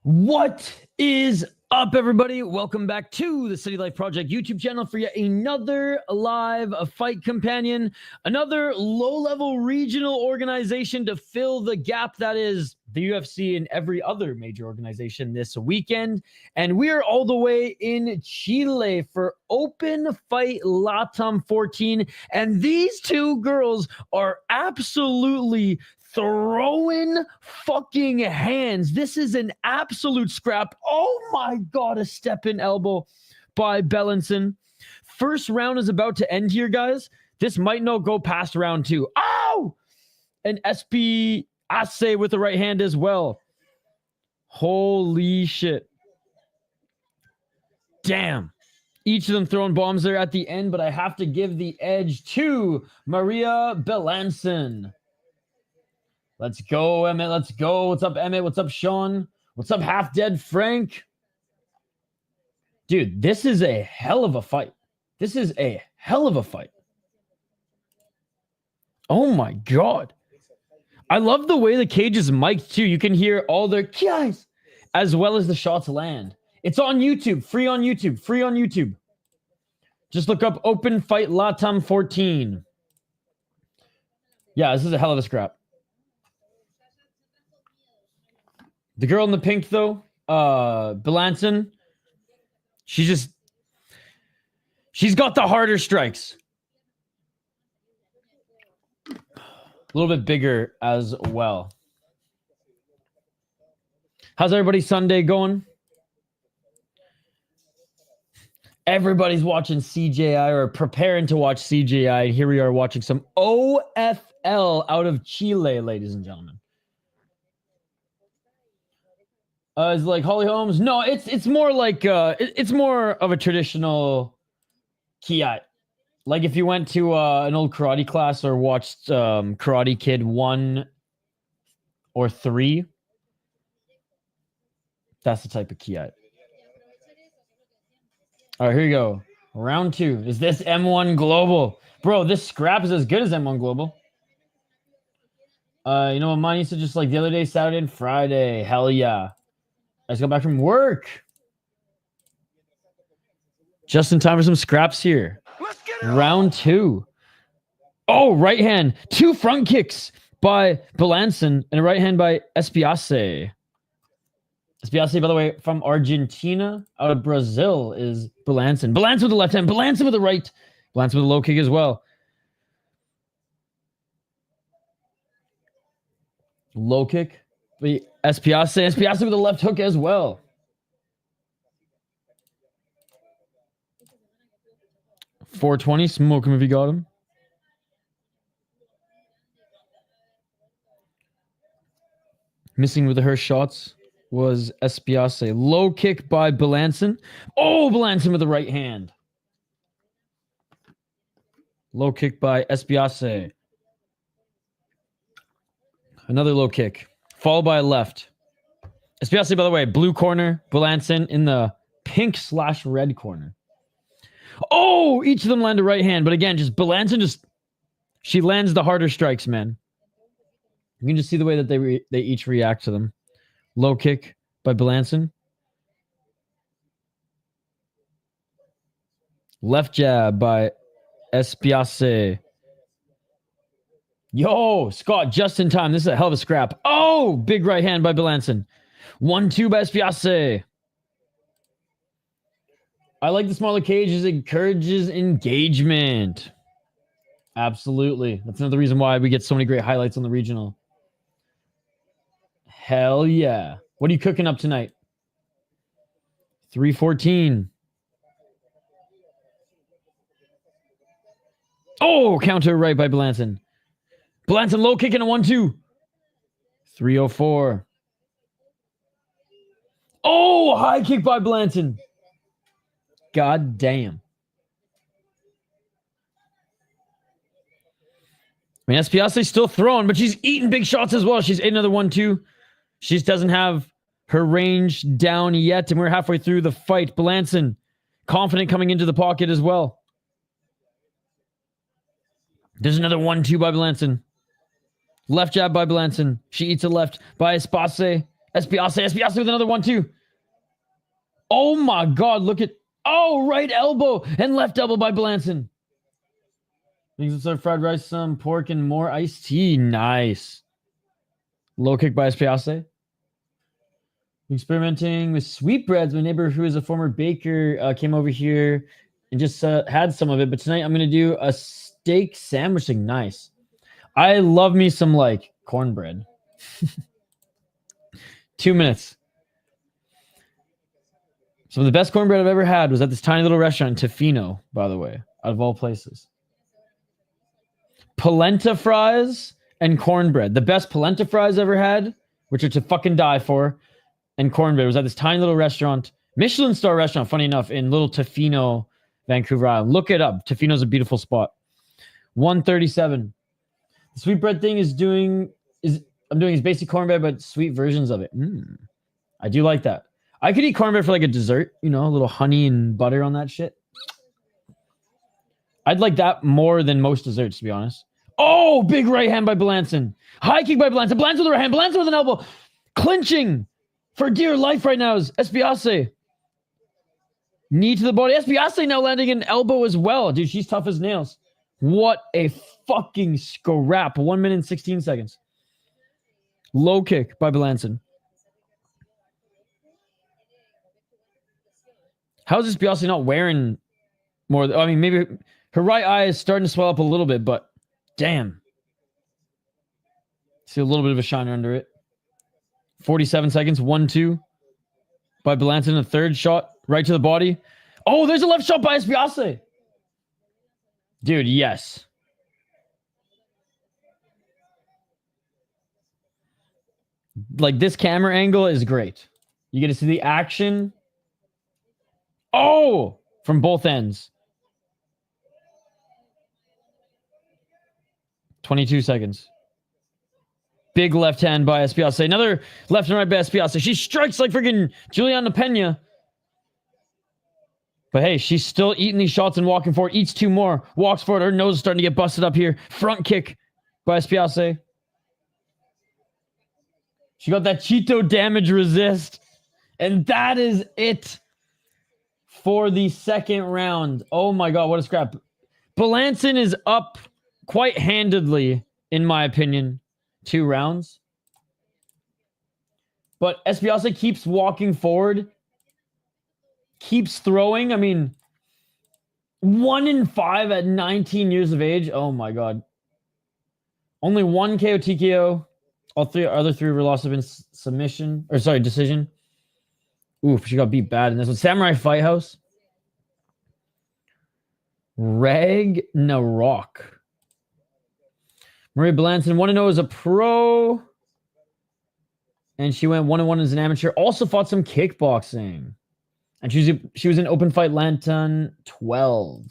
What is up, everybody? Welcome back to the City Life Project YouTube channel for yet another live fight companion, another low-level regional organization to fill the gap that is the UFC and every other major organization this weekend. And we are all the way in Chile for Open Fight Latam 14. And these two girls are absolutely throwing fucking hands. This is an absolute scrap. Oh my God, a step-in elbow by Bellinson. First round is about to end here, guys. This might not go past round two. Oh! An SP Asse with the right hand as well. Holy shit. Damn. Each of them throwing bombs there at the end, but I have to give the edge to Maria Bellinson. Let's go, Emmett. Let's go. What's up, Emmett? What's up, Sean? What's up, Half Dead Frank? Dude, this is a hell of a fight. This is a hell of a fight. Oh, my God. I love the way the cage is mic'd, too. You can hear all their guys as well as the shots land. It's on YouTube. Free on YouTube. Free on YouTube. Just look up Open Fight Latam 14. Yeah, this is a hell of a scrap. The girl in the pink, though, Bellinson, she's got the harder strikes. A little bit bigger as well. How's everybody's Sunday going? Everybody's watching CJI or preparing to watch CJI. And here we are watching some OFL out of Chile, ladies and gentlemen. Is like Holly Holmes? No, it's more like it's more of a traditional Kiat. Like if you went to an old karate class or watched Karate Kid 1 or 3, that's the type of Kiat. All right, here you go. Round 2. Is this M1 Global? Bro, this scrap is as good as M1 Global. You know what mine used to just like the other day, Saturday and Friday. Hell yeah. I just got back from work. Just in time for some scraps here. Round 2. Oh, right hand. 2 front kicks by Bellinson and a right hand by Espiace. Espiace, by the way, from Argentina. Out of Brazil is Bellinson. Bellinson with the left hand. Bellinson with the right. Bellinson with a low kick as well. Low kick. Espiace with a left hook as well. .420, smoke him if you got him. Missing with her shots was Espiace. Low kick by Bellinson. Oh, Bellinson with the right hand. Low kick by Espiace. Another low kick. Followed by a left. Especially, by the way, blue corner, Bellinson in the pink/red corner. Oh, each of them land a right hand. But again, just Bellinson she lands the harder strikes, man. You can just see the way that they each react to them. Low kick by Bellinson. Left jab by Espiace. Yo, Scott, just in time. This is a hell of a scrap. Oh, big right hand by Bellinson. 1-2 by Espiace. I like the smaller cages. It encourages engagement. Absolutely. That's another reason why we get so many great highlights on the regional. Hell yeah. What are you cooking up tonight? 314. Oh, counter right by Bellinson. Bellinson low kick and a 1-2. 304. Oh, high kick by Bellinson. God damn. I mean, Espiace's still throwing, but she's eating big shots as well. She's ate another 1-2. She just doesn't have her range down yet, and we're halfway through the fight. Bellinson, confident coming into the pocket as well. There's another 1-2 by Bellinson. Left jab by Bellinson. She eats a left by Espace. Espiase with another one too. Oh my God, look at... Oh, right elbow and left elbow by Blanson. Things like fried rice, some pork, and more iced tea. Nice. Low kick by Espiase. Experimenting with sweetbreads. My neighbor, who is a former baker, came over here and just had some of it. But tonight I'm going to do a steak sandwich thing. Nice. I love me some, like, cornbread. 2 minutes. Some of the best cornbread I've ever had was at this tiny little restaurant in Tofino, by the way, out of all places. Polenta fries and cornbread. The best polenta fries ever had, which are to fucking die for, and cornbread was at this tiny little restaurant, Michelin star restaurant, funny enough, in little Tofino, Vancouver Island. Look it up. Tofino's a beautiful spot. 137. The sweetbread thing I'm doing is basic cornbread, but sweet versions of it. I do like that. I could eat cornbread for like a dessert, you know, a little honey and butter on that shit. I'd like that more than most desserts, to be honest. Oh, big right hand by Blanson. High kick by Blanson. Blanson with a right hand. Blanson with an elbow. Clinching for dear life right now is Espiase. Knee to the body. Espiase now landing an elbow as well. Dude, she's tough as nails. What a fucking scrap. 1 minute and 16 seconds. Low kick by Blanson. How is Espiase not wearing more? I mean, maybe her right eye is starting to swell up a little bit, but damn. See a little bit of a shiner under it. 47 seconds. 1-2 by Blanson. A third shot right to the body. Oh, there's a left shot by Espiase. Dude, yes. Like, this camera angle is great. You get to see the action. Oh, from both ends. 22 seconds. Big left hand by Espiase. Another left and right by Espiase. She strikes like freaking Yuliana Pena. But hey, she's still eating these shots and walking forward. Eats two more. Walks forward. Her nose is starting to get busted up here. Front kick by Espiase. She got that Cheeto damage resist. And that is it for the second round. Oh my God, what a scrap. Blanson is up quite handedly, in my opinion. 2 rounds. But Espiase keeps walking forward. Keeps throwing. I mean, 1 in 5 at 19 years of age. Oh my God. Only 1 KO TKO. All other three were lost in submission. Or sorry, decision. Oof, she got beat bad in this one. Samurai Fight House. Ragnarok. Marie Blanson, 1-0 as a pro. And she went 1-1 as an amateur. Also fought some kickboxing. And she was in Open Fight Latam 12.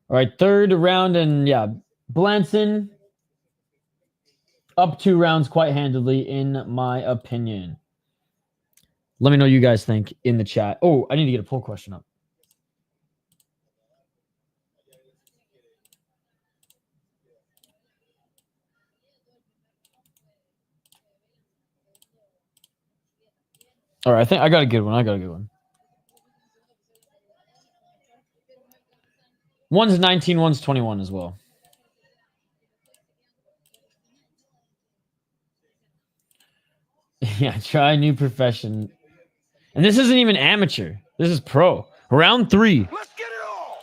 All right, third round. And yeah, Blanson up 2 rounds quite handedly, in my opinion. Let me know what you guys think in the chat. Oh, I need to get a poll question up. All right, I think I got a good one. One's 19, one's 21 as well. Yeah, try a new profession. And this isn't even amateur. This is pro. Round 3. Let's get it all.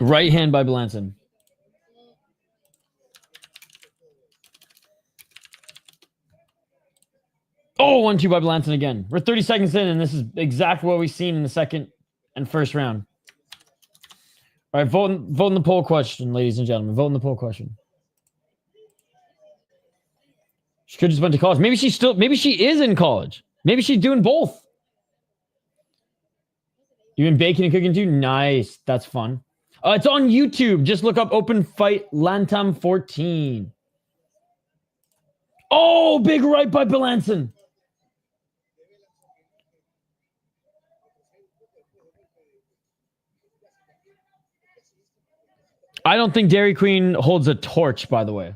Right hand by Blanson. Oh, 1-2 by Blanson again. We're 30 seconds in, and this is exactly what we've seen in the second and first round. All right, vote in the poll question, ladies and gentlemen. Vote in the poll question. She could just went to college. Maybe she is in college. Maybe she's doing both. You been baking and cooking too? Nice. That's fun. It's on YouTube. Just look up Open Fight Latam 14. Oh, big right by Melanson. I don't think Dairy Queen holds a torch, by the way.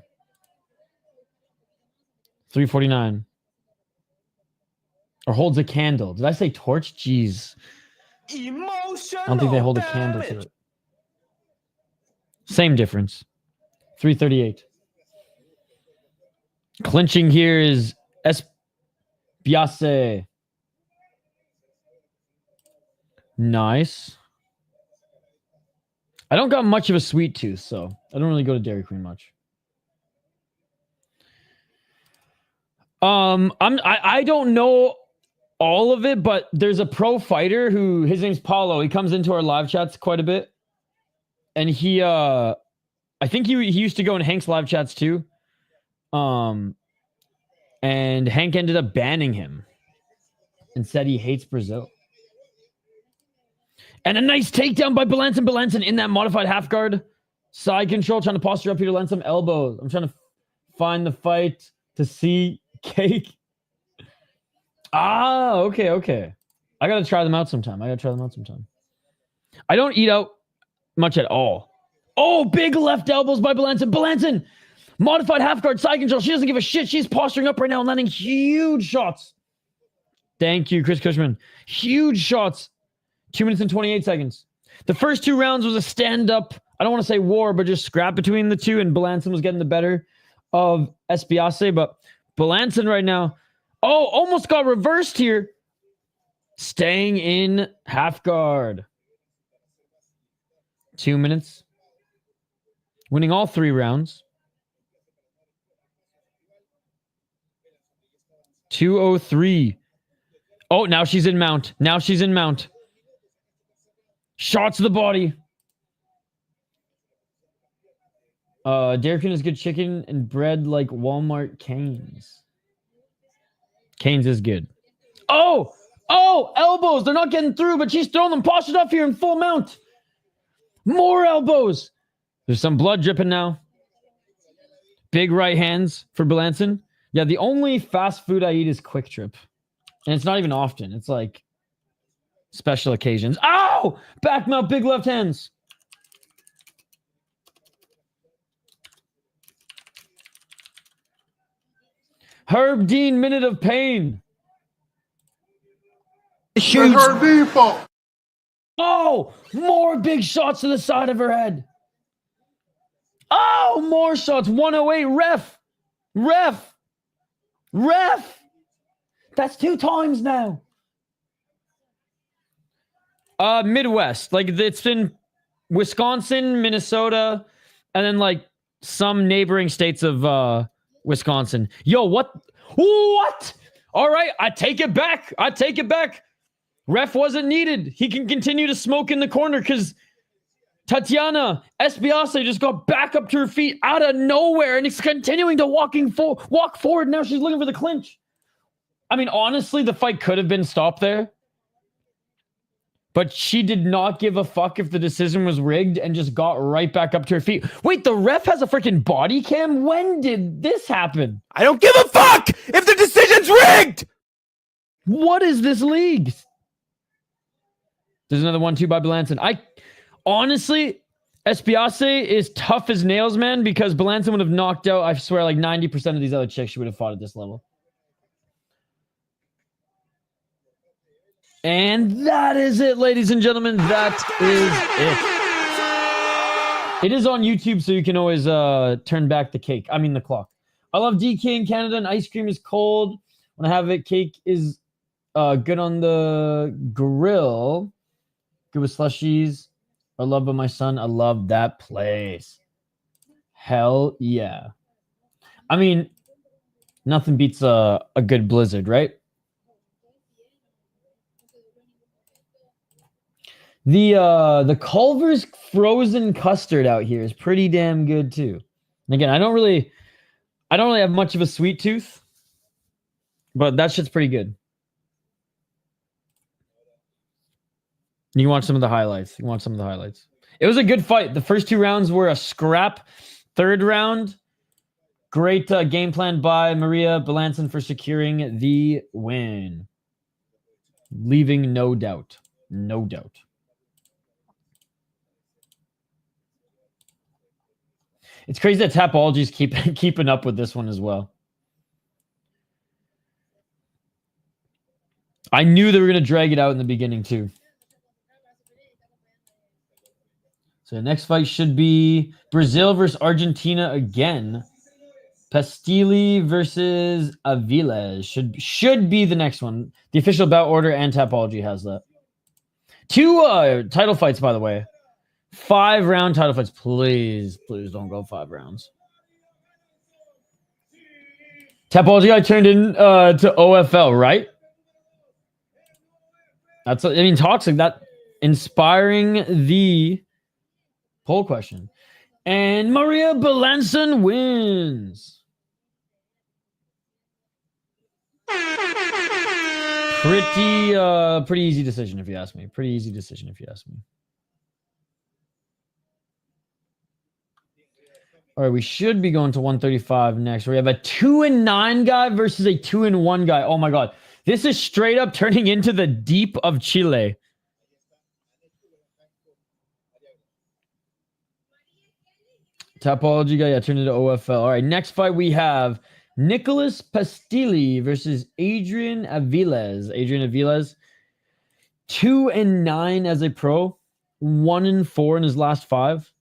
349. Or holds a candle. Did I say torch? Jeez. I don't think they hold a candle to it. Same difference. 338. Clinching here is Espiace. Nice. I don't got much of a sweet tooth, so I don't really go to Dairy Queen much. I don't know all of it, but there's a pro fighter who his name's Paulo. He comes into our live chats quite a bit. And he I think he used to go in Hank's live chats too. And Hank ended up banning him and said he hates Brazil. And a nice takedown by Melanson. Melanson in that modified half guard. Side control, trying to posture up here to land some elbows. I'm trying to find the fight to see cake. Ah, okay. I got to try them out sometime. I don't eat out much at all. Oh, big left elbows by Melanson. Melanson, modified half guard, side control. She doesn't give a shit. She's posturing up right now and landing huge shots. Thank you, Chris Cushman. Huge shots. 2 minutes and 28 seconds. The first 2 rounds was a stand-up, I don't want to say war, but just scrap between the two, and Melanson was getting the better of Espiace, but Melanson right now, oh, almost got reversed here. Staying in half guard. 2 minutes. Winning all 3 rounds. 2:03. Oh, now she's in mount. Shots to the body. Dairy Queen is good chicken and bread like Walmart Cane's. Cane's is good. Oh, elbows. They're not getting through, but she's throwing them postured up here in full mount. More elbows. There's some blood dripping now. Big right hands for Melanson. Yeah, the only fast food I eat is Quick Trip. And it's not even often. It's like special occasions. Ow! Back mount, big left hands. Herb Dean, minute of pain. Huge. Herb Dean fault. Oh, more big shots to the side of her head. Oh, more shots. 108. Ref. That's 2 times now. Midwest. Like, it's been Wisconsin, Minnesota, and then, like, some neighboring states of Wisconsin. Yo, what? All right, I take it back. Ref wasn't needed. He can continue to smoke in the corner because Tatiana Espiace just got back up to her feet out of nowhere, and it's continuing to walk forward. Now she's looking for the clinch. I mean, honestly, the fight could have been stopped there. But she did not give a fuck if the decision was rigged and just got right back up to her feet. Wait, the ref has a freaking body cam? When did this happen? I don't give a fuck if the decision's rigged! What is this league? There's another 1-2 by Melanson. Honestly, Espiace is tough as nails, man, because Melanson would have knocked out, I swear, like 90% of these other chicks she would have fought at this level. And that is it, ladies and gentlemen. That is it. It is on YouTube, so you can always turn back the clock. I love DK in Canada, and ice cream is cold. When I have it, cake is good on the grill. Good with slushies. I love by my son. I love that place. Hell yeah. I mean, nothing beats a good blizzard, right? The Culver's frozen custard out here is pretty damn good too. And again, I don't really have much of a sweet tooth, but that shit's pretty good. You can watch some of the highlights. It was a good fight. The first 2 rounds were a scrap. Third round, Great game plan by Maria Belanson for securing the win. Leaving no doubt. No doubt. It's crazy that Tapology's keeping up with this one as well. I knew they were going to drag it out in the beginning too. So the next fight should be Brazil versus Argentina again. Pastilli versus Aviles should be the next one. The official bout order and Tapology has that. 2 title fights, by the way. 5-round title fights. Please don't go 5 rounds. Tapology I turned in to OFL, right? That's, I mean, talks like that. Inspiring the poll question. And Maria Belanson wins. Pretty easy decision if you ask me. Pretty easy decision if you ask me. All right, we should be going to 135 next. We have a 2-9 guy versus a 2-1 guy. Oh my god. This is straight up turning into the deep of Chile. Tapology guy, yeah, turned into OFL. All right, next fight we have Nicolas Pastilli versus Adrian Aviles. Adrian Aviles, 2-9 as a pro, 1-4 in his last 5.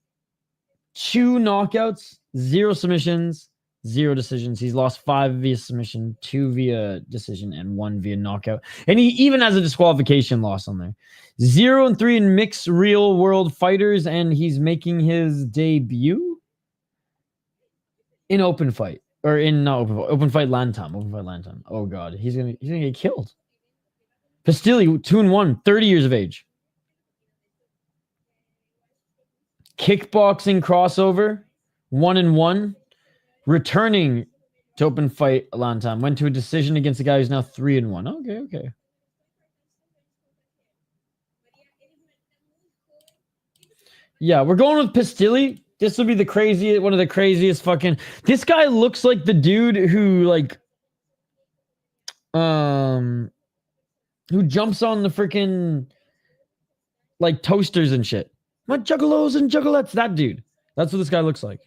2 knockouts, 0 submissions, 0 decisions. He's lost 5 via submission, 2 via decision, and 1 via knockout. And he even has a disqualification loss on there. 0-3 in mixed real world fighters, and he's making his debut in open fight. Or in not open fight Latam. Open fight Latam. Oh god, he's gonna get killed. Pastilli, 2-1, 30 years of age. Kickboxing crossover, 1-1. Returning to open fight Latam. Went to a decision against a guy who's now 3-1. Okay. Yeah, we're going with Pastilli. This will be one of the craziest fucking. This guy looks like the dude who who jumps on the freaking toasters and shit. What juggalos and juggalettes? That dude. That's what this guy looks like.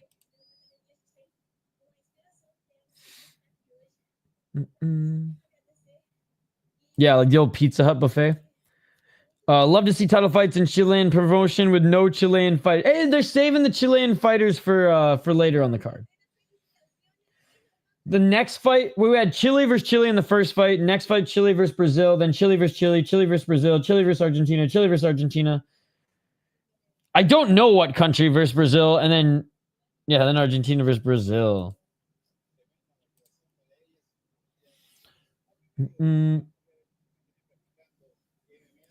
Yeah, like the old Pizza Hut buffet. Love to see title fights in Chilean promotion with no Chilean fight. Hey, they're saving the Chilean fighters for later on the card. The next fight, we had Chile versus Chile in the first fight. Next fight, Chile versus Brazil. Then Chile versus Chile. Chile versus Brazil. Chile versus Argentina. Chile versus Argentina. I don't know what country versus Brazil. And then, yeah, then Argentina versus Brazil.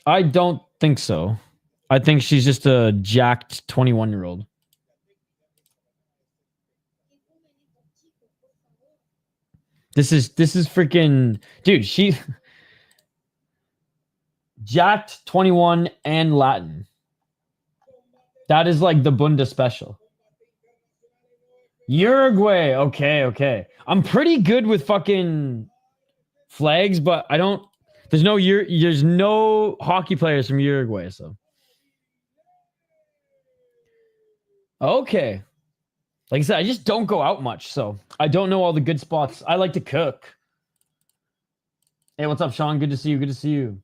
I don't think so. I think she's just a jacked 21-year-old. This is freaking dude, she jacked 21 and Latin. That is like the Bunda special. Uruguay. Okay. I'm pretty good with fucking flags, but I don't. There's no hockey players from Uruguay, so. Okay. Like I said, I just don't go out much, so I don't know all the good spots. I like to cook. Hey, what's up, Sean? Good to see you. Good to see you.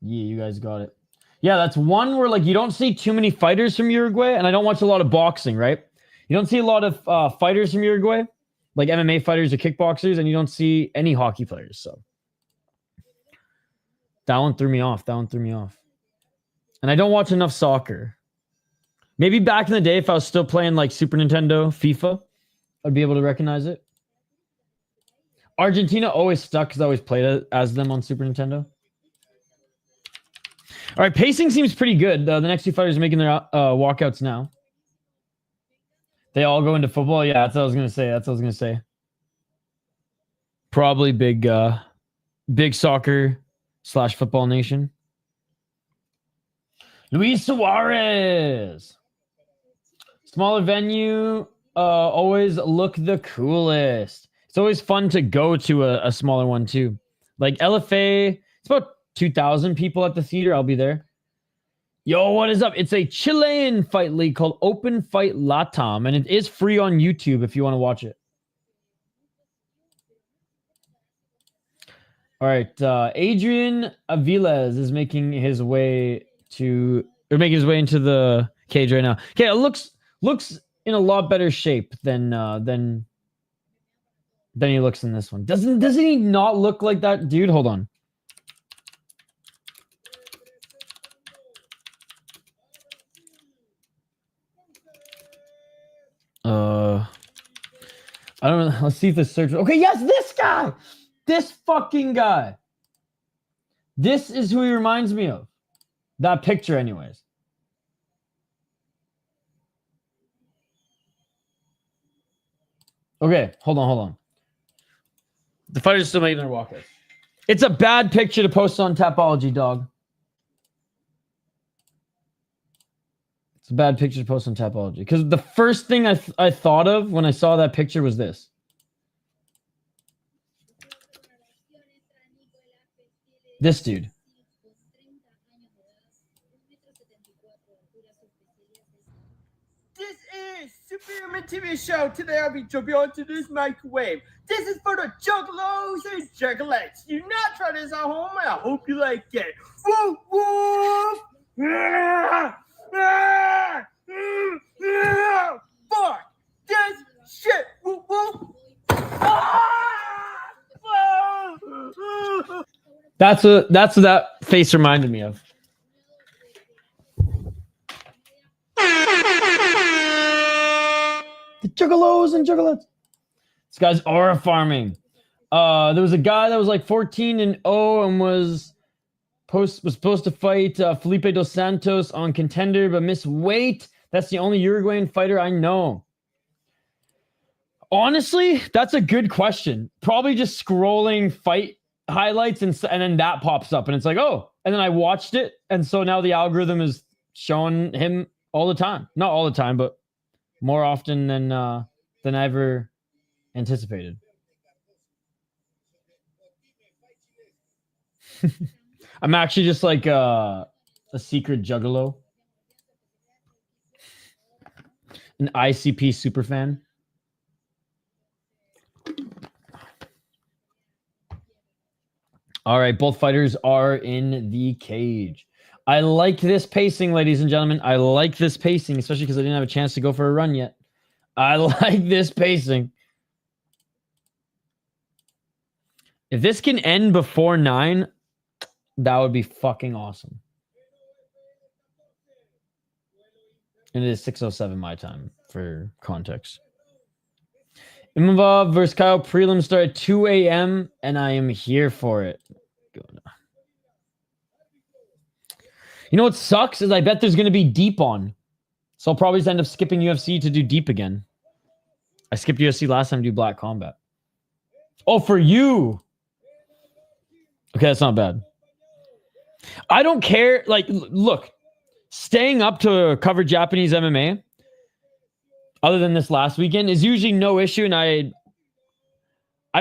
Yeah, you guys got it. Yeah, that's one where you don't see too many fighters from Uruguay, and I don't watch a lot of boxing, right? You don't see a lot of fighters from Uruguay, like MMA fighters or kickboxers, and you don't see any hockey players, so. That one threw me off. And I don't watch enough soccer. Maybe back in the day, if I was still playing Super Nintendo, FIFA, I'd be able to recognize it. Argentina always stuck because I always played as them on Super Nintendo. All right, pacing seems pretty good. The next two fighters are making their walkouts now. They all go into football. Yeah, that's what I was gonna say. Probably big soccer / football nation. Luis Suarez. Smaller venue always look the coolest. It's always fun to go to a smaller one too. Like LFA, it's about 2,000 people at the theater. I'll be there. Yo, what is up? It's a Chilean fight league called Open Fight Latam, and it is free on YouTube if you want to watch it. All right, Adrian Aviles is making his way into the cage right now. Okay, it looks in a lot better shape than he looks in this one. Doesn't he not look like that dude? Hold on. I don't know. Let's see if this search. Okay, yes, this guy. This fucking guy. This is who he reminds me of. That picture, anyways. Okay, hold on. The fighters still making their walkouts. It's a bad picture to post on Tapology, dog. It's a bad picture to post on Tapology. Because the first thing I thought of when I saw that picture was this. This dude. This is Superhuman TV Show. Today I'll be jumping onto this microwave. This is for the juggalos and juggalettes. Do not try this at home, and I hope you like it. Woo woo! Fuck this shit! Woo woo! That's what that face reminded me of. The juggalos and juggalettes. This guy's aura farming. There was a guy that was like 14-0 and was supposed to fight Felipe dos Santos on Contender, but missed weight. That's the only Uruguayan fighter I know. Honestly, that's a good question. Probably just scrolling fight highlights and then that pops up and it's like, oh, and then I watched it, and so now the algorithm is showing him all the time. Not all the time, but more often than I ever anticipated. I'm actually just like a secret juggalo, an ICP super fan. All right, both fighters are in the cage. I like this pacing, ladies and gentlemen. I like this pacing, especially because I didn't have a chance to go for a run yet. I like this pacing. If this can end before 9, that would be fucking awesome. And it is 6:07 my time, for context. Imavov versus Kyle prelims start at 2 a.m. and I am here for it. You know what sucks is I bet there's going to be deep on. So I'll probably just end up skipping UFC to do deep again. I skipped UFC last time to do Black Combat. Oh, for you. Okay, that's not bad. I don't care. Like, look, staying up to cover Japanese MMA, other than this last weekend, is usually no issue, and I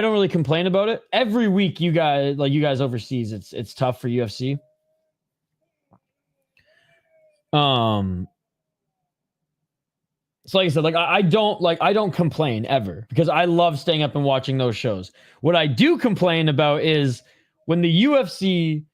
don't really complain about it. Every week, you guys overseas, it's tough for UFC. So like I said, I don't complain ever because I love staying up and watching those shows. What I do complain about is when the UFC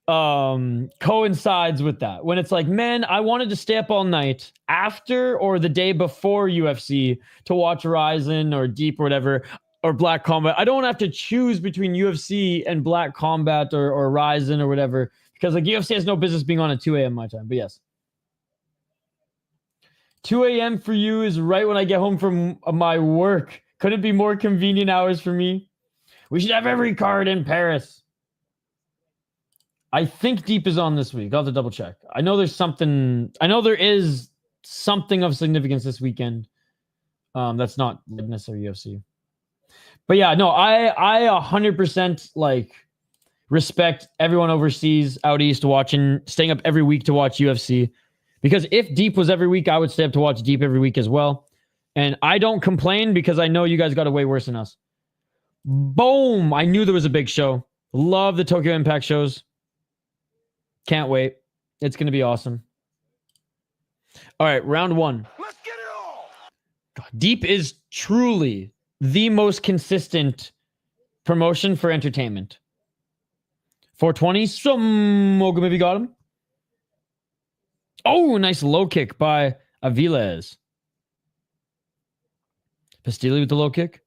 coincides with that. When it's like, man, I wanted to stay up all night after or the day before UFC to watch Horizon or Deep or whatever, or Black Combat. I don't have to choose between UFC and Black Combat or Horizon or whatever, because like UFC has no business being on at 2 a.m. my time. But yes. 2 a.m. for you is right when I get home from my work. Couldn't be more convenient hours for me. We should have every card in Paris. I think Deep is on this week. I'll have to double check. I know there is something of significance this weekend. That's not necessarily UFC. But yeah, no, I 100% like respect everyone overseas, out east, staying up every week to watch UFC. Because if Deep was every week, I would stay up to watch Deep every week as well. And I don't complain because I know you guys got it way worse than us. Boom! I knew there was a big show. Love the Tokyo Impact shows. Can't wait. It's going to be awesome. All right, round one. Let's get it all. God, Deep is truly the most consistent promotion for entertainment. 420. Some maybe got him. Oh, nice low kick by Aviles. Pastilli with the low kick.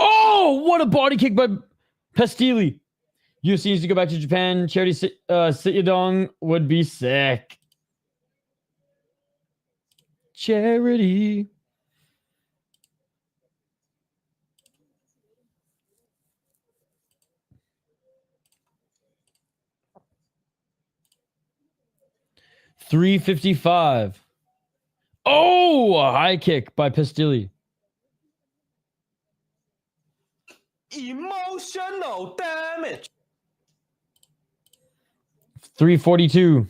Oh, what a body kick by Pastilli. UFC needs to go back to Japan. Charity Sit-Yadong would be sick. Charity. $355. Oh, a high kick by Pastilli. Emotional damage. 342.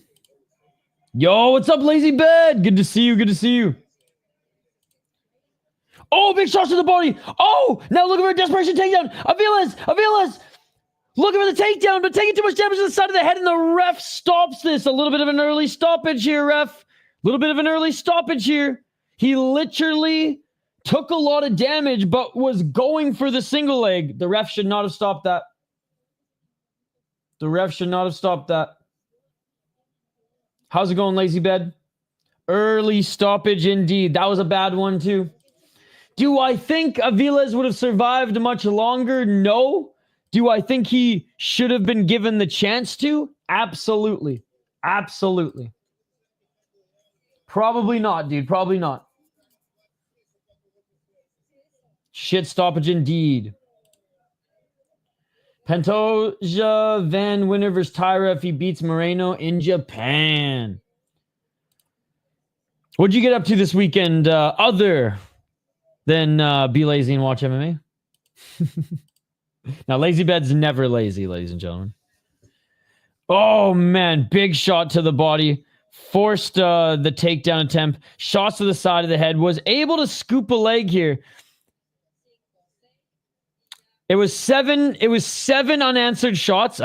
Yo, what's up, Lazy Bed? Good to see you. Good to see you. Oh, big shots to the body. Oh, now looking for a desperation takedown. Aviles. Looking for the takedown, but taking too much damage to the side of the head, and the ref stops this. A little bit of an early stoppage here, ref. A little bit of an early stoppage here. He literally took a lot of damage, but was going for the single leg. The ref should not have stopped that. The ref should not have stopped that. How's it going, Lazy Bed? Early stoppage indeed. That was a bad one, too. Do I think Aviles would have survived much longer? No. Do I think he should have been given the chance to? Absolutely. Absolutely. Probably not, dude. Probably not. Shit stoppage indeed. Pantoja Van Winner versus Tyra if he beats Moreno in Japan. What'd you get up to this weekend other than be lazy and watch MMA? Now, Lazy Bed's never lazy, ladies and gentlemen. Oh, man. Big shot to the body. Forced the takedown attempt. Shots to the side of the head. Was able to scoop a leg here. It was seven unanswered shots.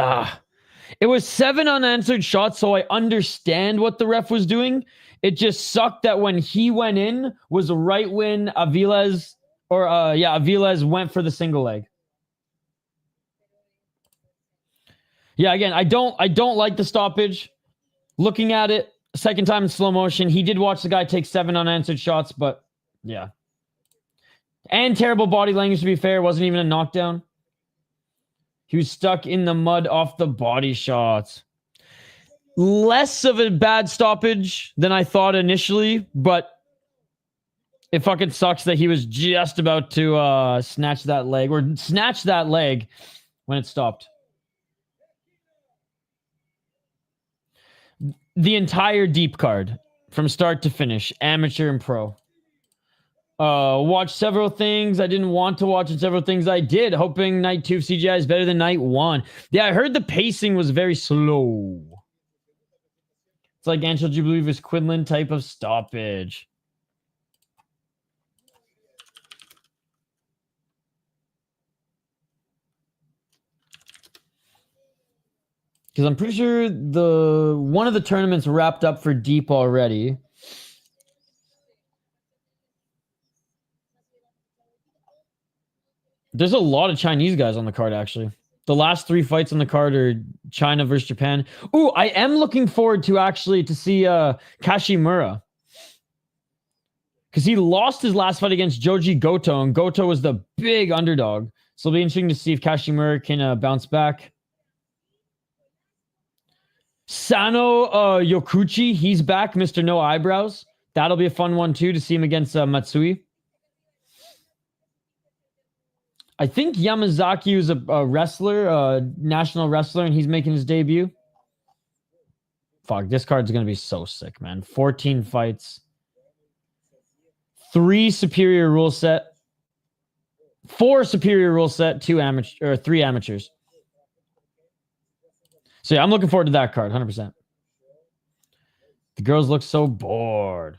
It was 7 unanswered shots, so I understand what the ref was doing. It just sucked that when he went in was right when Aviles went for the single leg. Yeah, again, I don't like the stoppage. Looking at it, second time in slow motion, he did watch the guy take 7 unanswered shots, but yeah. And terrible body language, to be fair. It wasn't even a knockdown. He was stuck in the mud off the body shots. Less of a bad stoppage than I thought initially, but it fucking sucks that he was just about to snatch that leg when it stopped. The entire deep card from start to finish, amateur and pro. Watched several things I didn't want to watch and several things I did, hoping night 2 of CGI is better than night 1. Yeah, I heard the pacing was very slow. It's like Angel Jubilee vs. Quinlan type of stoppage. Because I'm pretty sure one of the tournaments wrapped up for Deep already. There's a lot of Chinese guys on the card, actually. The last 3 fights on the card are China versus Japan. Ooh, I am looking forward to see Kashimura. Because he lost his last fight against Joji Goto, and Goto was the big underdog. So it'll be interesting to see if Kashimura can bounce back. Sano Yokuchi, he's back, Mr. No Eyebrows. That'll be a fun one, too, to see him against Matsui. I think Yamazaki is a wrestler, a national wrestler, and he's making his debut. Fuck, this card's going to be so sick, man. 14 fights. 3 superior rule set. 4 superior rule set, 3 amateurs. So yeah, I'm looking forward to that card, 100%. The girls look so bored.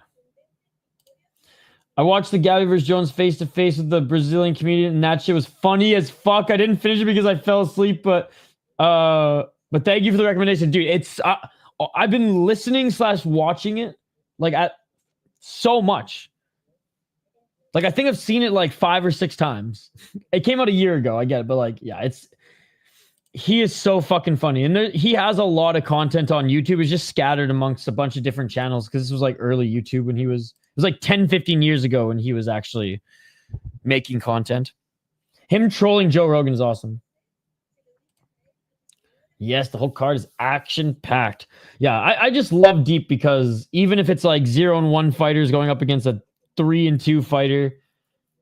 I watched the Gabby vs. Jones face-to-face with the Brazilian comedian, and that shit was funny as fuck. I didn't finish it because I fell asleep, but thank you for the recommendation. Dude, it's... I've been listening / watching it, like, at so much. Like, I think I've seen it, like, 5 or 6 times. It came out a year ago, I get it, but, like, yeah, it's... He is so fucking funny. And he has a lot of content on YouTube. It's just scattered amongst a bunch of different channels, because this was, like, early YouTube when he was... It was like 10, 15 years ago when he was actually making content. Him trolling Joe Rogan is awesome. Yes, the whole card is action-packed. Yeah, I just love Deep because even if it's like 0-1 fighters going up against a 3-2 fighter,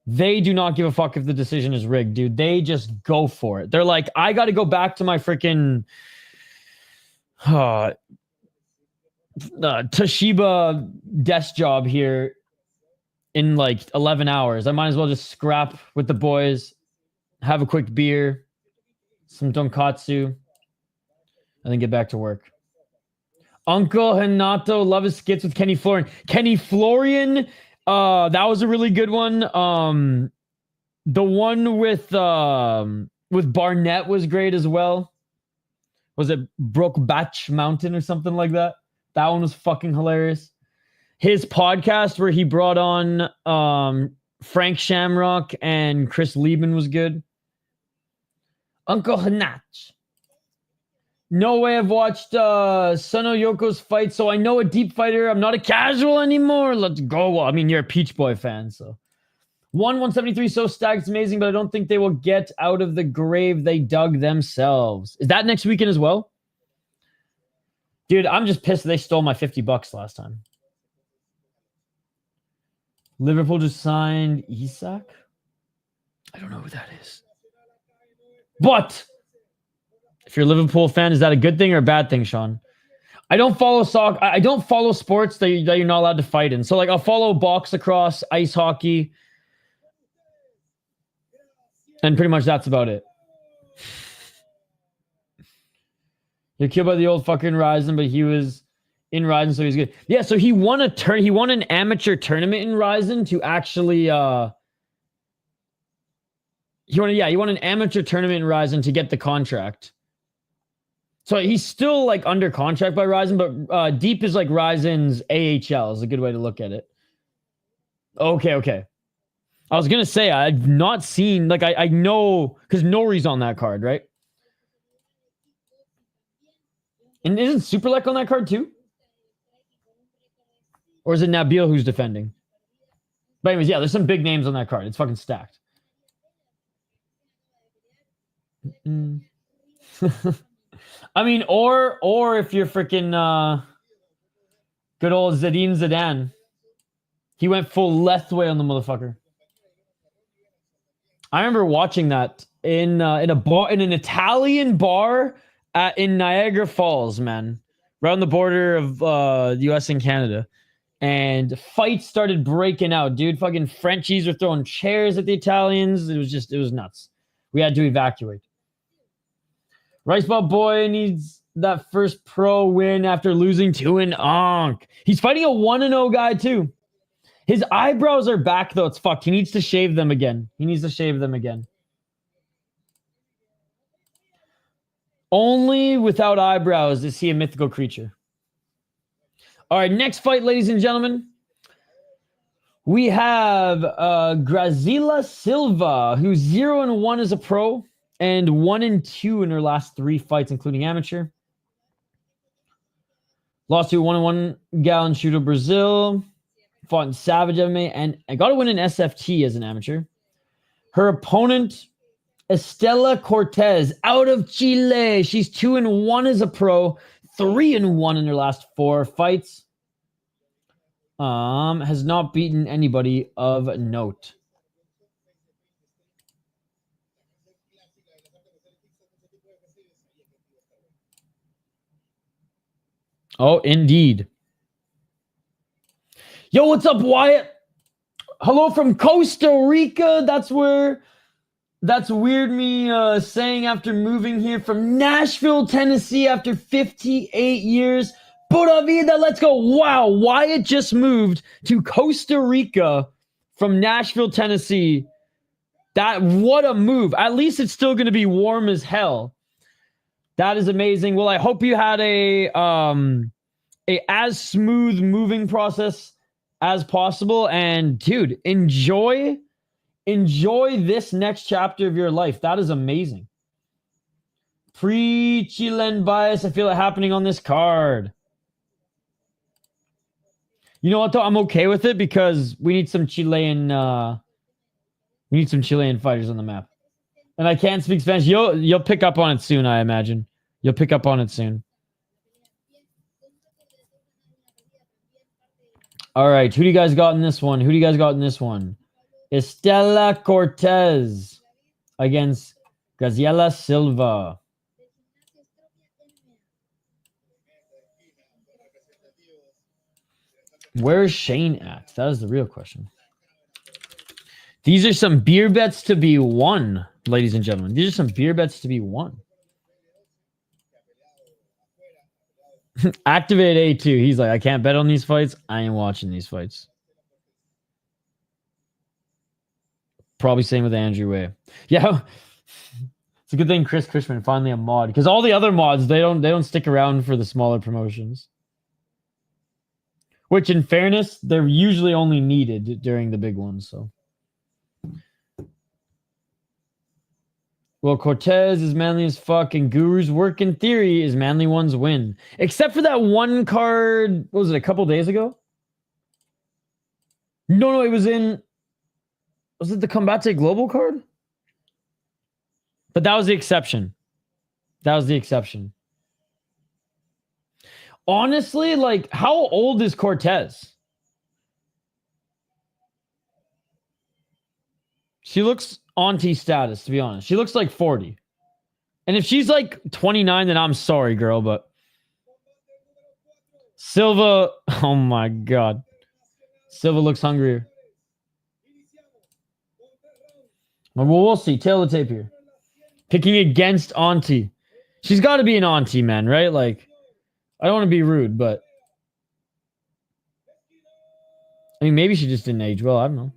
they do not give a fuck if the decision is rigged, dude. They just go for it. They're like, I got to go back to my freaking... Toshiba desk job here in like 11 hours. I might as well just scrap with the boys, have a quick beer, some tonkatsu, and then get back to work. Uncle Renato, love his skits with Kenny Florian. Kenny Florian, that was a really good one. The one with Barnett was great as well. Was it Brokeback Mountain or something like that? That one was fucking hilarious. His podcast where he brought on Frank Shamrock and Chris Lieben was good. Uncle Hanach. No way I've watched Sono Yoko's fight, so I know a deep fighter. I'm not a casual anymore. Let's go. Well, I mean, you're a Peach Boy fan, so. 173 so stacked. It's amazing, but I don't think they will get out of the grave they dug themselves. Is that next weekend as well? Dude, I'm just pissed they stole my $50 last time. Liverpool just signed Isak? I don't know who that is. But if you're a Liverpool fan, is that a good thing or a bad thing, Sean? I don't follow soccer. I don't follow sports that you're not allowed to fight in. So, like, I'll follow box lacrosse, ice hockey, and pretty much that's about it. You're killed by the old fucking Ryzen, but he was in Ryzen, so he's good. Yeah, so he won he won an amateur tournament in Ryzen to actually he won an amateur tournament in Ryzen to get the contract. So he's still like under contract by Ryzen, but Deep is like Ryzen's AHL is a good way to look at it. Okay. I was gonna say I've not seen, like, I know because Nori's on that card, right? And isn't Superlek on that card too? Or is it Nabil who's defending? But anyways, yeah, there's some big names on that card. It's fucking stacked. I mean, or if you're freaking good old Zinedine Zidane. He went full left way on the motherfucker. I remember watching that in an Italian bar in Niagara Falls, man, right on the border of the U.S. and Canada, and fights started breaking out, dude. Fucking Frenchies were throwing chairs at the Italians. It was nuts. We had to evacuate. Riceball Boy needs that first pro win after losing to an Onk. He's fighting a 1-0 guy too. His eyebrows are back though. It's fucked. He needs to shave them again. Only without eyebrows is he a mythical creature. All right, next fight, ladies and gentlemen. We have Grazila Silva, who's 0-1 as a pro and 1-2 in her last 3 fights, including amateur. Lost to a 1-1 gal in Shooto, Brazil. Fought in Savage MMA, and I got to win an SFT as an amateur. Her opponent, Estela Cortez, out of Chile. She's 2-1 as a pro, 3-1 in her last 4 fights. Has not beaten anybody of note. Oh, indeed. Yo, what's up, Wyatt? Hello from Costa Rica. That's weird me saying after moving here from Nashville, Tennessee after 58 years. Pura vida, let's go. Wow, Wyatt just moved to Costa Rica from Nashville, Tennessee. What a move. At least it's still going to be warm as hell. That is amazing. Well, I hope you had a as smooth moving process as possible. And dude, enjoy this next chapter of your life. That is amazing. Pre-Chilean bias. I feel it happening on this card. You know what though? I'm okay with it because we need some Chilean fighters on the map. And I can't speak Spanish. You'll pick up on it soon, I imagine. You'll pick up on it soon. All right, who do you guys got in this one? Estela Cortez against Graziella Silva. Where is Shane at? That is the real question. These are some beer bets to be won, ladies and gentlemen. These are some beer bets to be won. Activate A2. He's like, I can't bet on these fights. I ain't watching these fights. Probably same with Andrew Way. Yeah. It's a good thing Chris Cushman finally a mod. Because all the other mods, they don't stick around for the smaller promotions. Which, in fairness, they're usually only needed during the big ones. So, well, Cortez is manly as fuck, and Guru's work in theory is manly ones win. Except for that one card, what was it, a couple days ago? No, it was in... Was it the Combate Global card? But that was the exception. Honestly, like, how old is Cortez? She looks auntie status, to be honest. She looks like 40. And if she's like 29, then I'm sorry, girl, but Silva, oh my God. Silva looks hungrier. Well, we'll see. Tail of the tape here. Picking against auntie. She's got to be an auntie, man, right? Like, I don't want to be rude, but I mean, maybe she just didn't age well. I don't know.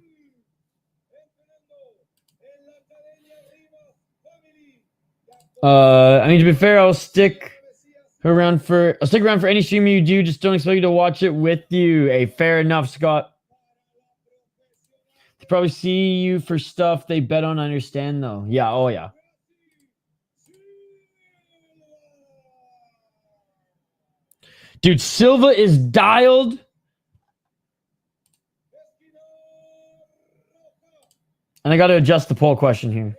I mean, to be fair, I'll stick around for any stream you do. Just don't expect you to watch it with you. Hey, fair enough, Scott. They probably see you for stuff they bet on. I understand, though. Yeah. Oh, yeah. Dude, Silva is dialed. And I got to adjust the poll question here.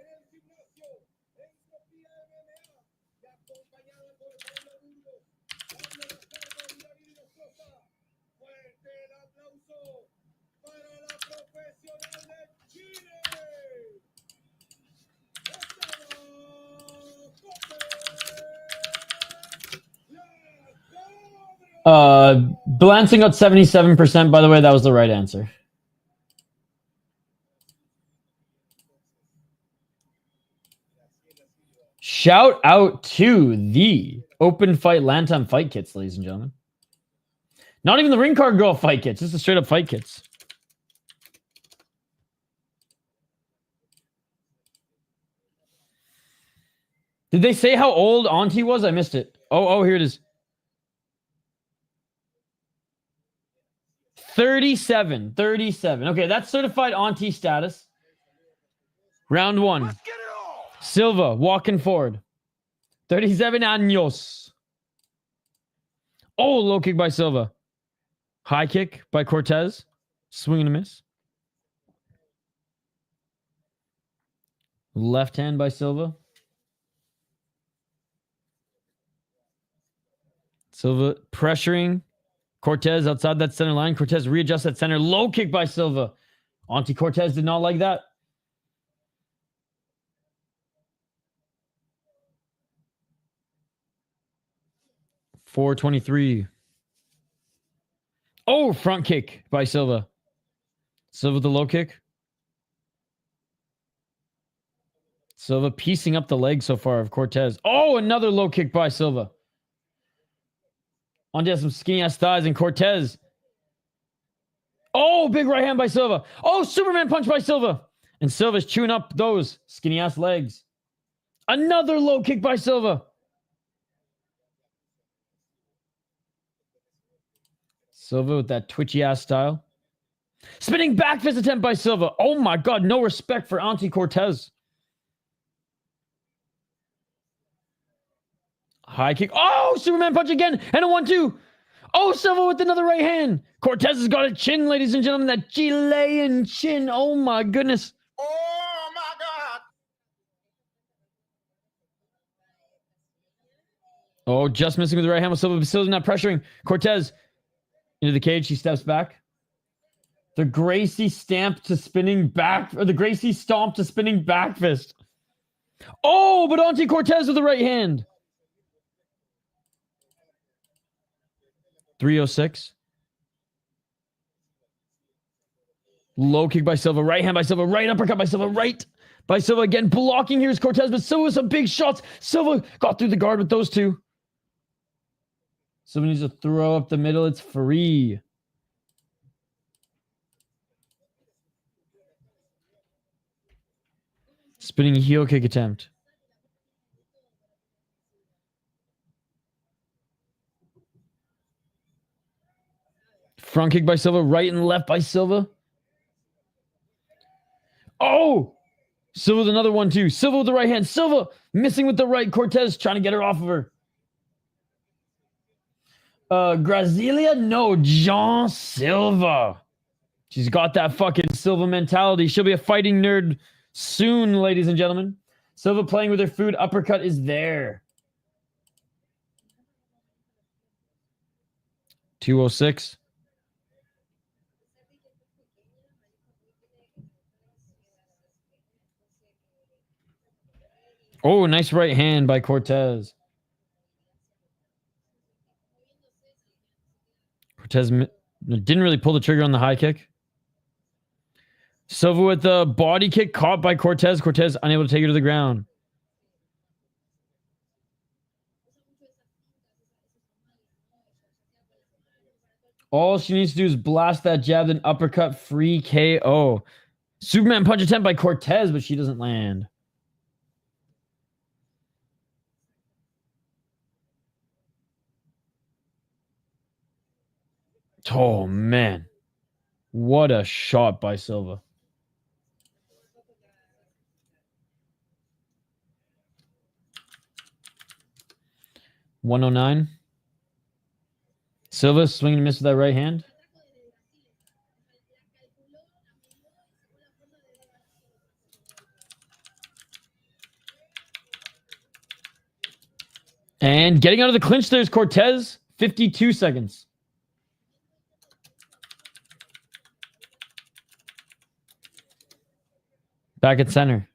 Balancing got 77%, by the way. That was the right answer. Shout out to the Open Fight Latam fight kits, ladies and gentlemen. Not even the Ring Card Girl fight kits. Just the straight up fight kits. Did they say how old Auntie was? I missed it. Oh, here it is. 37. Okay, that's certified auntie status. Round one. Silva walking forward. 37 años. Oh, low kick by Silva. High kick by Cortez. Swing and a miss. Left hand by Silva. Silva pressuring Cortez outside that center line. Cortez readjusts that center. Low kick by Silva. Auntie Cortez did not like that. .423. Oh, front kick by Silva. Silva the low kick. Silva piecing up the leg so far of Cortez. Oh, another low kick by Silva. Antti has some skinny ass thighs, and Cortez. Oh, big right hand by Silva. Oh, Superman punch by Silva. And Silva's chewing up those skinny ass legs. Another low kick by Silva. Silva with that twitchy ass style. Spinning back fist attempt by Silva. Oh my God, no respect for Antti Cortez. High kick. Oh, Superman punch again. And a 1-2. Oh, Silva with another right hand. Cortez has got a chin, ladies and gentlemen. That Chilean chin. Oh my goodness. Oh my God. Oh, just missing with the right hand with Silva, but Silva's not pressuring. Cortez into the cage. He steps back. The Gracie stamp to spinning back, or the Gracie stomp to spinning back fist. Oh, but Antti Cortez with the right hand. 306. Low kick by Silva. Right hand by Silva. Right uppercut by Silva. Right by Silva again. Blocking here is Cortez, but Silva with some big shots. Silva got through the guard with those two. Silva needs to throw up the middle. It's free. Spinning heel kick attempt. Front kick by Silva. Right and left by Silva. Oh! Silva with another 1-2. Silva with the right hand. Silva missing with the right. Cortez trying to get her off of her. Grazilia? No, Jean Silva. She's got that fucking Silva mentality. She'll be a fighting nerd soon, ladies and gentlemen. Silva playing with her food. Uppercut is there. 206. Oh, nice right hand by Cortez. Cortez didn't really pull the trigger on the high kick. Silva with the body kick caught by Cortez. Cortez unable to take her to the ground. All she needs to do is blast that jab, then uppercut, free KO. Superman punch attempt by Cortez, but she doesn't land. Oh, man. What a shot by Silva. $109. Silva swinging and miss with that right hand. And getting out of the clinch, there's Cortez. 52 seconds. Back at center.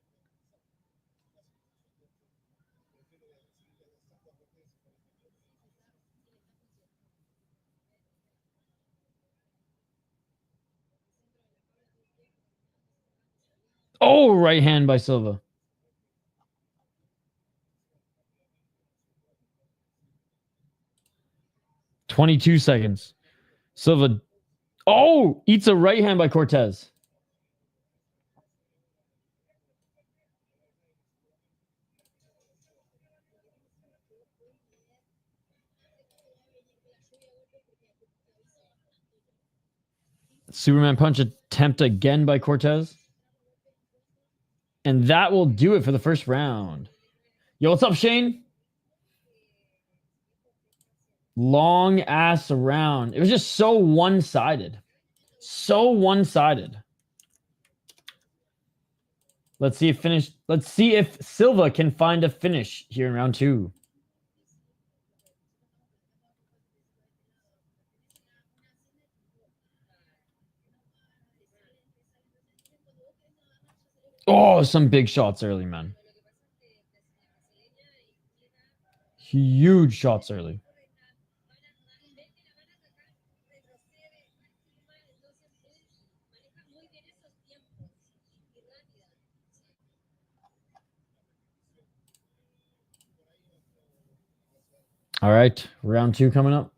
Oh, right hand by Silva. $22 seconds. Silva. Oh, eats a right hand by Cortez. Superman punch attempt again by Cortez. And that will do it for the first round. Yo, what's up, Shane? Long ass round. It was just so one-sided. So one-sided. Let's see if Silva can find a finish here in round 2. Oh, some big shots early, man. Huge shots early. All right, round 2 coming up.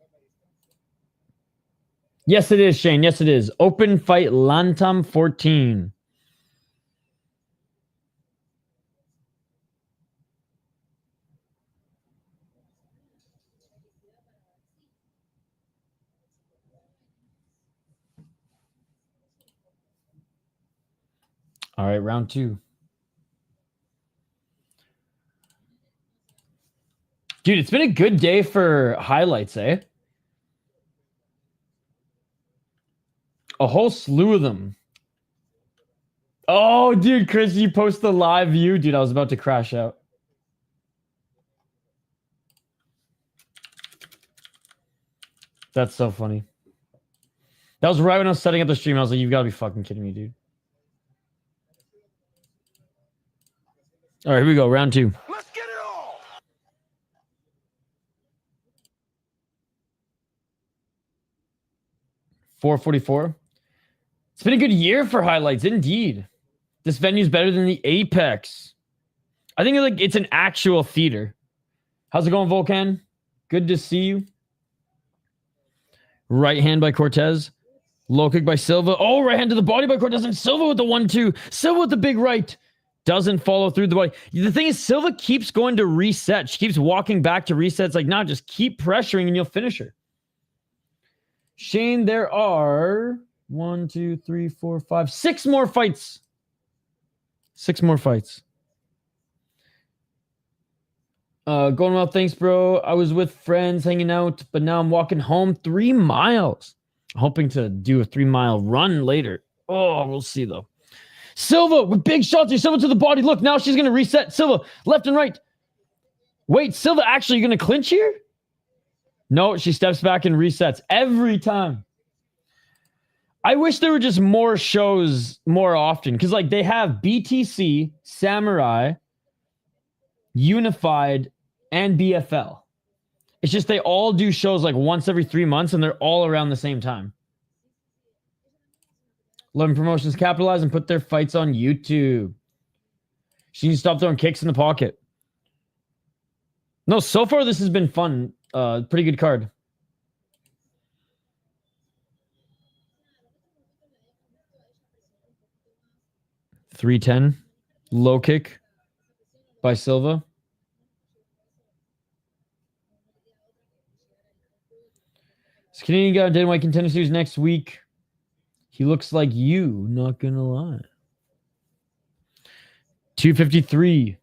Yes, it is, Shane. Yes, it is. Open fight Latam 14. All right, round 2. Dude, it's been a good day for highlights, eh? A whole slew of them. Oh, dude, Chris, you post the live view. Dude, I was about to crash out. That's so funny. That was right when I was setting up the stream. I was like, you've got to be fucking kidding me, dude. All right, here we go. Round 2. Let's get it on! 444. It's been a good year for highlights, indeed. This venue's better than the Apex. I think it's an actual theater. How's it going, Volcan? Good to see you. Right hand by Cortez. Low kick by Silva. Oh, right hand to the body by Cortez. And Silva with the 1-2. Silva with the big right. Doesn't follow through the body. The thing is, Silva keeps going to reset. She keeps walking back to reset. It's like, nah, just keep pressuring and you'll finish her. Shane, there are 1, 2, 3, 4, 5, 6 more fights. 6 more fights. Going well, thanks, bro. I was with friends hanging out, but now I'm walking home 3 miles. Hoping to do a 3-mile run later. Oh, we'll see, though. Silva with big shots here. Silva to the body. Look, now she's going to reset. Silva, left and right. Wait, Silva actually going to clinch here? No, she steps back and resets every time. I wish there were just more shows more often. Because, like, they have BTC, Samurai, Unified, and BFL. It's just they all do shows like once every 3 months, and they're all around the same time. 11 Promotions capitalize and put their fights on YouTube. She needs to stop throwing kicks in the pocket. No, so far this has been fun. Pretty good card. .310. Low kick by Silva. This Canadian guy Dead White Contender Series next week. He looks like you, not gonna lie. 253.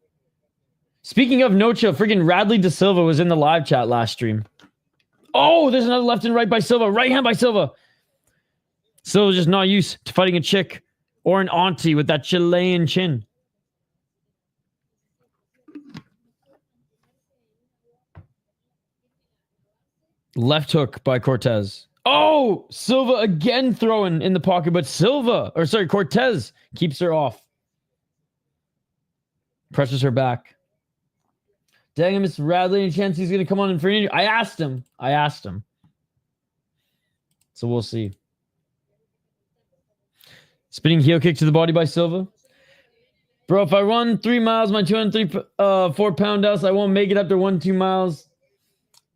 Speaking of Nocho, freaking Radley De Silva was in the live chat last stream. Oh, there's another left and right by Silva. Right hand by Silva. Silva's just not used to fighting a chick or an auntie with that Chilean chin. Left hook by Cortez. Oh, Silva again throwing in the pocket, but Cortez keeps her off. Presses her back. Dang, Mr. Radley, any chance he's going to come on in for an interview? I asked him. So we'll see. Spinning heel kick to the body by Silva. Bro, if I run 3 miles, my 204-pound house, I won't make it up to 1-2 miles.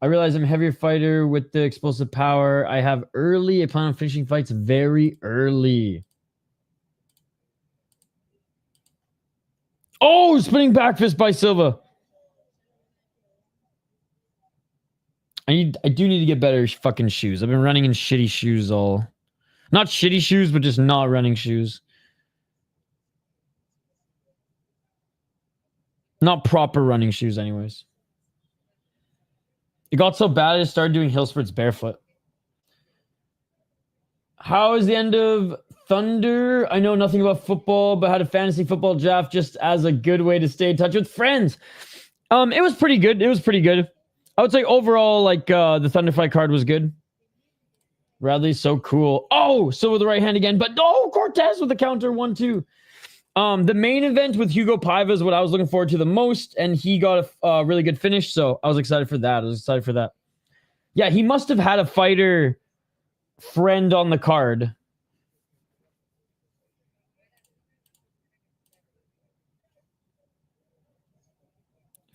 I realize I'm a heavier fighter with the explosive power I have early. I plan on finishing fights very early. Oh, spinning back fist by Silva. I do need to get better fucking shoes. I've been running in shitty shoes all. Not shitty shoes, but just not running shoes. Not proper running shoes anyways. It got so bad I just started doing hill spurts barefoot. How is the end of Thunder? I know nothing about football, but had a fantasy football draft just as a good way to stay in touch with friends. It was pretty good. I would say overall, like, the Thunder fight card was good. Radley's so cool. Oh, so with the right hand again, but no, Cortez with the counter 1-2. The main event with Hugo Paiva is what I was looking forward to the most, and he got a really good finish, so I was excited for that. Yeah, he must have had a fighter friend on the card.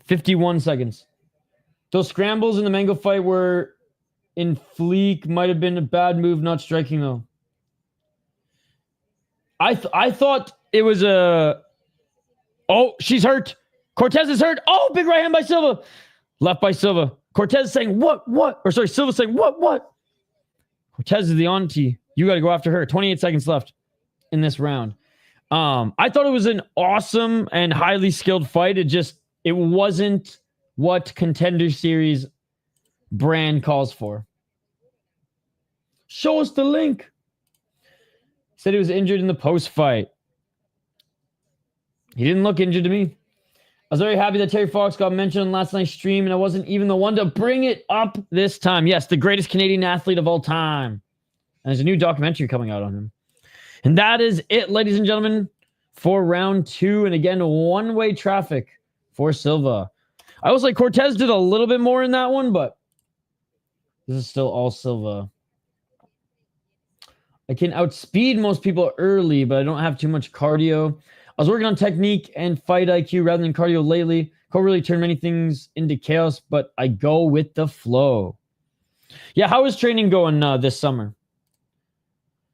.51 seconds. Those scrambles in the Mango fight were in Fleek might have been a bad move, not striking though. I thought it was a... Oh, she's hurt. Cortez is hurt. Oh, big right hand by Silva. Left by Silva. Cortez saying, what? Or sorry, Silva saying, what? Cortez is the auntie. You got to go after her. 28 seconds left in this round. I thought it was an awesome and highly skilled fight. It wasn't what Contender Series brand calls for. Show us the link. Said he was injured in the post-fight. He didn't look injured to me. I was very happy that Terry Fox got mentioned on last night's stream, and I wasn't even the one to bring it up this time. Yes, the greatest Canadian athlete of all time. And there's a new documentary coming out on him. And that is it, ladies and gentlemen, for round 2. And again, one-way traffic for Silva. I was like, Cortez did a little bit more in that one, but this is still all Silva. I can outspeed most people early, but I don't have too much cardio. I was working on technique and fight IQ rather than cardio lately. Can't really turn many things into chaos, but I go with the flow. Yeah, how is training going this summer?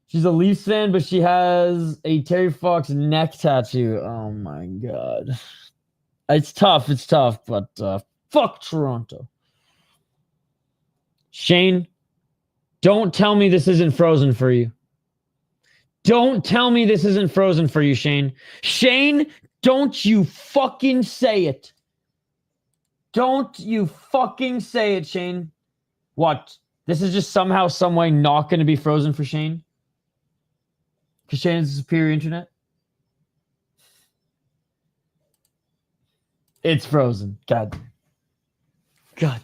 She's a Leafs fan, but she has a Terry Fox neck tattoo. Oh my God. It's tough, but fuck Toronto. Shane, don't tell me this isn't frozen for you. Don't tell me this isn't frozen for you, Shane. Shane, don't you fucking say it. Don't you fucking say it, Shane. What? This is just somehow, some way not going to be frozen for Shane? Because Shane has superior internet? It's frozen. God damn.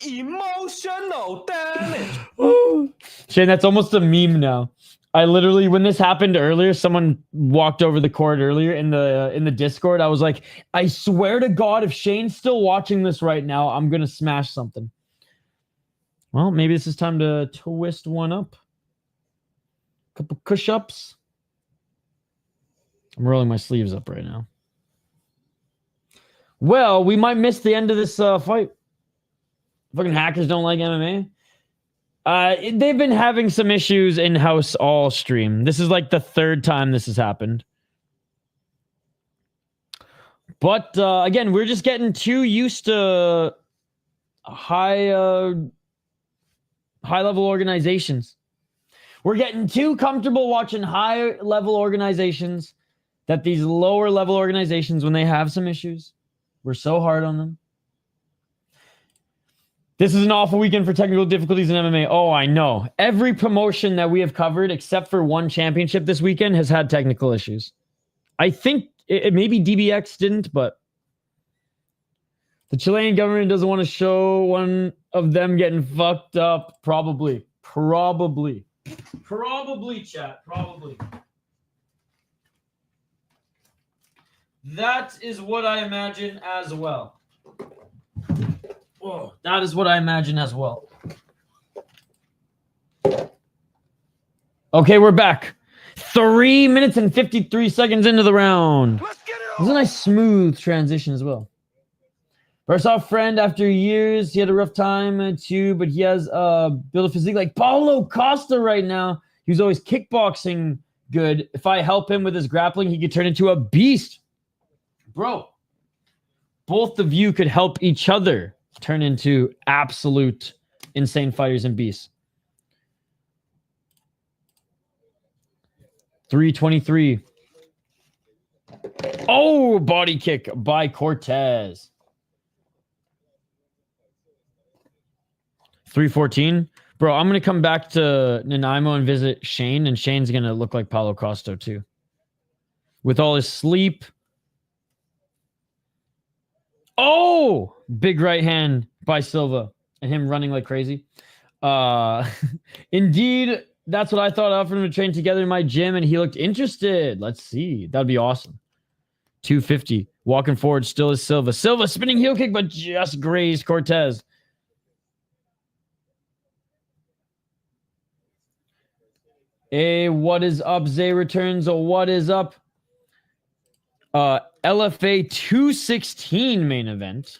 Emotional damage. Shane, that's almost a meme now. I literally, when this happened earlier, someone walked over the court earlier in the Discord. I was like, I swear to God, if Shane's still watching this right now, I'm going to smash something. Well, maybe this is time to twist one up. Couple push-ups. I'm rolling my sleeves up right now. Well, we might miss the end of this fight. Fucking hackers don't like MMA. They've been having some issues in-house all stream. This is like the 3rd time this has happened. But again, we're just getting too used to high-level organizations. We're getting too comfortable watching high-level organizations that these lower-level organizations, when they have some issues, we're so hard on them. This is an awful weekend for technical difficulties in MMA. Oh, I know. Every promotion that we have covered, except for one championship this weekend, has had technical issues. I think maybe DBX didn't, but the Chilean government doesn't want to show one of them getting fucked up. Probably, chat. Probably. That is what I imagine as well. Whoa, that is what I imagine as well. Okay, we're back. 3 minutes and 53 seconds into the round. Let's get it It was a nice smooth transition as well. First off, friend, after years, he had a rough time too, but he has built a physique like Paulo Costa right now. He was always kickboxing good. If I help him with his grappling, he could turn into a beast. Bro, both of you could help each other turn into absolute insane fighters and beasts. 323. Oh, body kick by Cortez. 314. Bro, I'm going to come back to Nanaimo and visit Shane, and Shane's going to look like Paulo Costa too. With all his sleep. Oh, big right hand by Silva and him running like crazy. Indeed, that's what I thought. I offered him to train together in my gym, and he looked interested. Let's see. That'd be awesome. 250. Walking forward still is Silva. Silva spinning heel kick, but just grazed Cortez. Hey, what is up? Zay returns. What is up? LFA 216 main event.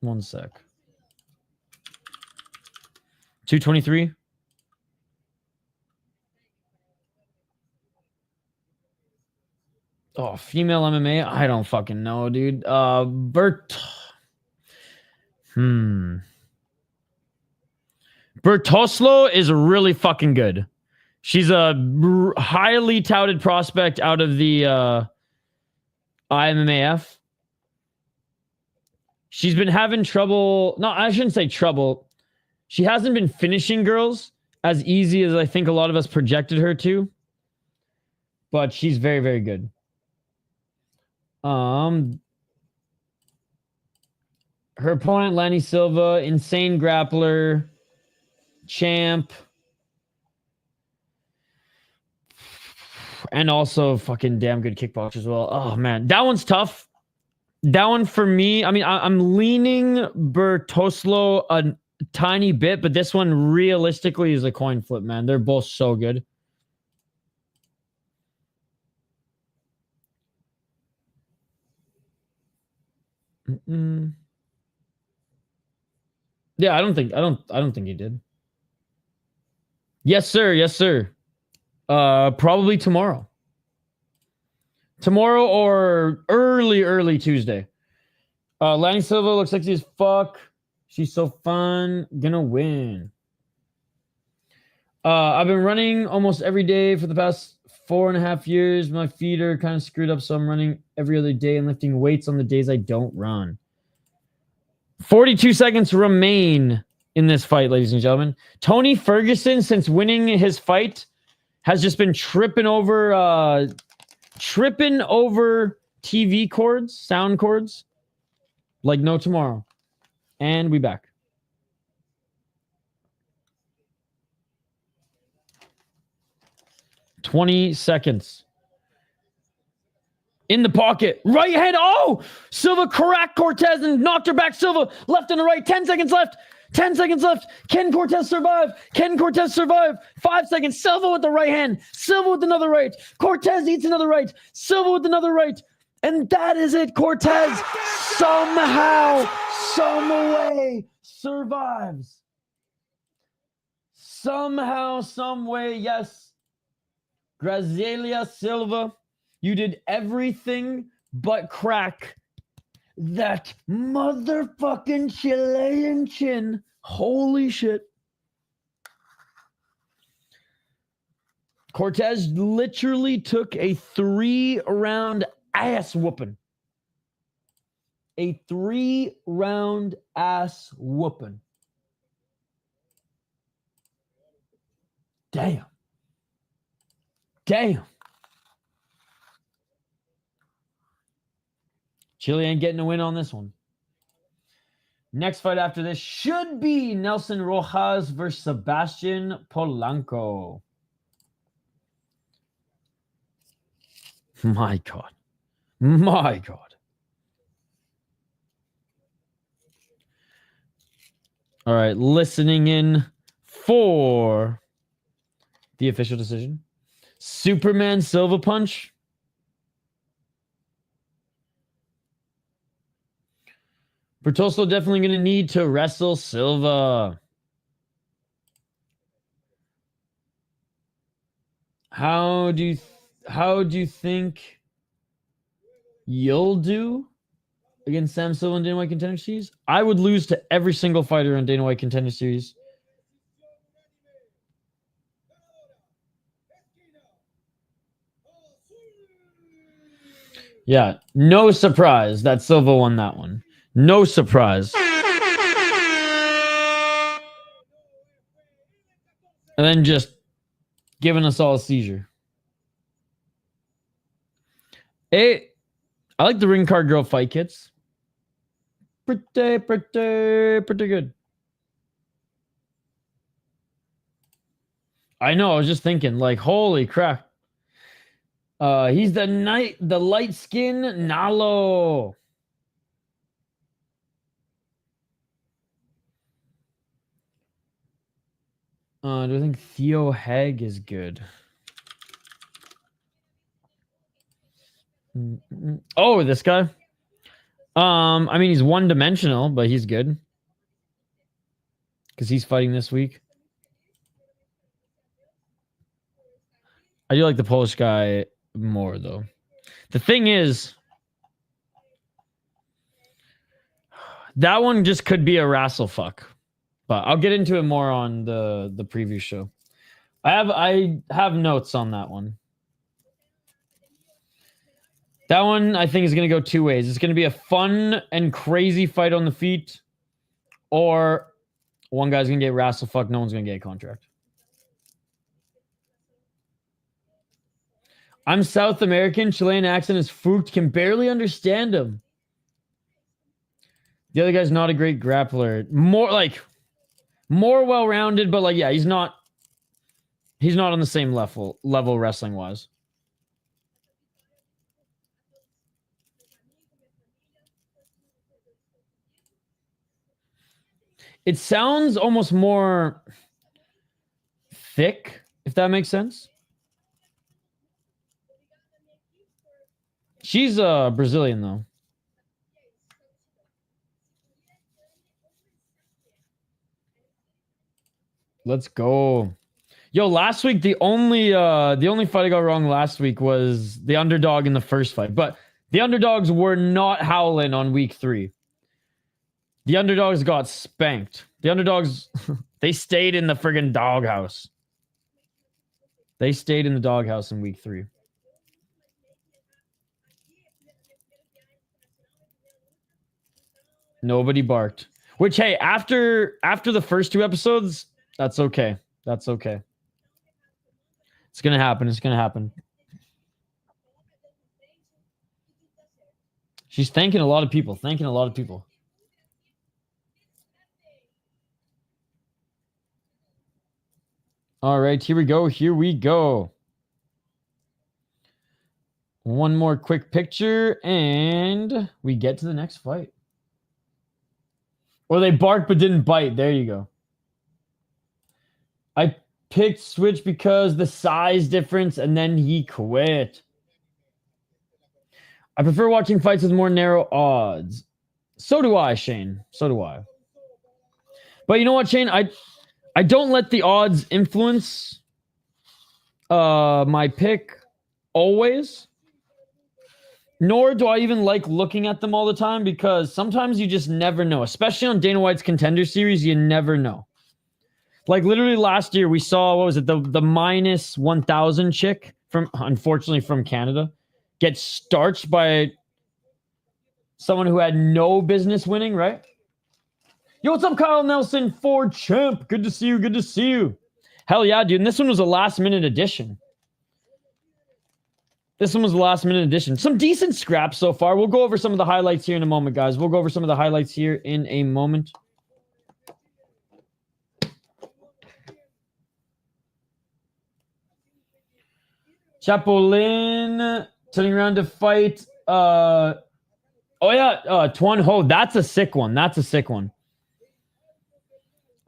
1 sec. 223. Oh, female MMA? I don't fucking know, dude. Bertoslo is really fucking good. She's a highly touted prospect out of the IMMAF. She's been having trouble. No, I shouldn't say trouble. She hasn't been finishing girls as easy as I think a lot of us projected her to. But she's very, very good. Her opponent, Lanny Silva, insane grappler, champ, and also fucking damn good kickboxer as well. Oh man, that one's tough. That one for me, I mean, I'm leaning Bertoslo a tiny bit, but this one realistically is a coin flip, man. They're both so good. Yeah, I don't think he did. Yes, sir. Yes, sir. Probably tomorrow. Tomorrow or early Tuesday. Lanny Silva looks sexy as fuck. She's so fun. Gonna win. I've been running almost every day for the past 4.5 years. My feet are kind of screwed up, so I'm running every other day and lifting weights on the days I don't run. 42 seconds remain in this fight, ladies and gentlemen. Tony Ferguson, since winning his fight, has just been tripping over TV cords, sound cords, like no tomorrow. And we back. $20 seconds. In the pocket. Right hand. Oh! Silva cracked Cortez and knocked her back. Silva left and right. 10 seconds left. 10 seconds left. Can Cortez survive? Can Cortez survive? 5 seconds. Silva with the right hand. Silva with another right. Cortez eats another right. Silva with another right. And that is it. Cortez somehow, some way survives. Somehow, some way. Yes. Graziella Silva, you did everything but crack that motherfucking Chilean chin. Holy shit. Cortez literally took a 3-round ass whooping. A 3-round ass whooping. Damn. Damn. Chile ain't getting a win on this one. Next fight after this should be Nelson Rojas versus Sebastian Polanco. My God. My God. All right, listening in for the official decision. Superman Silva punch. Bertoslo definitely going to need to wrestle Silva. How do you think you'll do against Sam Silva in Dana White Contender Series? I would lose to every single fighter in Dana White Contender Series. Yeah, no surprise that Silva won that one. No surprise. And then just giving us all a seizure. I like the Ring Card Girl fight kits. Pretty good. I know, I was just thinking, like, holy crap. He's the light skin Nalo. Do I think Theo Heg is good? Oh, this guy. I mean, he's one-dimensional, but he's good. Because he's fighting this week. I do like the Polish guy more, though. The thing is, that one just could be a wrestle fuck. But I'll get into it more on the preview show. I have notes on that one. That one, I think, is going to go two ways. It's going to be a fun and crazy fight on the feet, or one guy's going to get wrestle fuck, no one's going to get a contract. I'm South American. Chilean accent is fooked. Can barely understand him. The other guy's not a great grappler. More well-rounded, but like, yeah, he's not on the same level wrestling-wise. It sounds almost more thick, if that makes sense. She's Brazilian, though. Let's go. Yo, last week, the only fight I got wrong last week was the underdog in the first fight. But the underdogs were not howling on week 3. The underdogs got spanked. The underdogs, they stayed in the friggin' doghouse. They stayed in the doghouse in week 3. Nobody barked. Which, hey, after the first 2 episodes, that's okay. That's okay. It's going to happen. It's going to happen. She's thanking a lot of people. Thanking a lot of people. All right, here we go. Here we go. One more quick picture, and we get to the next fight. Or they barked but didn't bite. There you go. I picked Switch because the size difference, and then he quit. I prefer watching fights with more narrow odds. So do I, Shane. So do I. But you know what, Shane? I don't let the odds influence my pick always. Nor do I even like looking at them all the time, because sometimes you just never know. Especially on Dana White's Contender Series, you never know. Like literally last year, we saw, what was it, the minus 1,000 chick, unfortunately from Canada, get starched by someone who had no business winning, right? Yo, what's up, Kyle Nelson? Ford Champ. Good to see you. Good to see you. Hell yeah, dude. And this one was a last-minute addition. This one was a last-minute addition. Some decent scraps so far. We'll go over some of the highlights here in a moment, guys. We'll go over some of the highlights here in a moment. Chapolin turning around to fight. Oh, yeah. Tuan Ho. That's a sick one. That's a sick one.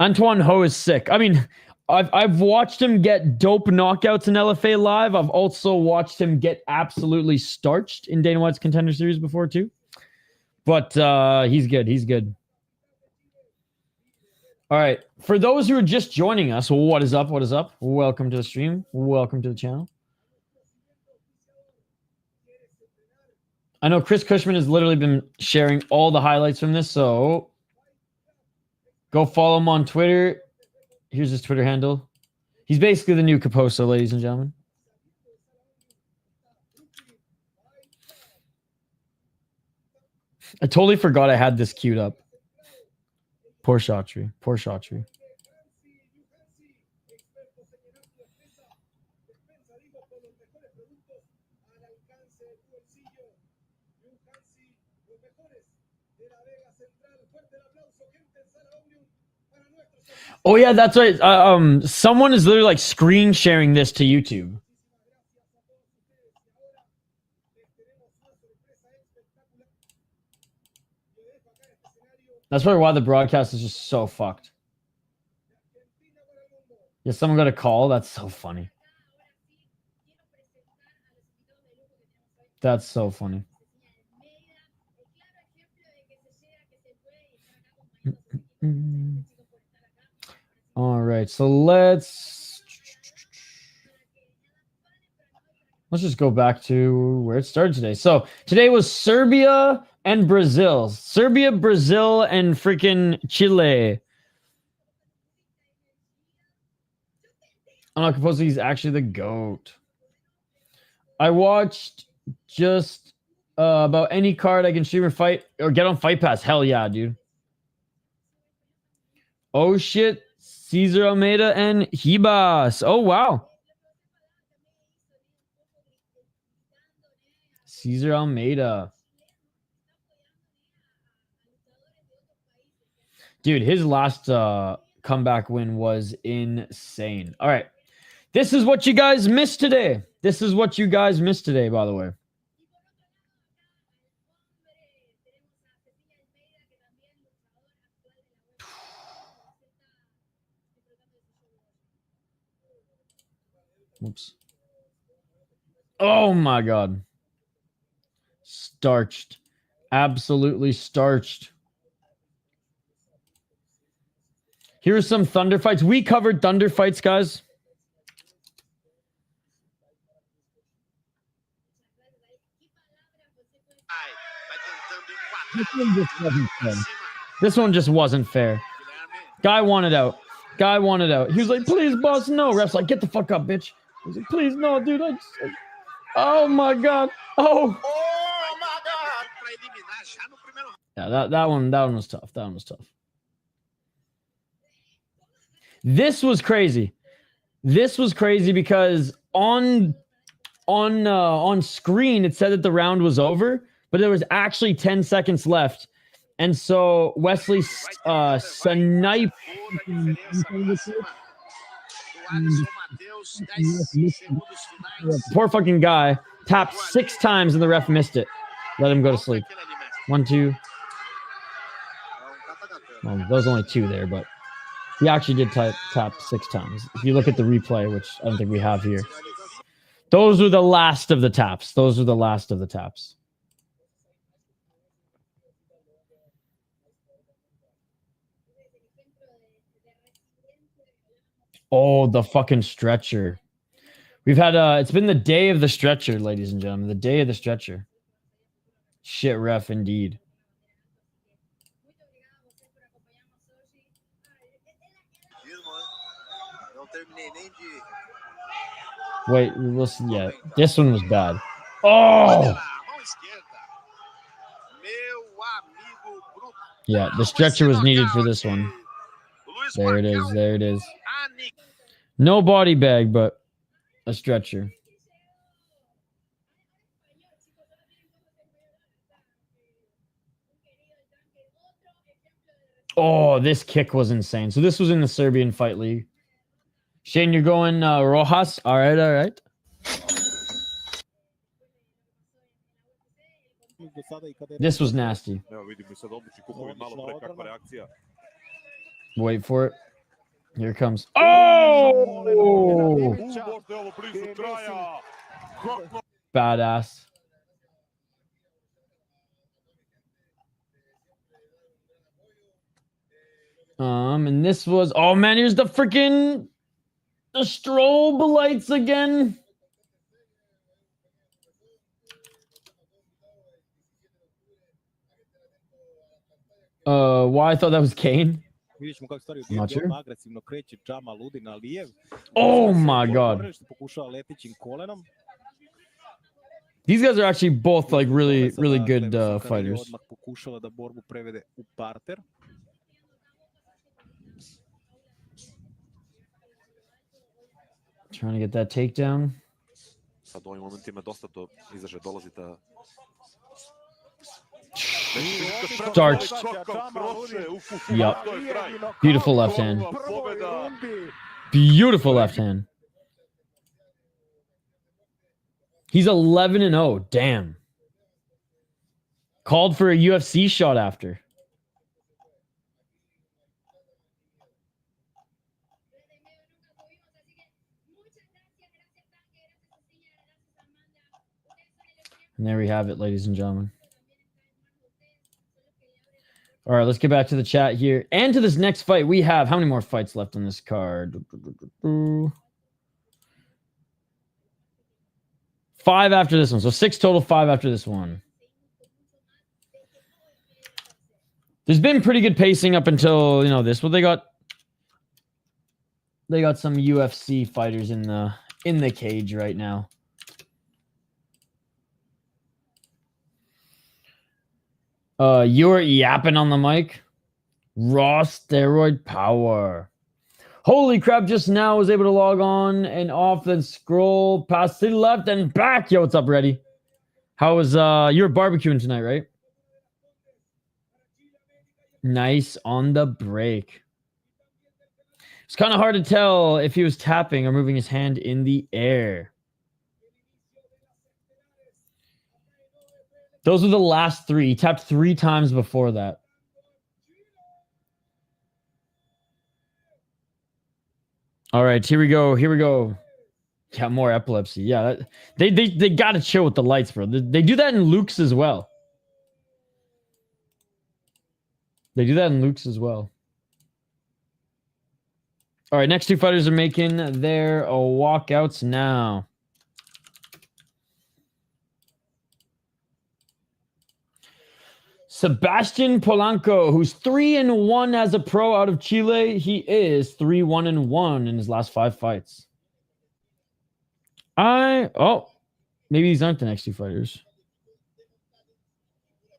Antoine Ho is sick. I mean, I've watched him get dope knockouts in LFA live. I've also watched him get absolutely starched in Dana White's Contender Series before too. But he's good. He's good. All right. For those who are just joining us, what is up? What is up? Welcome to the stream. Welcome to the channel. I know Chris Cushman has literally been sharing all the highlights from this, so go follow him on Twitter. Here's his Twitter handle. He's basically the new Caposo, ladies and gentlemen. I totally forgot I had this queued up. Poor Chautry. Poor Chautry. Oh yeah, that's right. Someone is literally like screen sharing this to YouTube. That's probably why the broadcast is just so fucked. Yeah, someone got a call. That's so funny. That's so funny. All right, so let's just go back to where it started today. So today was Serbia and Brazil. Serbia, Brazil, and freaking Chile. I'm not supposed he's actually the GOAT. I watched just about any card I can stream or fight or get on Fight Pass. Hell yeah, dude. Oh shit. Cesar Almeida and Hibas. Oh wow. Cesar Almeida. Dude, his last comeback win was insane. All right. This is what you guys missed today. This is what you guys missed today, by the way. Whoops. Oh my God. Starched. Absolutely starched. Here are some Thunder fights. We covered Thunder fights, guys. This one just wasn't fair. Guy wanted out. Guy wanted out. He was like, please, boss, no. Ref's like, get the fuck up, bitch. He was like, please, no, dude. Oh, my God. Oh. Oh my God. Yeah, that one was tough. That one was tough. This was crazy. This was crazy because on screen it said that the round was over, but there was actually 10 seconds left. And so Wesley sniped. Poor fucking guy tapped 6 times and the ref missed it. Let him go to sleep. 1, 2. Well, there was only 2 there, but he actually did tap 6 times. If you look at the replay, which I don't think we have here, those were the last of the taps. Those were the last of the taps. Oh, the fucking stretcher. We've had it's been the day of the stretcher, ladies and gentlemen. The day of the stretcher. Shit ref indeed. Wait, listen, yeah. This one was bad. Oh! Yeah, the stretcher was needed for this one. There it is. There it is. No body bag, but a stretcher. Oh, this kick was insane. So this was in the Serbian Fight League. Shane, you're going Rojas. All right, all right. This was nasty. Wait for it. Here it comes. Oh! Badass. And this was, oh man, here's the freaking strobe lights again. Why I thought that was Kane. Not sure. Oh my God. These guys are actually both like really, really good fighters. Trying to get that takedown. Starch. Yup. Beautiful left hand. Beautiful left hand. He's 11-0. Damn. Called for a UFC shot after. And there we have it, ladies and gentlemen. All right, let's get back to the chat here. And to this next fight, we have... How many more fights left on this card? 5 after this one. So 6 total, 5 after this one. There's been pretty good pacing up until, you know, this. Well, they got some UFC fighters in the cage right now. You're yapping on the mic. Raw steroid power. Holy crap, just now I was able to log on and off, then scroll past to the left and back. Yo, what's up, Reddy? How was you're barbecuing tonight, right? Nice on the break. It's kind of hard to tell if he was tapping or moving his hand in the air. Those are the last 3. He tapped 3 times before that. All right, here we go. Here we go. Yeah, more epilepsy. Yeah, they got to chill with the lights, bro. They do that in Luke's as well. They do that in Luke's as well. All right, next 2 fighters are making their walkouts now. Sebastian Polanco, who's 3-1 as a pro out of Chile. He is 3-1-1 in his last 5 fights. Oh, maybe these aren't the next 2 fighters.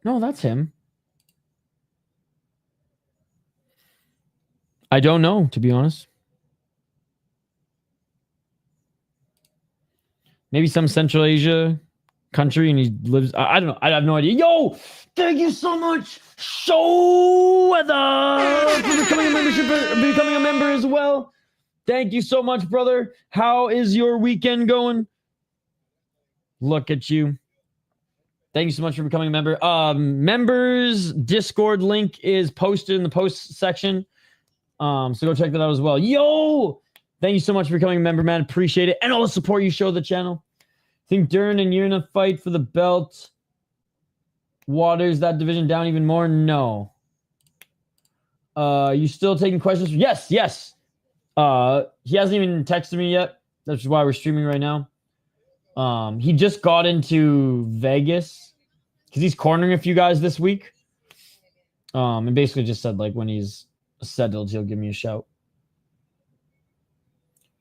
No, that's him. I don't know, to be honest. Maybe some Central Asia country and he lives... I don't know. I have no idea. Yo! Thank you so much, Showweather, for becoming a member as well. Thank you so much, brother. How is your weekend going? Look at you. Thank you so much for becoming a member. Members Discord link is posted in the post section. So go check that out as well. Yo! Thank you so much for becoming a member, man. Appreciate it. And all the support you show the channel. Think Dern and Yuliana fight for the belt waters that division down even more? No. You still taking questions? Yes, yes. He hasn't even texted me yet. That's why we're streaming right now. He just got into Vegas because he's cornering a few guys this week. And basically just said, like, when he's settled, he'll give me a shout.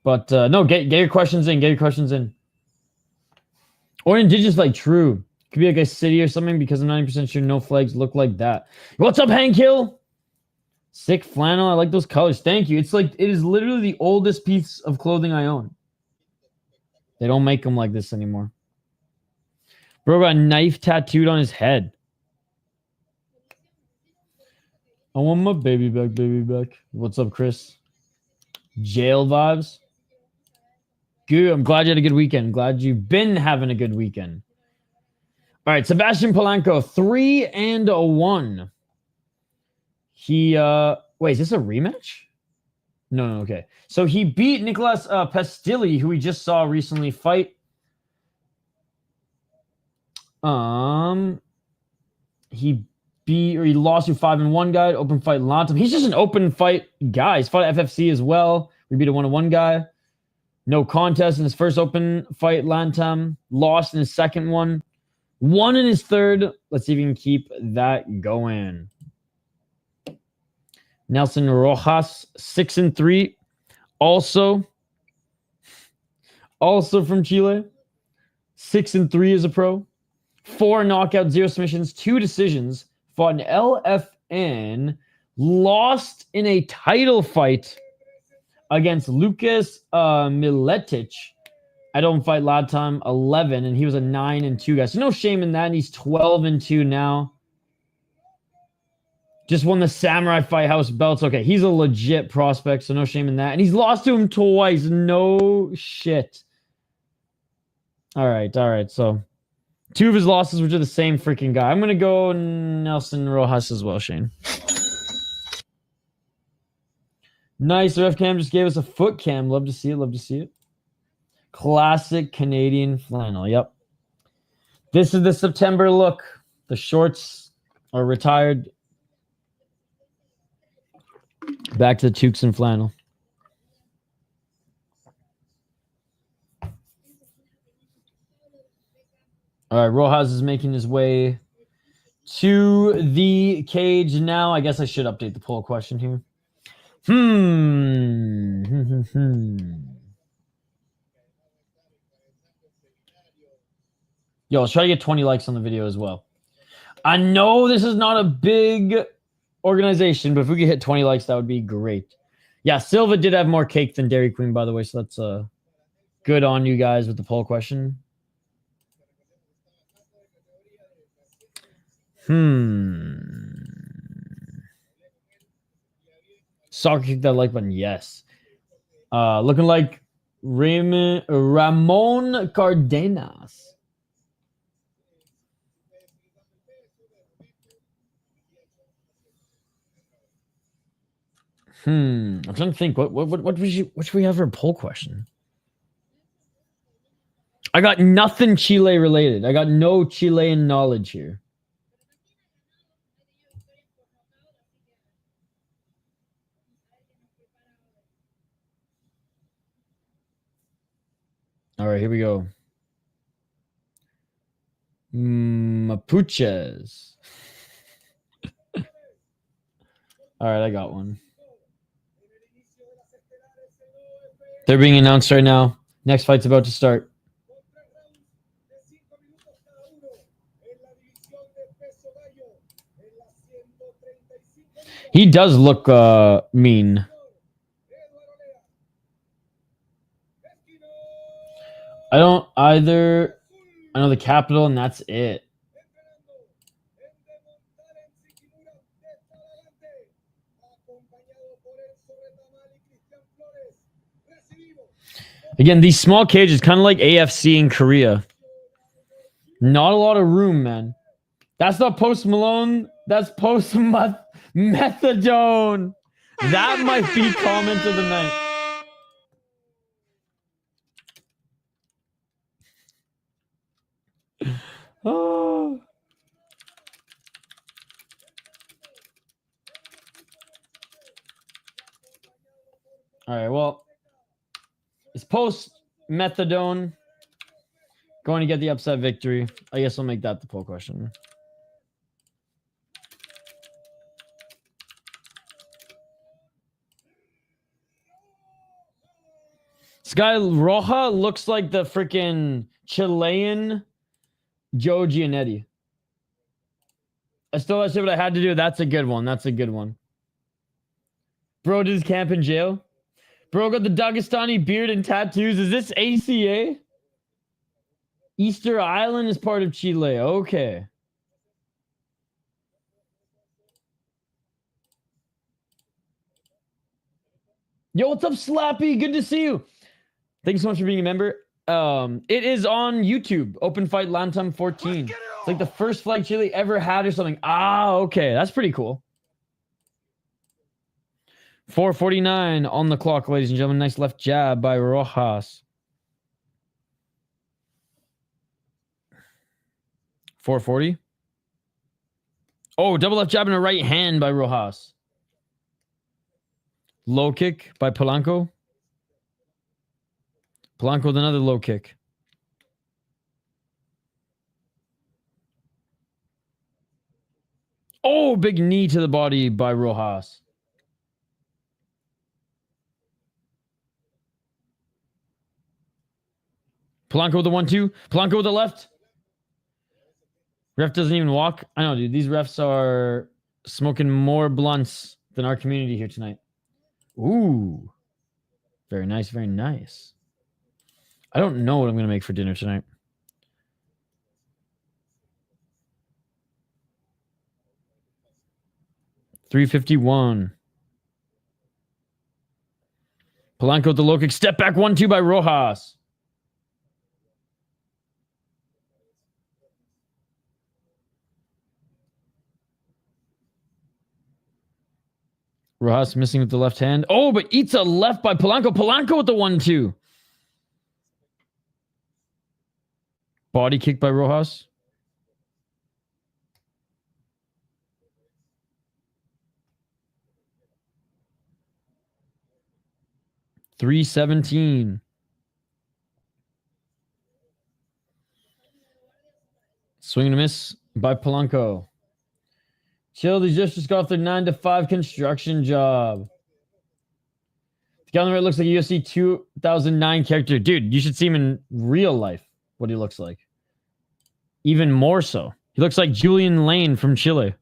But no, get your questions in. Get your questions in. Or indigenous, like, true. Could be like a city or something because I'm 90% sure no flags look like that. What's up, Hank Hill? Sick flannel. I like those colors. Thank you. It's like, it is literally the oldest piece of clothing I own. They don't make them like this anymore. Bro got a knife tattooed on his head. I want my baby back, baby back. What's up, Chris? Jail vibes. Good. I'm glad you had a good weekend. Glad you've been having a good weekend. All right, Sebastian Polanco, 3-1. He wait, is this a rematch? No, okay. So he beat Nicolas Pastilli, who we just saw recently fight. He lost to 5-1 guy, open fight Latam. He's just an open fight guy. He's fought at FFC as well. We beat a 1-1 guy. No contest in his first open fight, Latam. Lost in his second one. Won in his third. Let's see if we can keep that going. Nelson Rojas, 6-3. Also from Chile. 6-3 as a pro. 4 knockouts, 0 submissions, 2 decisions. Fought in LFN. Lost in a title fight against Lucas Miletic. I don't fight Latam 11, and he was a 9-2 guy. So no shame in that. And he's 12-2 now. Just won the Samurai Fight House belts. Okay, he's a legit prospect, so no shame in that. And he's lost to him twice. No shit. All right. So 2 of his losses were to the same freaking guy. I'm going to go Nelson Rojas as well, Shane. Nice. The ref cam just gave us a foot cam. Love to see it. Classic Canadian flannel. Yep. This is the September look. The shorts are retired. Back to the toques and flannel. All right, Rojas is making his way to the cage now. I guess I should update the poll question here. Yo, let's try to get 20 likes on the video as well. I know this is not a big organization, but if we could hit 20 likes, that would be great. Yeah, Silva did have more cake than Dairy Queen, by the way, so that's good on you guys with the poll question. Soccer kick that like button, yes. Looking like Ramon Cardenas. I'm trying to think. What should we have for a poll question? I got nothing Chile related. I got no Chilean knowledge here. All right, here we go. Mapuches. All right, I got one. They're being announced right now. Next fight's about to start. He does look mean. I don't either. I know the capital, and that's it. Again, these small cages, kind of like AFC in Korea. Not a lot of room, man. That's not Post Malone. That's Post Methadone. That might be comment of the night. Oh. All right, well, it's Post Methadone going to get the upset victory. I guess I'll make that the poll question. This guy Roja looks like the freaking Chilean Joe Giannetti. I still that shit, but I had to do. That's a good one. That's a good one. Bro did his camp in jail. Bro got the Dagestani beard and tattoos. Is this ACA? Easter Island is part of Chile. Okay. Yo, what's up, Slappy? Good to see you. Thanks so much for being a member. It is on YouTube. Open Fight Latam 14. It's like the first flag Chile ever had or something. Ah, okay. That's pretty cool. 4:49 on the clock, ladies and gentlemen. Nice left jab by Rojas. 4:40. Oh, double left jab and a right hand by Rojas. Low kick by Polanco. Polanco with another low kick. Oh, big knee to the body by Rojas. Polanco with the 1-2. Polanco with the left. Ref doesn't even walk. I know, dude. These refs are smoking more blunts than our community here tonight. Ooh. Very nice, very nice. I don't know what I'm going to make for dinner tonight. $3.51. Polanco with the low kick. Step back 1-2 by Rojas. Rojas missing with the left hand. Oh, but eats a left by Polanco. Polanco with the 1-2. Body kick by Rojas. 317. Swing and a miss by Polanco. Chill, these just got off their 9-to-5 construction job. The guy on the right looks like a UFC 2009 character. Dude, you should see him in real life, what he looks like. Even more so. He looks like Julian Lane from Chile.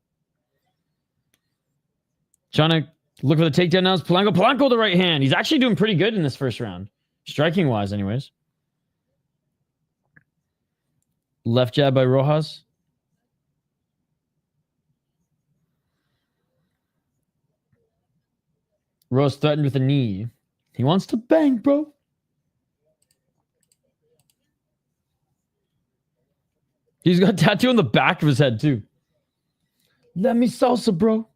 Trying to look for the takedown now. It's Polanco. Polanco with the right hand. He's actually doing pretty good in this first round. Striking-wise, anyways. Left jab by Rojas. Rojas threatened with a knee. He wants to bang, bro. He's got a tattoo on the back of his head, too. Let me salsa, bro.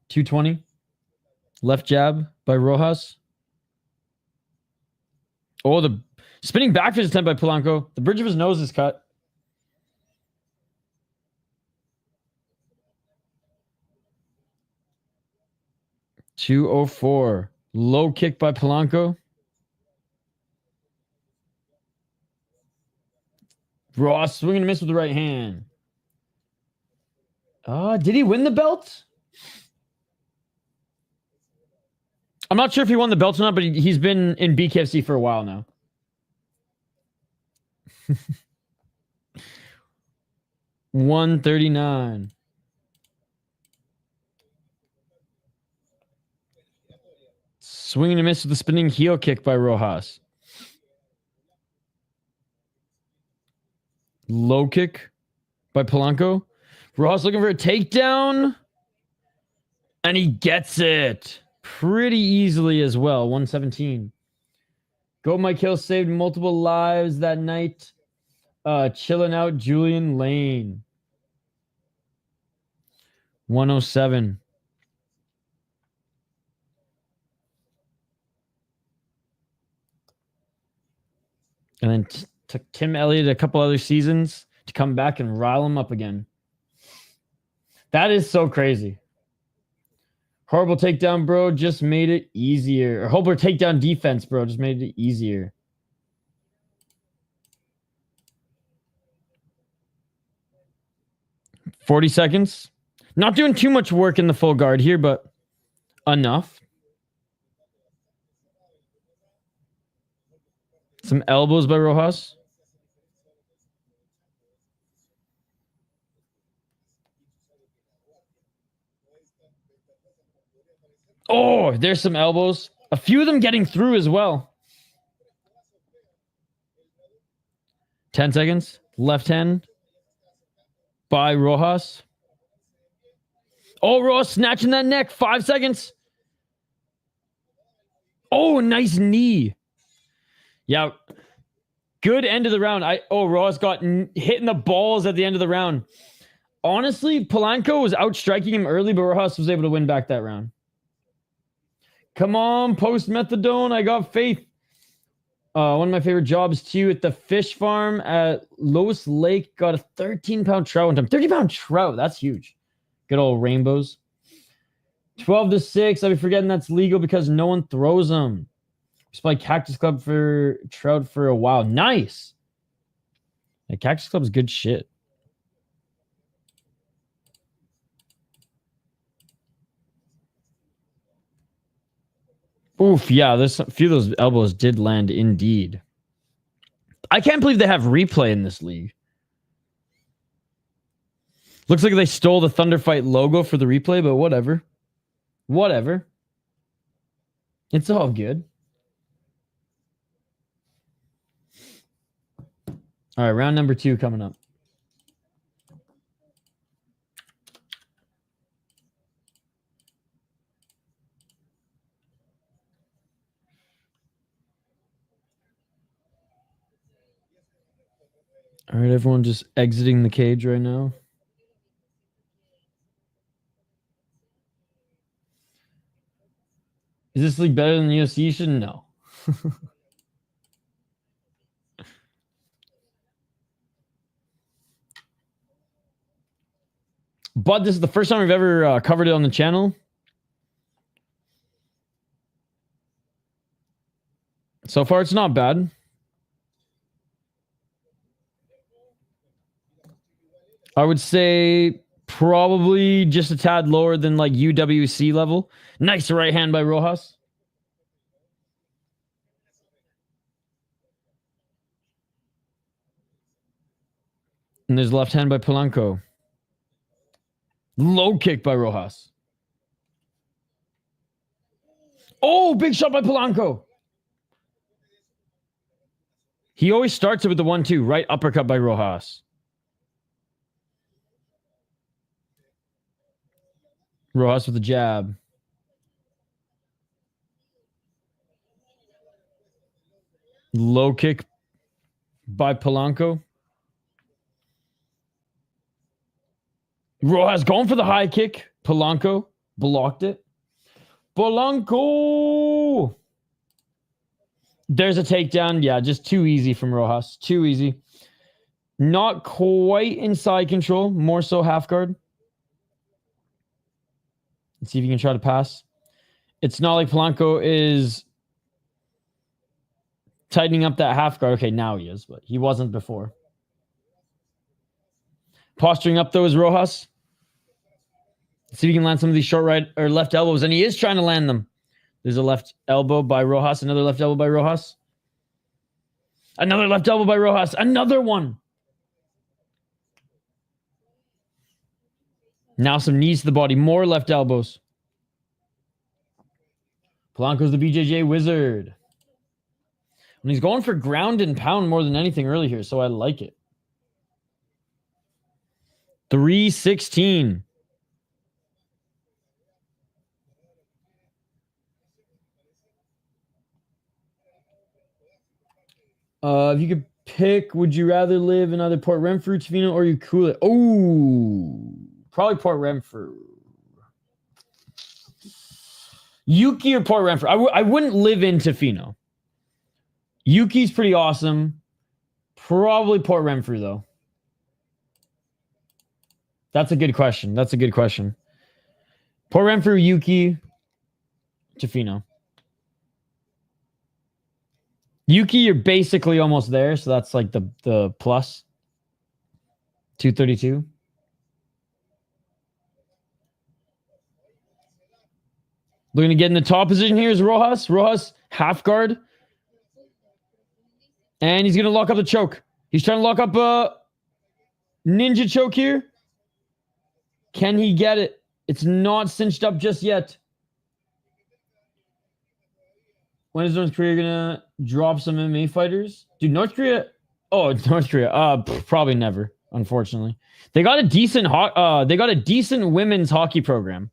220. Left jab by Rojas. Oh, the spinning back fist attempt by Polanco. The bridge of his nose is cut. .204. Low kick by Polanco. Ross swinging and miss with the right hand. Did he win the belt? I'm not sure if he won the belt or not, but he's been in BKFC for a while now. $139. Swing and a miss with the spinning heel kick by Rojas. Low kick by Polanco. Rojas looking for a takedown. And he gets it pretty easily as well. 117. Go Mike Hill saved multiple lives that night. Chilling out Julian Lane. 107. And then took Tim Elliott a couple other seasons to come back and rile him up again. That is so crazy. Horrible takedown, bro. Just made it easier. Or horrible takedown defense, bro. Just made it easier. $40 seconds. Not doing too much work in the full guard here, but enough. Some elbows by Rojas. Oh, there's some elbows. A few of them getting through as well. 10 seconds. Left hand by Rojas. Oh, Rojas snatching that neck. 5 seconds. Oh, nice knee. Yeah. Good end of the round. Rojas got hit in the balls at the end of the round. Honestly, Polanco was outstriking him early, but Rojas was able to win back that round. Come on, post-methadone. I got faith. One of my favorite jobs, too, at the fish farm at Lois Lake. Got a 13-pound trout one time. 30-pound trout. That's huge. Good old rainbows. 12-6. I'll be forgetting that's legal because no one throws them. Just play Cactus Club for trout for a while. Nice. Yeah, Cactus Club's good shit. Oof, yeah, there's a few of those elbows did land indeed. I can't believe they have replay in this league. Looks like they stole the Thunderfight logo for the replay, but whatever. Whatever. It's all good. All right, round number 2 coming up. All right, everyone just exiting the cage right now. Is this league better than the UFC? You should know. But this is the first time we've ever covered it on the channel. So far, it's not bad. I would say probably just a tad lower than like UWC level. Nice right hand by Rojas. And there's left hand by Polanco. Low kick by Rojas. Oh, big shot by Polanco. He always starts it with the 1-2. Right uppercut by Rojas. Rojas with the jab. Low kick by Polanco. Rojas going for the high kick. Polanco blocked it. Polanco! There's a takedown. Yeah, just too easy from Rojas. Too easy. Not quite inside control. More so half guard. Let's see if you can try to pass. It's not like Polanco is tightening up that half guard. Okay, now he is, but he wasn't before. Posturing up, though, is Rojas. Let's see if he can land some of these short right or left elbows, and he is trying to land them. There's a left elbow by Rojas, another left elbow by Rojas. Another left elbow by Rojas, another one. Now some knees to the body, more left elbows. Polanco's the BJJ wizard. And he's going for ground and pound more than anything early here, so I like it. 316. If you could pick, would you rather live in either Port Renfrew, Tofino, or Ucluelet? Oh, probably Port Renfrew. Yuki or Port Renfrew? I wouldn't live in Tofino. Yuki's pretty awesome. Probably Port Renfrew, though. That's a good question. That's a good question. Port Renfrew, Yuki, Tofino. Yuki, you're basically almost there, so that's like the plus. 232. Looking to get in the top position here is Rojas. Rojas, half guard. And he's going to lock up the choke. He's trying to lock up a ninja choke here. Can he get it? It's not cinched up just yet. When is North Korea gonna drop some MMA fighters? Dude, North Korea. Oh, North Korea. Probably never. Unfortunately, they got a decent women's hockey program,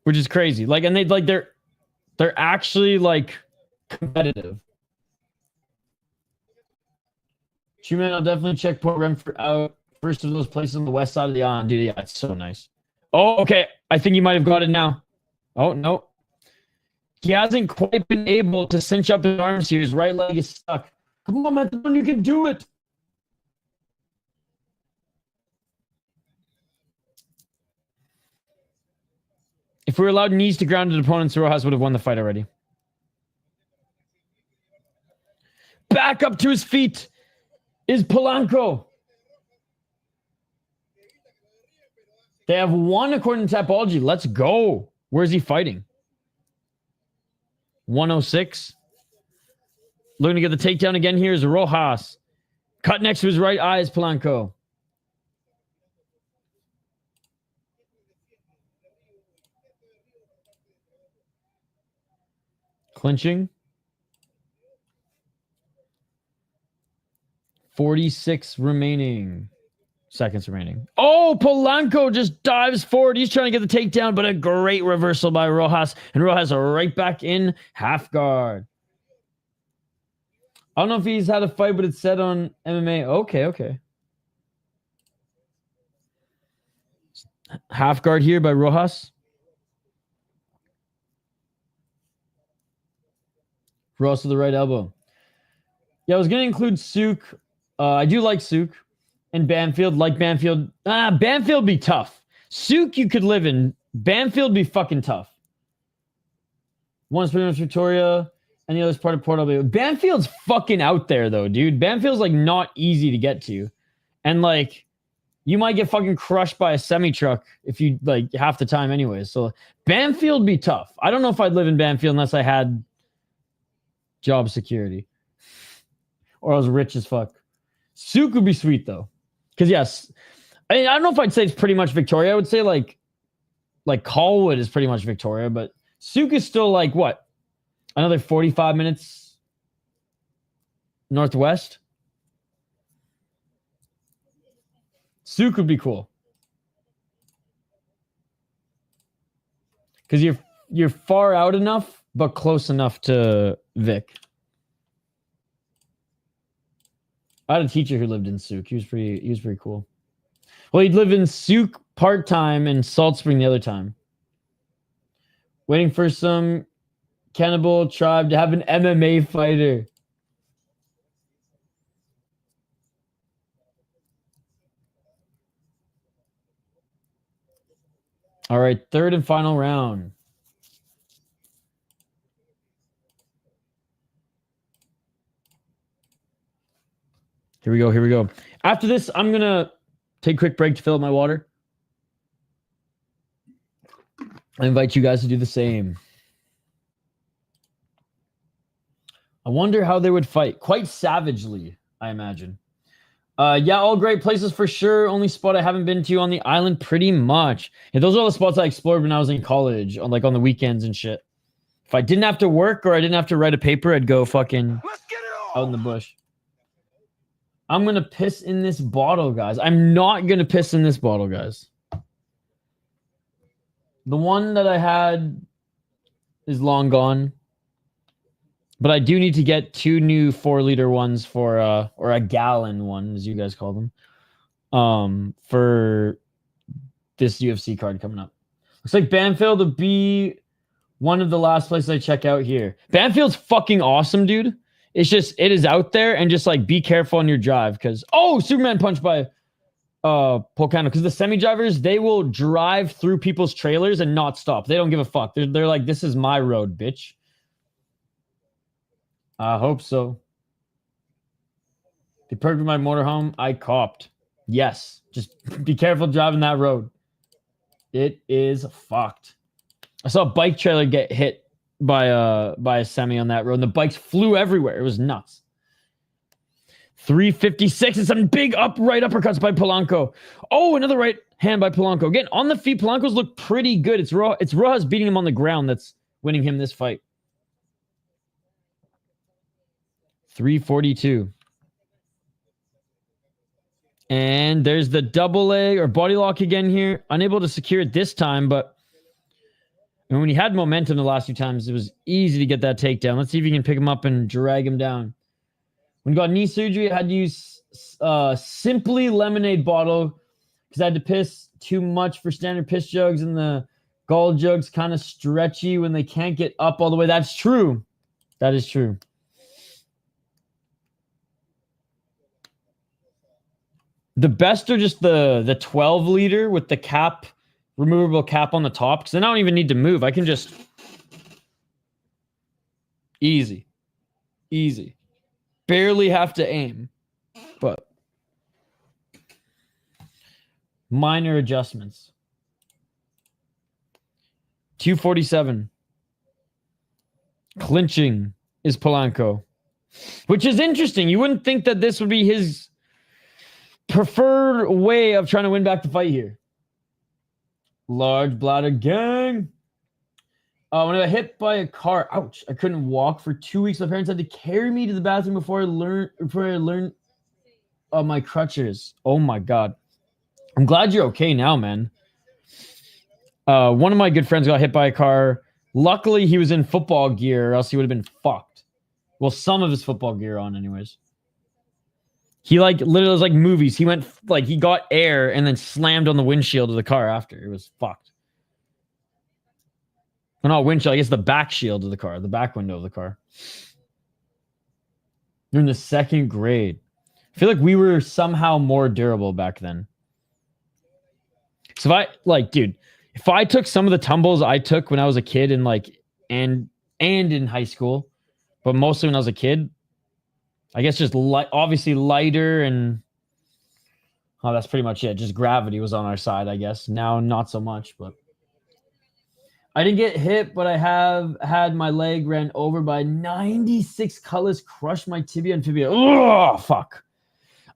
which is crazy. Like, and they're actually like competitive. Truman, I'll definitely check Port Renfrew out. First of those places on the west side of the island, dude. Yeah, it's so nice. Oh, okay. I think you might have got it now. Oh, no. He hasn't quite been able to cinch up his arms here. His right leg is stuck. Come on, man. You can do it. If we were allowed knees to grounded opponents, Rojas would have won the fight already. Back up to his feet is Polanco. They have one according to Tapology. Let's go. Where's he fighting? 106. Looking to get the takedown again here is Rojas. Cut next to his right eye is Polanco. Clinching. 46 remaining. Seconds remaining. Oh, Polanco just dives forward. He's trying to get the takedown, but a great reversal by Rojas. And Rojas right back in half guard. I don't know if he's had a fight, but it's said on MMA. Okay. Half guard here by Rojas. Rojas to the right elbow. Yeah, I was going to include Souk. I do like Souk. And Banfield, like Banfield. Banfield be tough. Souk you could live in. Banfield be fucking tough. One's pretty much Victoria, and the other's part of Port Alberta. Banfield's fucking out there, though, dude. Banfield's, like, not easy to get to. And, like, you might get fucking crushed by a semi-truck if you, like, half the time anyways. So, Banfield be tough. I don't know if I'd live in Banfield unless I had job security. Or I was rich as fuck. Souk would be sweet, though. Because, yes, I mean, I don't know if I'd say it's pretty much Victoria. I would say, like Colwood is pretty much Victoria, but Souk is still, like, what? Another 45 minutes northwest? Souk would be cool. Because you're far out enough, but close enough to Vic. I had a teacher who lived in Souk. He was pretty cool. Well, he'd live in Souk part-time and Salt Spring the other time. Waiting for some cannibal tribe to have an MMA fighter. All right, third and final round. Here we go. After this, I'm going to take a quick break to fill up my water. I invite you guys to do the same. I wonder how they would fight. Quite savagely, I imagine. Yeah, all great places for sure. Only spot I haven't been to on the island pretty much. Yeah, those are all the spots I explored when I was in college, on the weekends and shit. If I didn't have to work or I didn't have to write a paper, I'd go fucking out in the bush. I'm going to piss in this bottle, guys. I'm not going to piss in this bottle, guys. The one that I had is long gone. But I do need to get 2 new 4-liter ones for, or a gallon one, as you guys call them, for this UFC card coming up. Looks like Banfield will be one of the last places I check out here. Banfield's fucking awesome, dude. It's just, it is out there, and just, like, be careful on your drive, because, oh, Superman punched by Polanco, because the semi-drivers, they will drive through people's trailers and not stop. They don't give a fuck. They're like, this is my road, bitch. I hope so. They perked with my motorhome. I copped. Yes. Just be careful driving that road. It is fucked. I saw a bike trailer get hit by a semi on that road, and the bikes flew everywhere. It was nuts. 356 and some big right uppercuts by Polanco. Oh, another right hand by Polanco. Again, on the feet, Polanco's look pretty good. It's Rojas beating him on the ground that's winning him this fight. 342. And there's the double leg or body lock again here. Unable to secure it this time, but when he had momentum the last few times, it was easy to get that takedown. Let's see if he can pick him up and drag him down. When he got knee surgery, I had to use Simply lemonade bottle because I had to piss too much for standard piss jugs, and the gall jugs kind of stretchy when they can't get up all the way. That's true. That is true. The best are just the 12 liter with the cap, removable cap on the top, because then I don't even need to move. I can just easy. Barely have to aim, but minor adjustments. 247. Clinching is Polanco, which is interesting. You wouldn't think that this would be his preferred way of trying to win back the fight here. Large bladder gang. When I got hit by a car, ouch! I couldn't walk for 2 weeks. My parents had to carry me to the bathroom before I learned my crutches. Oh my god! I'm glad you're okay now, man. One of my good friends got hit by a car. Luckily, he was in football gear, or else he would have been fucked. Well, some of his football gear on, anyways. He literally was like movies. He went he got air and then slammed on the windshield of the car after. It was fucked. Well, not windshield, I guess the back shield of the car, the back window of the car. You're in the 2nd grade. I feel like we were somehow more durable back then. So if I took some of the tumbles I took when I was a kid and and in high school, but mostly when I was a kid. I guess just obviously lighter and that's pretty much it. Just gravity was on our side, I guess. Now, not so much, but I didn't get hit, but I have had my leg ran over by 96 colors, crushed my tibia and fibula. Oh, fuck.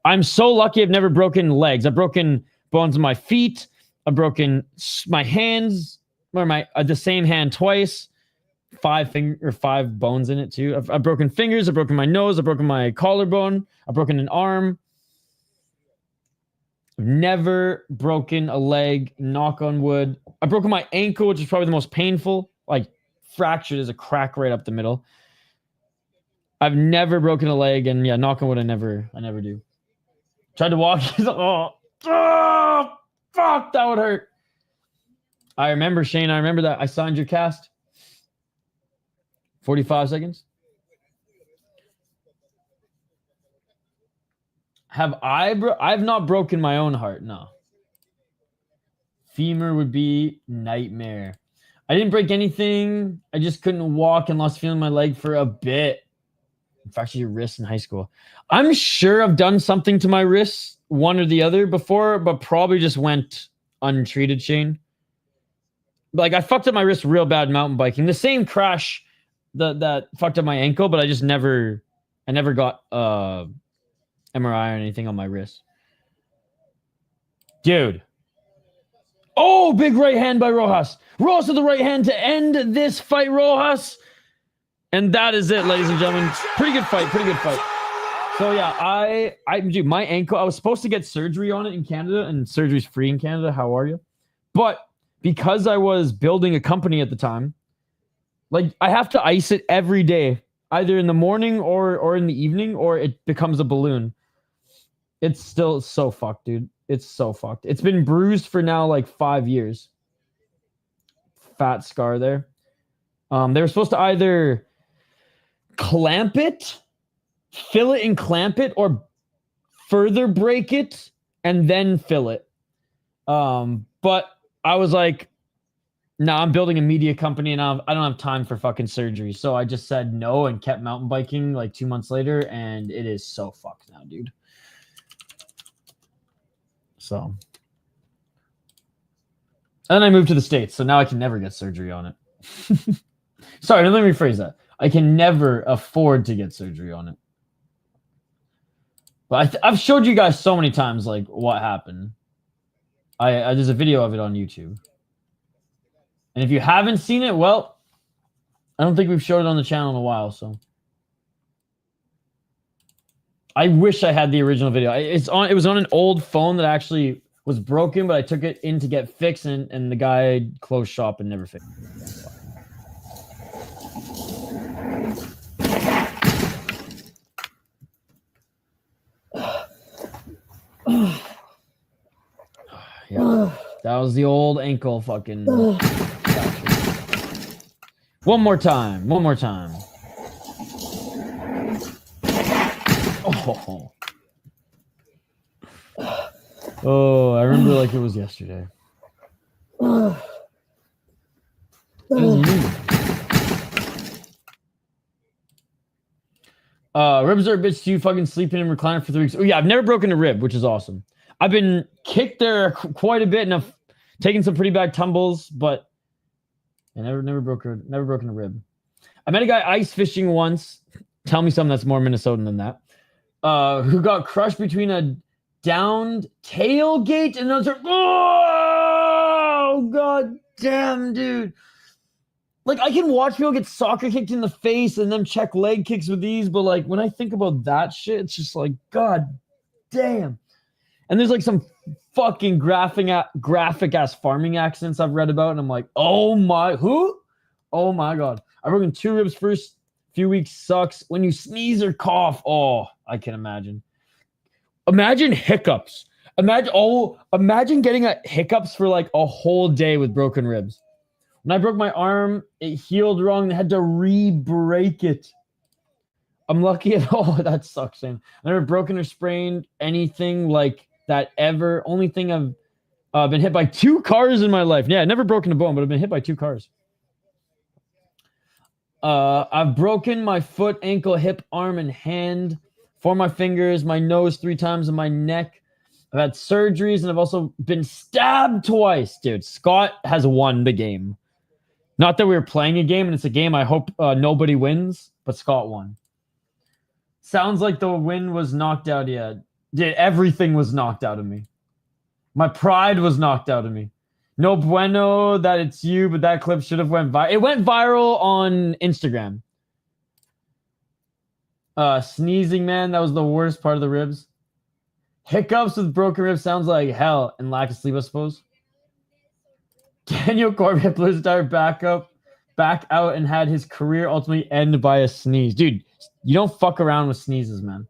I'm so lucky I've never broken legs. I've broken bones in my feet. I've broken my hands, or the same hand twice. 5 bones in it too. I've broken fingers. I've broken my nose. I've broken my collarbone. I've broken an arm. I've never broken a leg. Knock on wood. I've broken my ankle, which is probably the most painful. Like fractured. There's a crack right up the middle. I've never broken a leg, and yeah, knock on wood. I never do. Tried to walk. Oh, fuck, that would hurt. I remember, Shane. I remember that. I signed your cast. 45 seconds. I've not broken my own heart, no. Femur would be nightmare. I didn't break anything. I just couldn't walk and lost feeling my leg for a bit. Fractured your wrist in high school. I'm sure I've done something to my wrists, one or the other before, but probably just went untreated, Shane. Like I fucked up my wrist real bad mountain biking. The same crash that fucked up my ankle, but I never got MRI or anything on my wrist. Dude. Oh, big right hand by Rojas. Rojas with the right hand to end this fight, Rojas. And that is it, ladies and gentlemen. Pretty good fight. So yeah, dude, my ankle, I was supposed to get surgery on it in Canada, and surgery's free in Canada. How are you? But because I was building a company at the time, like I have to ice it every day, either in the morning or in the evening, or it becomes a balloon. It's still so fucked, dude. It's so fucked. It's been bruised for now like 5 years. Fat scar there. They were supposed to either clamp it, fill it and clamp it, or further break it and then fill it. But I was like, no, I'm building a media company and I don't have time for fucking surgery. So I just said no and kept mountain biking like 2 months later, and it is so fucked now, dude. So. And then I moved to the States, so now I can never get surgery on it. Sorry, let me rephrase that. I can never afford to get surgery on it. But I've showed you guys so many times like what happened. There's a video of it on YouTube. And if you haven't seen it, well, I don't think we've showed it on the channel in a while, so. I wish I had the original video. It was on an old phone that actually was broken, but I took it in to get fixed, and the guy closed shop and never fixed it. Yeah, that was the old ankle fucking. One more time. Oh, I remember like it was yesterday. Ribs are a bitch too. Fucking sleeping in recliner for 3 weeks. Oh yeah, I've never broken a rib, which is awesome. I've been kicked there quite a bit, and I've taken some pretty bad tumbles, but I never broken a rib. I met a guy ice fishing once. Tell me something that's more Minnesotan than that. Who got crushed between a downed tailgate and another. Oh, god damn, dude. Like, I can watch people get soccer kicked in the face and then check leg kicks with these, but like when I think about that shit, it's just like, god damn. And there's like some fucking graphic ass farming accidents I've read about, and I'm like, oh my god. I've broken 2 ribs first few weeks. Sucks. When you sneeze or cough, oh, I can imagine. Imagine hiccups. Imagine getting hiccups for like a whole day with broken ribs. When I broke my arm, it healed wrong. They had to re-break it. I'm lucky at all. That sucks, man. I never broken or sprained anything like that ever. Only thing I've been hit by 2 cars in my life. Yeah, never broken a bone, but I've been hit by 2 cars. I've broken my foot, ankle, hip, arm, and hand. 4 my fingers, my nose 3 times, and my neck. I've had surgeries, and I've also been stabbed twice. Dude, Scott has won the game. Not that we were playing a game, and it's a game I hope nobody wins, but Scott won. Sounds like the win was knocked out. Yeah, dude, everything was knocked out of me. My pride was knocked out of me. No bueno that it's you, but that clip should have went viral. It went viral on Instagram. Sneezing, man, that was the worst part of the ribs. Hiccups with broken ribs sounds like hell and lack of sleep, I suppose. Daniel Cormier blew his entire back out, and had his career ultimately end by a sneeze. Dude, you don't fuck around with sneezes, man.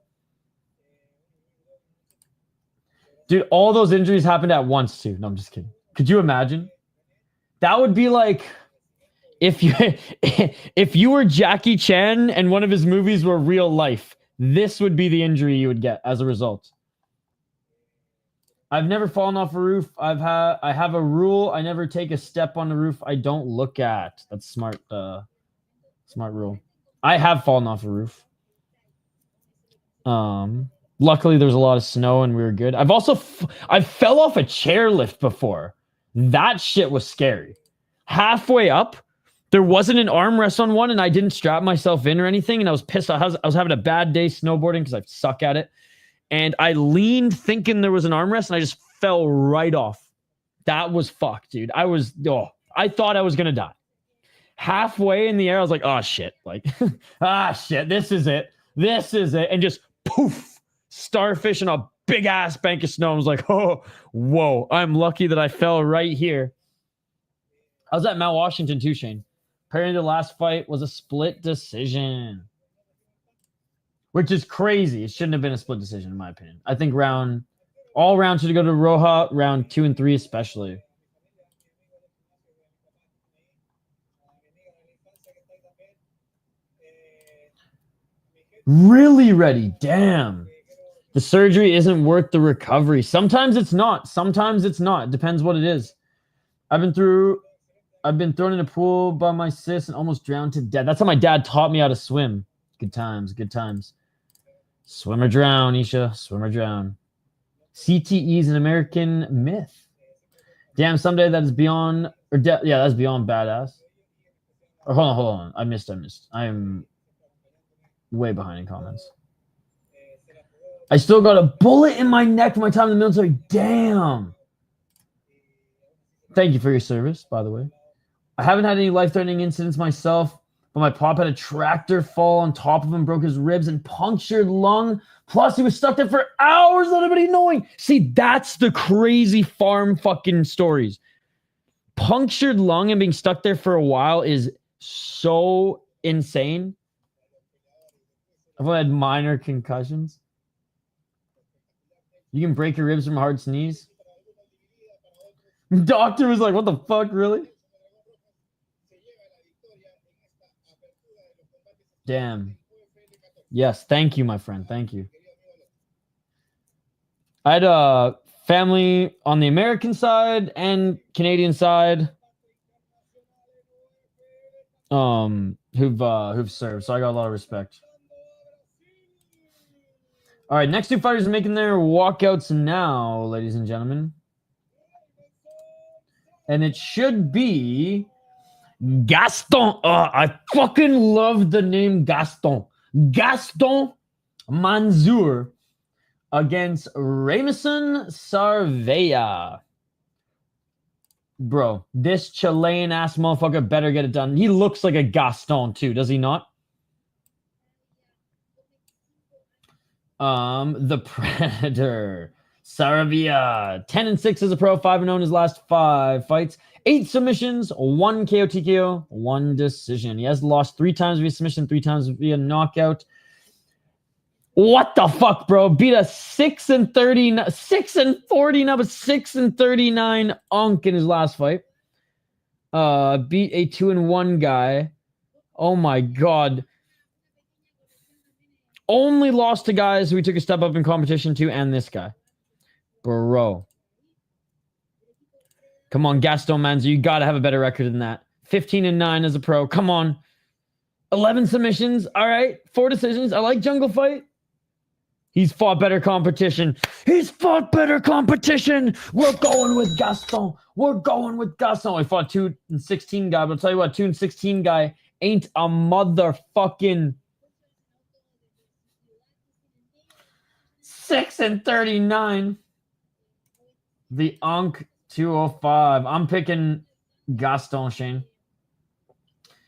Dude, all those injuries happened at once, too. No, I'm just kidding. Could you imagine? That would be like if you were Jackie Chan and one of his movies were real life. This would be the injury you would get as a result. I've never fallen off a roof. I have a rule. I never take a step on the roof I don't look at. That's smart. Smart rule. I have fallen off a roof. Luckily, there's a lot of snow and we were good. I fell off a chairlift before. That shit was scary. Halfway up, there wasn't an armrest on one, and I didn't strap myself in or anything, and I was pissed. I was having a bad day snowboarding because I suck at it. And I leaned thinking there was an armrest, and I just fell right off. That was fucked, dude. I thought I was going to die. Halfway in the air, I was like, oh, shit. Like, shit, this is it. This is it. And just poof, starfish and a big-ass bank of snow. I was like, oh, whoa. I'm lucky that I fell right here. I was at Mount Washington, too, Shane. Apparently, the last fight was a split decision. Which is crazy. It shouldn't have been a split decision, in my opinion. I think all rounds should go to Rojas, round 2 and 3 especially. Really ready. Damn. The surgery isn't worth the recovery. Sometimes it's not. Sometimes it's not. It depends what it is. I've been thrown in a pool by my sis and almost drowned to death. That's how my dad taught me how to swim. Good times, good times. Swim or drown, Isha. Swim or drown. CTE is an American myth. Damn, someday that is beyond... that's beyond badass. Or hold on. I missed. I am way behind in comments. I still got a bullet in my neck for my time in the military. Damn. Thank you for your service, by the way. I haven't had any life-threatening incidents myself, but my pop had a tractor fall on top of him, broke his ribs, and punctured lung. Plus, he was stuck there for hours without anybody knowing. See, that's the crazy farm fucking stories. Punctured lung and being stuck there for a while is so insane. I've only had minor concussions. You can break your ribs from a hard sneeze. Doctor was like, what the fuck, really? Damn. Yes, thank you, my friend. Thank you. I had a family on the American side and Canadian side who've served, so I got a lot of respect. All right, next 2 fighters are making their walkouts now, ladies and gentlemen. And it should be Gaston. I fucking love the name Gaston. Gaston Manzur against Reimison Saraiva. Bro, this Chilean ass motherfucker better get it done. He looks like a Gaston too, does he not? The Predator. Saraiva. 10-6 as a pro, 5-0 in his last 5 fights. 8 submissions, 1 KO TKO, 1 decision. He has lost 3 times via submission, 3 times via knockout. What the fuck, bro? Beat a 6-39, 6-39 unk in his last fight. Beat a 2-1 guy. Oh my god. Only lost to guys who he took a step up in competition to, and this guy. Bro. Come on, Gaston Manzur. You got to have a better record than that. 15-9 as a pro. Come on. 11 submissions. All right. 4 decisions. I like Jungle Fight. He's fought better competition. He's fought better competition. We're going with Gaston. We're going with Gaston. I fought 2 and 16 guy, but I'll tell you what, 2 and 16 guy ain't a motherfucking 6 and 39. The Unk 205. I'm picking Gaston, Shane.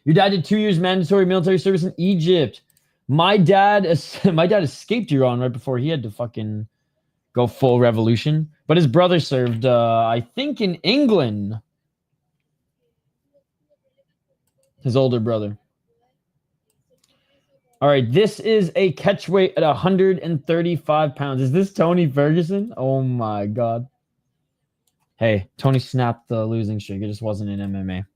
Your dad did 2 years mandatory military service in Egypt. My dad escaped Iran right before he had to fucking go full revolution. But his brother served, I think, in England. His older brother. All right, this is a catch weight at 135 pounds. Is this Tony Ferguson? Oh, my God. Hey, Tony snapped the losing streak. It just wasn't in MMA.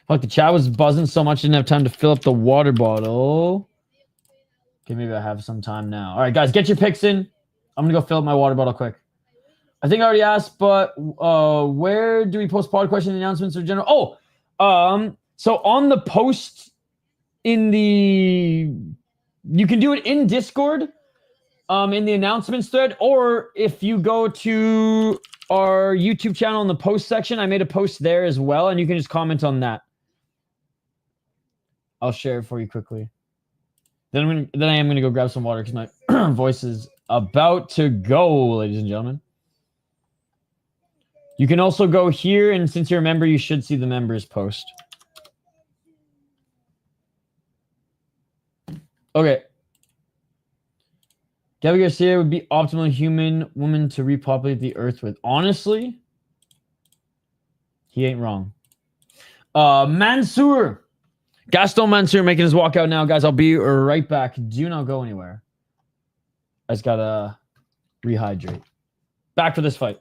Fuck, the chat was buzzing so much I didn't have time to fill up the water bottle. Okay, maybe I have some time now. All right, guys, get your picks in. I'm going to go fill up my water bottle quick. I think I already asked, but where do we post pod question announcements or general? So on the post in the... You can do it in Discord, in the announcements thread, or if you go to our YouTube channel in the post section, I made a post there as well, and you can just comment on that. I'll share it for you quickly. Then I am going to go grab some water because my voice is about to go, ladies and gentlemen. You can also go here, and since you're a member, you should see the members post. Okay. Gabby Garcia would be optimal human woman to repopulate the earth with. Honestly, he ain't wrong. Manzur. Gaston Manzur making his walkout now, guys. I'll be right back. Do not go anywhere. I just gotta rehydrate. Back for this fight.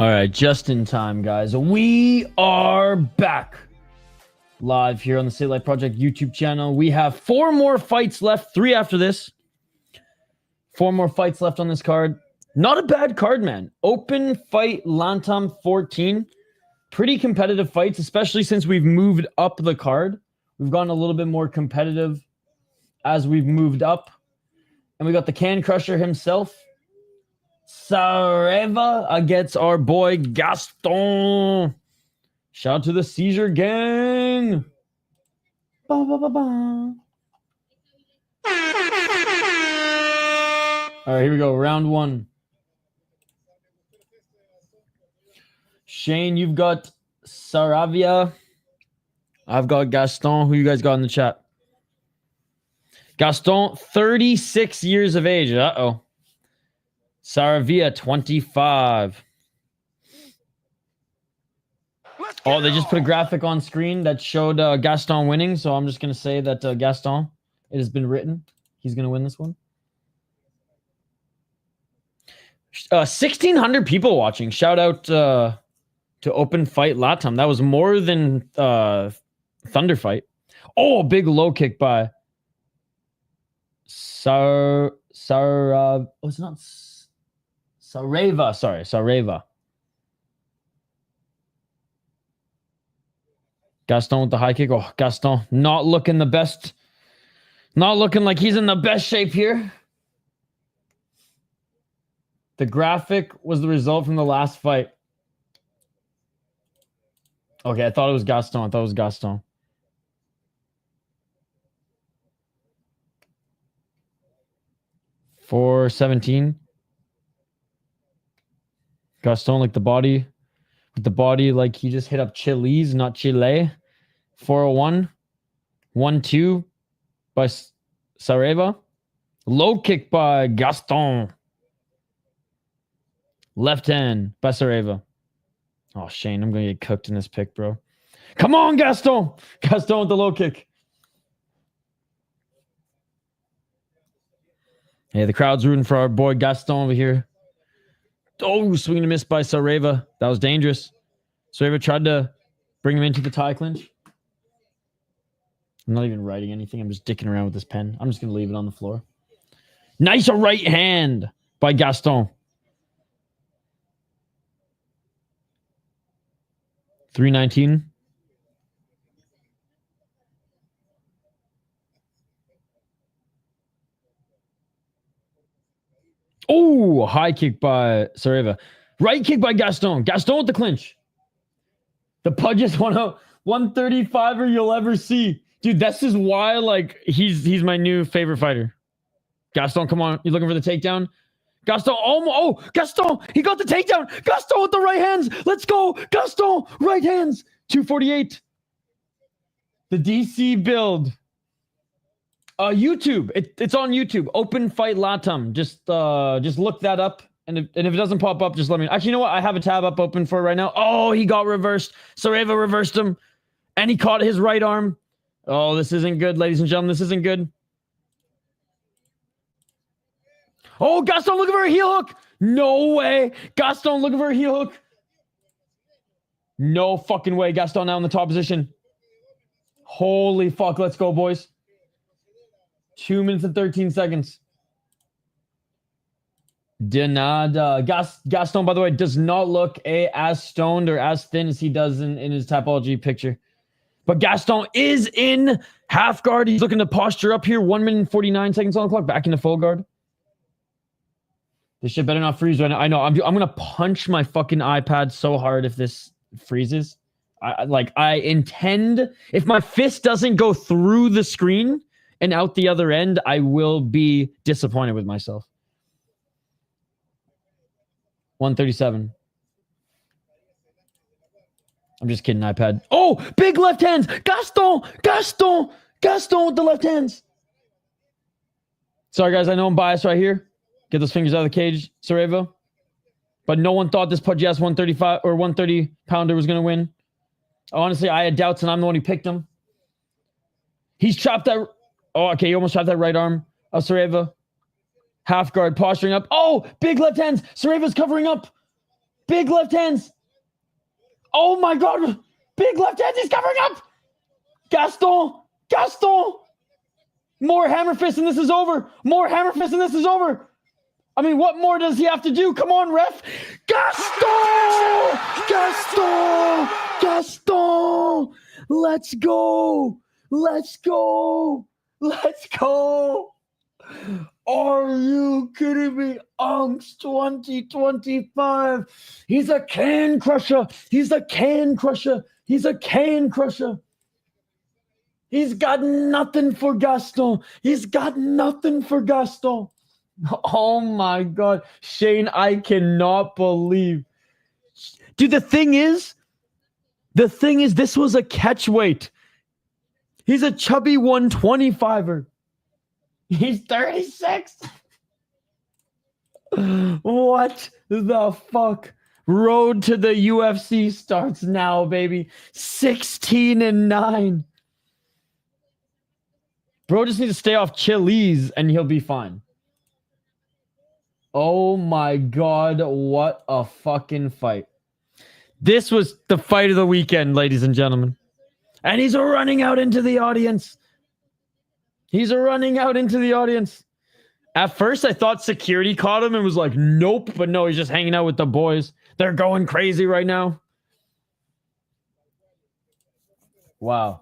All right, just in time, guys. We are back live here on the City Life Project YouTube channel. We have 4 more fights left, 3 after this. 4 more fights left on this card. Not a bad card, man. Open fight Latam 14. Pretty competitive fights, especially since we've moved up the card. We've gotten a little bit more competitive as we've moved up. And we got the Can Crusher himself, Saraiva, against our boy Gaston. Shout out to the Seizure Gang. Ba, ba, ba, ba. All right, here we go. Round 1. Shane, you've got Saraiva. I've got Gaston. Who you guys got in the chat? Gaston, 36 years of age. Uh-oh. Saraiva, 25. Oh, they just put a graphic on screen that showed Gaston winning, so I'm just going to say that Gaston, it has been written. He's going to win this one. 1,600 people watching. Shout out to Open Fight Latam. That was more than Thunder Fight. Oh, big low kick by oh, it's not Saraiva. Sorry, Saraiva. Gaston with the high kick. Oh, Gaston not looking the best. Not looking like he's in the best shape here. The graphic was the result from the last fight. Okay, I thought it was Gaston. I thought it was Gaston. $417. Gaston like the body. With the body like he just hit up Chile's, not Chile. 401. 1-2 by Saraiva. Low kick by Gaston. Left hand by Saraiva. Oh, Shane, I'm going to get cooked in this pick, bro. Come on, Gaston. Gaston with the low kick. Hey, the crowd's rooting for our boy Gaston over here. Oh, swing and a miss by Saraiva. That was dangerous. Saraiva tried to bring him into the tie clinch. I'm not even writing anything. I'm just dicking around with this pen. I'm just going to leave it on the floor. Nice right hand by Gaston. 319. Oh, high kick by Saraiva. Right kick by Gaston. Gaston with the clinch. The pudgiest 135er you'll ever see. Dude, this is why, like, he's my new favorite fighter. Gaston, come on. You looking for the takedown? Gaston, oh, Gaston, he got the takedown. Gaston with the right hands. Let's go. Gaston, right hands. 248. The DC build. YouTube. It's on YouTube. Open Fight Latam. Just look that up. And if it doesn't pop up, just let me know. Actually, you know what? I have a tab up open for it right now. Oh, he got reversed. Saraiva reversed him. And he caught his right arm. Oh, this isn't good, ladies and gentlemen. This isn't good. Oh, Gaston looking for a heel hook. No way. Gaston looking for a heel hook. No fucking way. Gaston now in the top position. Holy fuck. Let's go, boys. 2 minutes and 13 seconds. Denada. Gaston, by the way, does not look as stoned or as thin as he does in his Tapology picture. But Gaston is in half guard. He's looking to posture up here. 1 minute and 49 seconds on the clock. Back into full guard. This shit better not freeze right now. I know. I'm going to punch my fucking iPad so hard if this freezes. I intend... If my fist doesn't go through the screen and out the other end, I will be disappointed with myself. 137. I'm just kidding, iPad. Oh, big left hands. Gaston with the left hands. Sorry, guys. I know I'm biased right here. Get those fingers out of the cage, Saraiva. But no one thought this pudgy ass 135 or 130 pounder was going to win. Honestly, I had doubts, and I'm the one who picked him. He's chopped that. Oh, okay. He almost chopped that right arm of Saraiva. Half guard, posturing up. Oh, big left hands. Saraiva's covering up. Big left hands. Oh my God. Big left hands. He's covering up. Gaston. More hammer fist and this is over. More hammer fist and this is over. I mean, what more does he have to do? Come on, ref. Gaston. Let's go. Are you kidding me? Unks 2025. He's a can crusher. He's got nothing for Gaston. Oh my God. Shane, I cannot believe. Dude, the thing is, this was a catch weight. He's a chubby 125er. He's 36. What the fuck? Road to the UFC starts now, baby. 16-9. Bro just needs to stay off chilies and he'll be fine. Oh my God, what a fucking fight. This was the fight of the weekend, ladies and gentlemen. And he's running out into the audience. At first, I thought security caught him and was like, nope. But no, he's just hanging out with the boys. They're going crazy right now. Wow.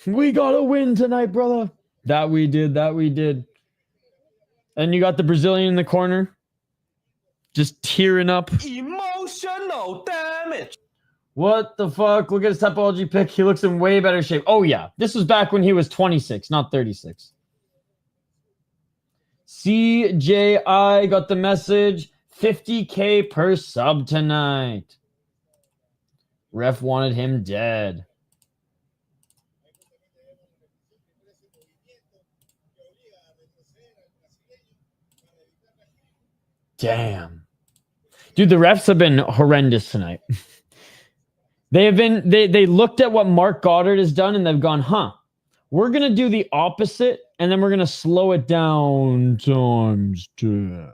We got a win tonight, brother. That we did. And you got the Brazilian in the corner. Just tearing up. Emotional damage. What the fuck? Look at his topology pick. He looks in way better shape. Oh, yeah. This was back when he was 26, not 36. CJI got the message. 50K per sub tonight. Ref wanted him dead. Damn. Dude, the refs have been horrendous tonight. They looked at what Mark Goddard has done and they've gone, we're going to do the opposite and then we're going to slow it down times 10.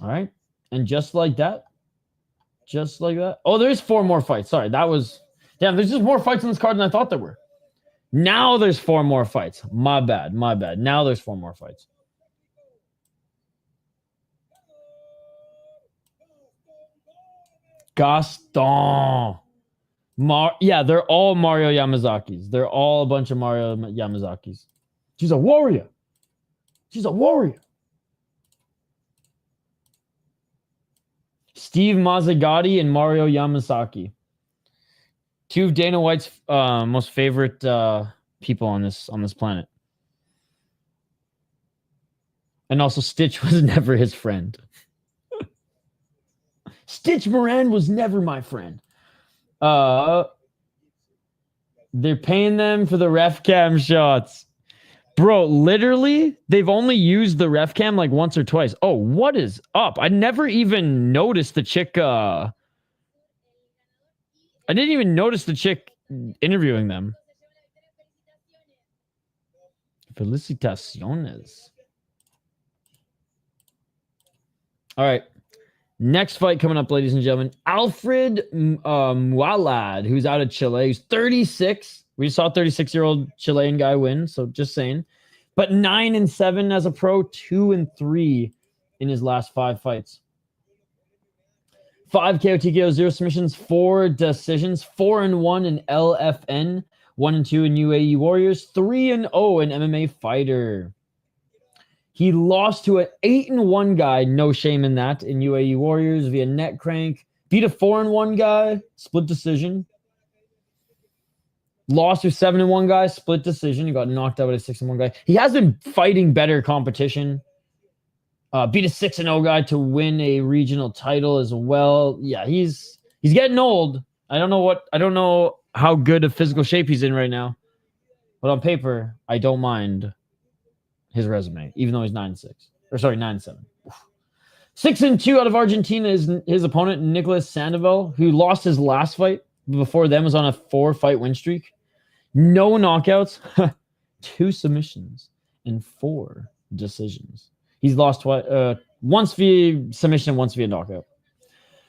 All right. And just like that. Oh, there's 4 more fights. Sorry. There's just more fights on this card than I thought there were. Now there's 4 more fights. My bad. Now there's 4 more fights. Gaston. They're all Mario Yamazakis. They're all a bunch of Mario Yamazakis. She's a warrior. Steve Mazzagatti and Mario Yamasaki. 2 of Dana White's most favorite people on this planet. And also Stitch was never his friend. Stitch Moran was never my friend. They're paying them for the ref cam shots. Bro, literally, they've only used the ref cam like once or twice. Oh, what is up? I never even noticed the chick. I didn't even notice the chick interviewing them. Felicitaciones. All right. Next fight coming up, ladies and gentlemen. Alfred Muaiad, who's out of Chile. He's 36. We just saw a 36-year-old Chilean guy win, so just saying. But 9-7 as a pro, 2-3 in his last 5 fights. 5 KO, TKO, 0 submissions, 4 decisions, 4-1 in LFN, 1-2 in UAE Warriors, 3-0 in MMA Fighter. He lost to an 8-1 guy, no shame in that, in UAE Warriors via neck crank. Beat a 4-1 guy, split decision. Lost to a 7-1 guy, split decision. He got knocked out with a 6-1 guy. He has been fighting better competition. Beat a 6-0 guy to win a regional title as well. Yeah, he's getting old. I don't know how good of physical shape he's in right now. But on paper, I don't mind his resume, even though he's 9-6. Or sorry, 9-7. 6-2 out of Argentina is his opponent, Nicolas Sandoval, who lost his last fight. Before them was on a 4-fight win streak. No knockouts, 2 submissions, and 4 decisions. He's lost Once via submission, once via knockout.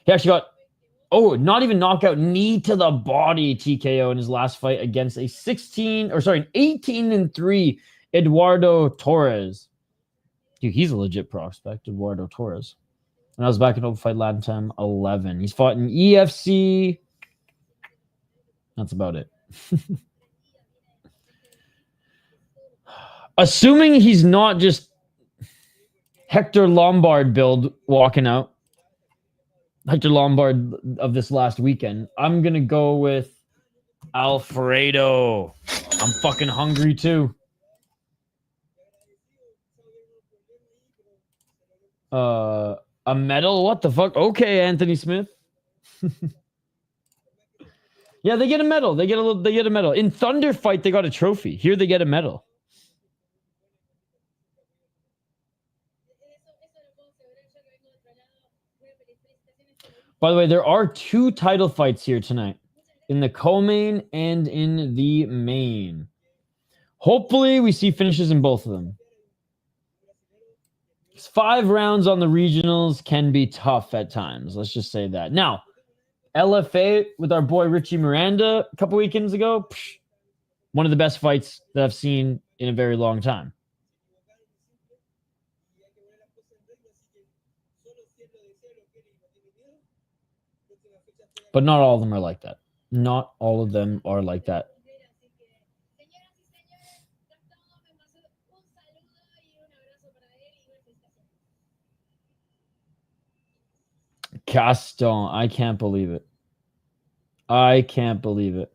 He actually got, not even knockout, knee to the body TKO in his last fight against an 18-3 Eduardo Torres. Dude, he's a legit prospect, Eduardo Torres. And I was back in Open Fight Latam 11. He's fought in EFC. That's about it. Assuming he's not just Hector Lombard build walking out. Hector Lombard of this last weekend. I'm going to go with Alfredo. I'm fucking hungry too. A medal? What the fuck? Okay, Anthony Smith. Yeah, they get a medal. They get a medal. In Thunder Fight, they got a trophy. Here they get a medal. By the way, there are 2 title fights here tonight. In the co-main and in the main. Hopefully, we see finishes in both of them. 5 rounds on the regionals can be tough at times. Let's just say that. Now, LFA with our boy Richie Miranda a couple weekends ago. One of the best fights that I've seen in a very long time. But not all of them are like that. Not all of them are like that. Gaston, I can't believe it. I can't believe it.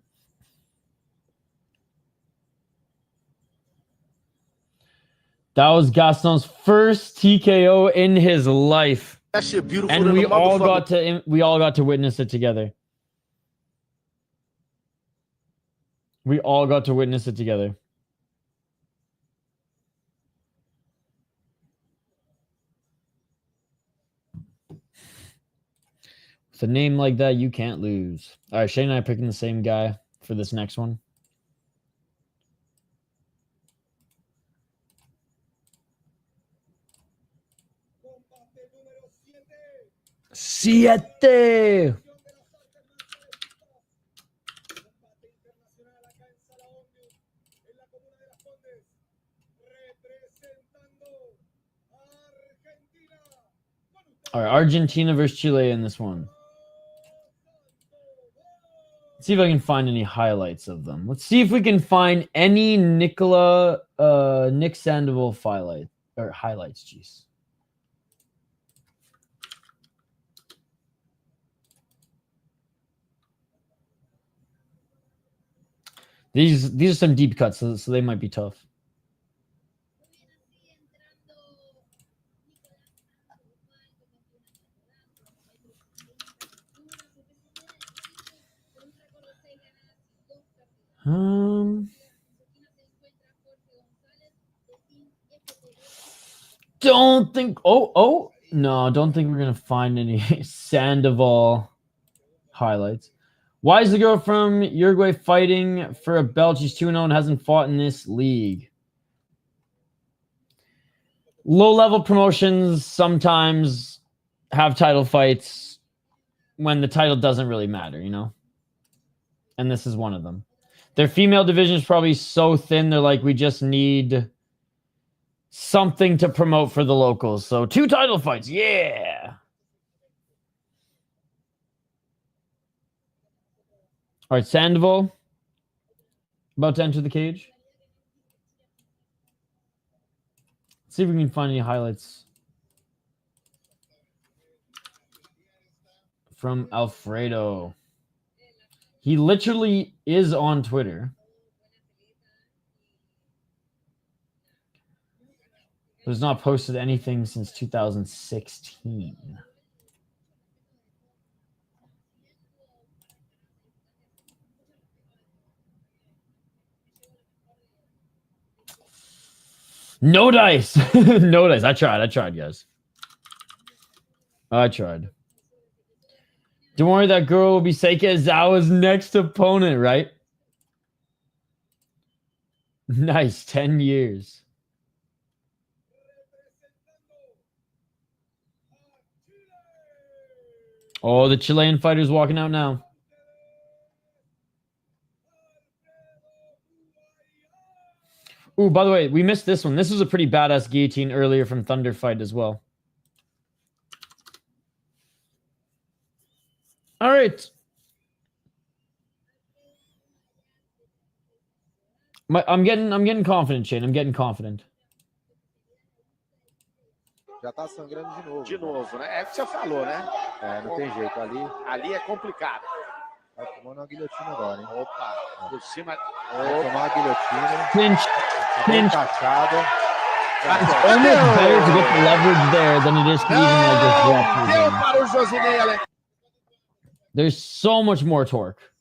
That was Gaston's first TKO in his life. That shit beautiful. And we all got to witness it together. We all got to witness it together. With a name like that, you can't lose. All right, Shane and I are picking the same guy for this next one. Siete. All right, Argentina versus Chile in this one. Let's see if I can find any highlights of them. Let's see if we can find any Nick Sandoval highlights. Jeez. These are some deep cuts, so they might be tough. Don't think. No, don't think we're gonna find any Sandoval highlights. Why is the girl from Uruguay fighting for a belt? She's 2-0 and hasn't fought in this league. Low-level promotions sometimes have title fights when the title doesn't really matter, you know? And this is one of them. Their female division is probably so thin, they're like, we just need something to promote for the locals. So 2 title fights, yeah! All right, Sandoval, about to enter the cage. Let's see if we can find any highlights from Alfredo. He literally is on Twitter. But has not posted anything since 2016. No dice. No dice. I tried, guys. I tried. Don't worry, that girl will be Seike Izawa's next opponent, right? Nice. 10 years. Oh, the Chilean fighter's walking out now. Ooh, by the way, we missed this one. This was a pretty badass guillotine earlier from Thunder Fight as well. All right. I'm getting confident, Shane. I'm getting confident. Já tá sangrando de novo. De novo, né? É o que você falou, né? É, não tem jeito. Ali é complicado. Vai tomando uma guilhotina agora, hein? Opa, por cima. Vai tomar uma guilhotina. Pinch. Pinch. Encaixada. It's almost better to get the leverage there than it is to even like just drop. Deu para o Josinei, Alex. There's so much more torque.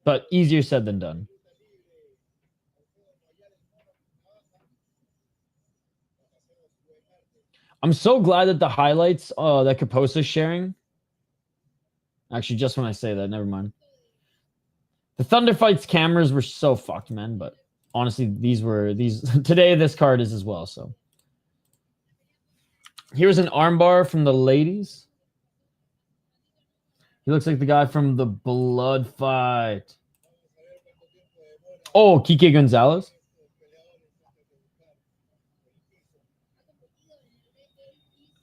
But easier said than done. I'm so glad that the highlights that Kaposa's sharing. Actually, just when I say that, never mind. The Thunder Fights cameras were so fucked, man. But honestly, these today. This card is as well. So here's an armbar from the ladies. He looks like the guy from the Blood Fight. Oh, Kike Gonzalez.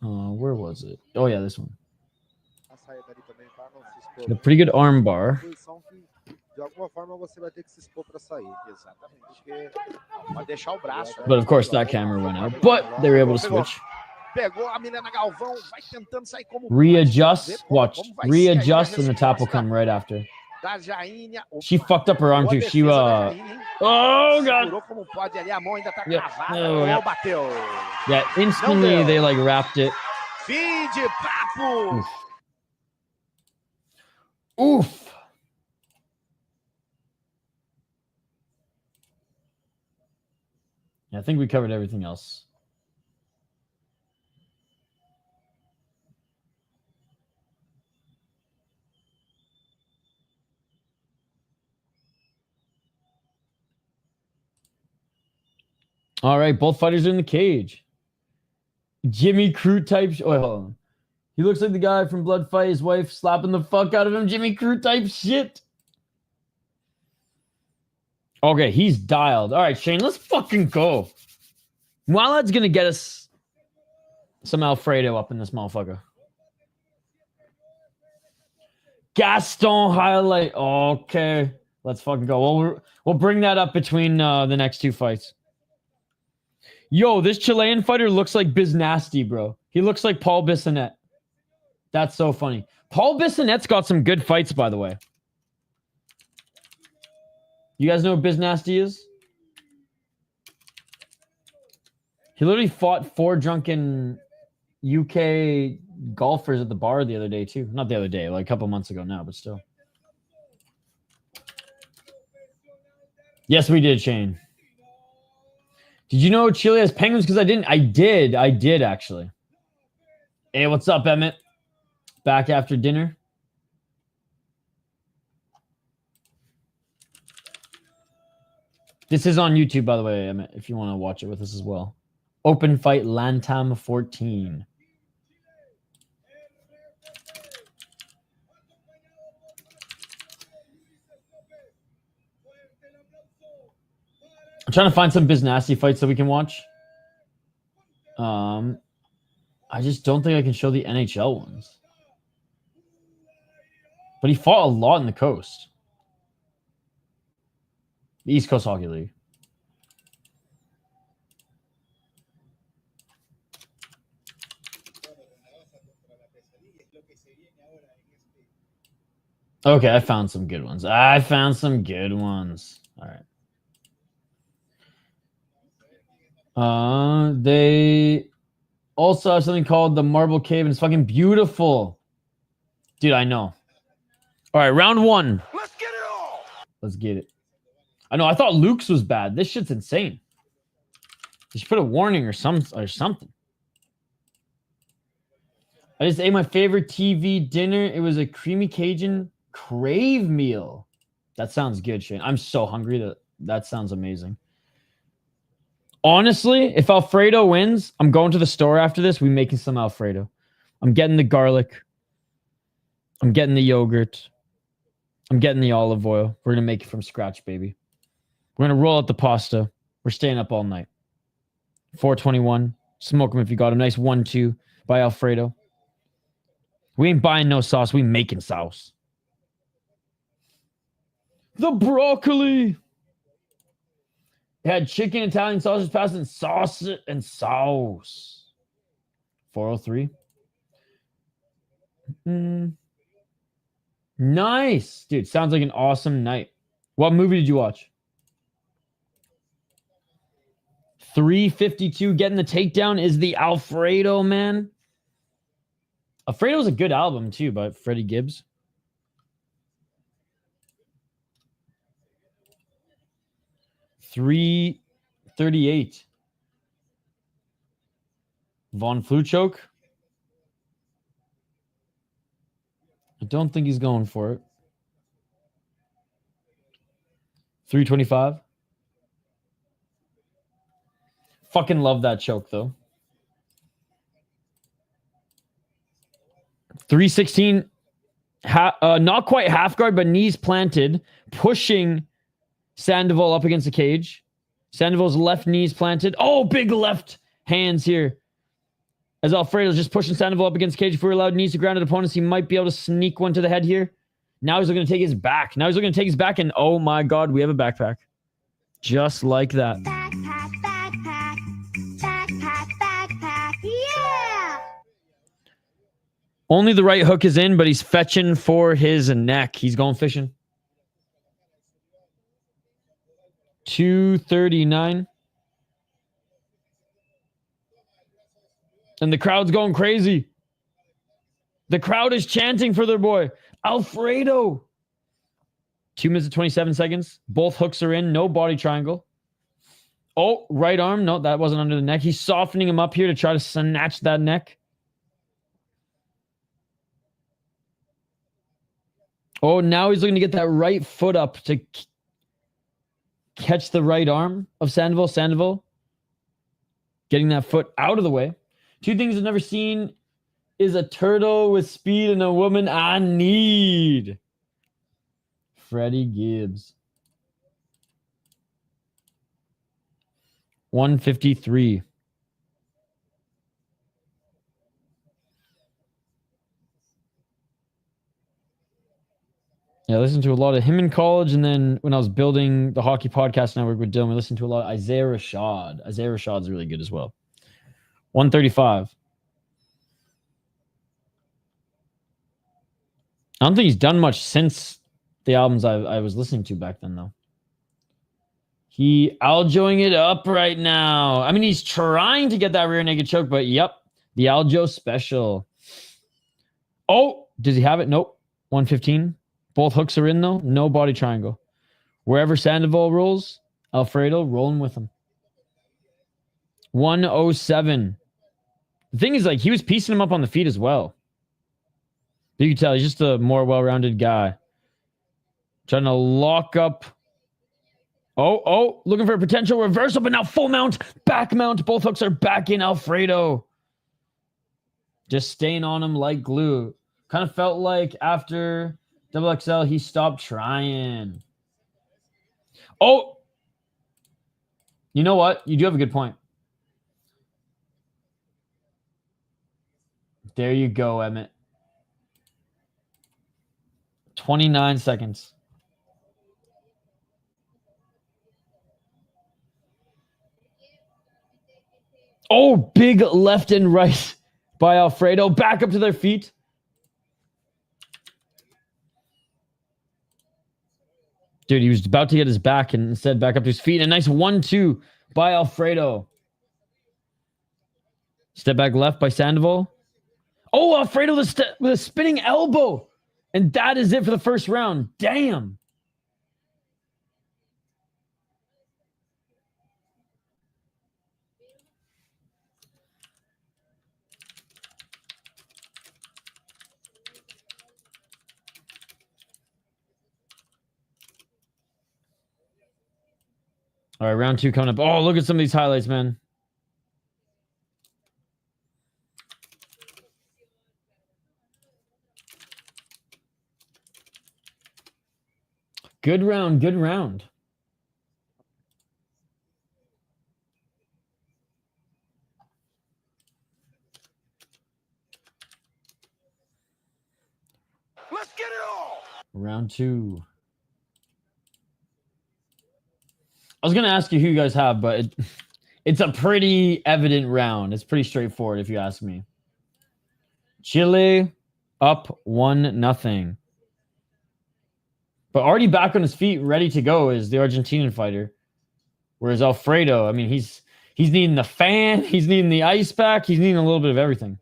Where was it? Oh, yeah, this one. A pretty good arm bar. De alguma forma você vai ter que se expor para sair. Exatamente. Pode deixar o braço. But of course that camera went out. But they were able to switch. Pegou a Myllena Galvão, vai tentando sair como readjust. Watch. Readjust and the tap will come right after. She fucked up her arm too. She oh god. Yeah, instantly they like wrapped it. Oof. Yeah, I think we covered everything else. All right, both fighters are in the cage. Jimmy Crute type. Oh, hold on. He looks like the guy from Blood Fight. His wife slapping the fuck out of him. Jimmy Crute type shit. Okay, he's dialed. All right, Shane, let's fucking go. Muaiad's gonna get us some Alfredo up in this motherfucker. Gaston highlight. Okay, let's fucking go. We'll bring that up between the next two fights. Yo, this Chilean fighter looks like Biz Nasty, bro. He looks like Paul Bissonnette. That's so funny. Paul Bissonnette's got some good fights, by the way. You guys know who Biz Nasty is? He literally fought 4 drunken UK golfers at the bar the other day, too. Not the other day, like a couple months ago now, but still. Yes, we did, Shane. Did you know Chile has penguins? Because I didn't. I did, actually. Hey, what's up, Emmett? Back after dinner. This is on YouTube, by the way, Emmett, if you want to watch it with us as well. Open Fight Latam 14. I'm trying to find some Biz Nasty fights that we can watch. I just don't think I can show the NHL ones. But he fought a lot in the coast. The East Coast Hockey League. Okay, I found some good ones. All right. They also have something called the Marble Cave, and it's fucking beautiful. Dude, I know. All right, round 1. Let's get it all. Let's get it. I know, I thought Luke's was bad. This shit's insane. You should put a warning or something. I just ate my favorite TV dinner. It was a creamy Cajun crave meal. That sounds good, Shane. I'm so hungry. That sounds amazing. Honestly, if Alfredo wins, I'm going to the store after this. We're making some Alfredo. I'm getting the garlic. I'm getting the yogurt. I'm getting the olive oil. We're going to make it from scratch, baby. We're going to roll out the pasta. We're staying up all night. 421. Smoke them if you got them. Nice 1-2 by Alfredo. We ain't buying no sauce. We making sauce. The broccoli. It had chicken, Italian sausage pasta, and sauce. 403. Nice. Dude, sounds like an awesome night. What movie did you watch? 352. Getting the takedown is the Alfredo, man. Alfredo's a good album, too, by Freddie Gibbs. $338. Von Fluchoke. I don't think he's going for it. 325. Fucking love that choke, though. 316. Not quite half guard, but knees planted. Pushing Sandoval up against the cage. Sandoval's left knees planted. Oh, big left hands here. As Alfredo's just pushing Sandoval up against the cage. If we're allowed knees to grounded opponents, he might be able to sneak one to the head here. Now he's looking to take his back. And oh my God, we have a backpack. Just like that. Backpack. Yeah! Only the right hook is in, but he's fetching for his neck. He's going fishing. 239. And the crowd's going crazy. The crowd is chanting for their boy, Alfredo. 2 minutes and 27 seconds. Both hooks are in. No body triangle. Oh, right arm. No, that wasn't under the neck. He's softening him up here to try to snatch that neck. Oh, now he's looking to get that right foot up to catch the right arm of Sandoval. Sandoval getting that foot out of the way. Two things I've never seen is a turtle with speed and a woman I need. Freddie Gibbs. 153. Yeah, I listened to a lot of him in college, and then when I was building the Hockey Podcast Network with Dylan, we listened to a lot of Isaiah Rashad. Isaiah Rashad's really good as well. 135. I don't think he's done much since the albums I was listening to back then, though. He Aljoing it up right now. I mean, he's trying to get that rear naked choke, but yep, the Aljo special. Oh, does he have it? Nope. 115. Both hooks are in, though. No body triangle. Wherever Sandoval rolls, Alfredo rolling with him. 107. The thing is, like, he was piecing him up on the feet as well. You can tell he's just a more well-rounded guy. Trying to lock up. Oh, looking for a potential reversal, but now full mount, back mount. Both hooks are back in Alfredo. Just staying on him like glue. Kind of felt like after Double XL, he stopped trying. Oh! You know what? You do have a good point. There you go, Emmett. 29 seconds. Oh, big left and right by Alfredo. Back up to their feet. Dude, he was about to get his back and instead back up to his feet. A nice 1-2 by Alfredo. Step back left by Sandoval. Oh, Alfredo with a spinning elbow. And that is it for the first round. Damn. All right, round 2 coming up. Oh, look at some of these highlights, man. Good round, good round. Let's get it all. Round 2. I was going to ask you who you guys have, but it's a pretty evident round. It's pretty straightforward if you ask me. Chile up 1-0. But already back on his feet, ready to go is the Argentinian fighter. Whereas Alfredo, I mean, he's needing the fan, he's needing the ice pack, he's needing a little bit of everything.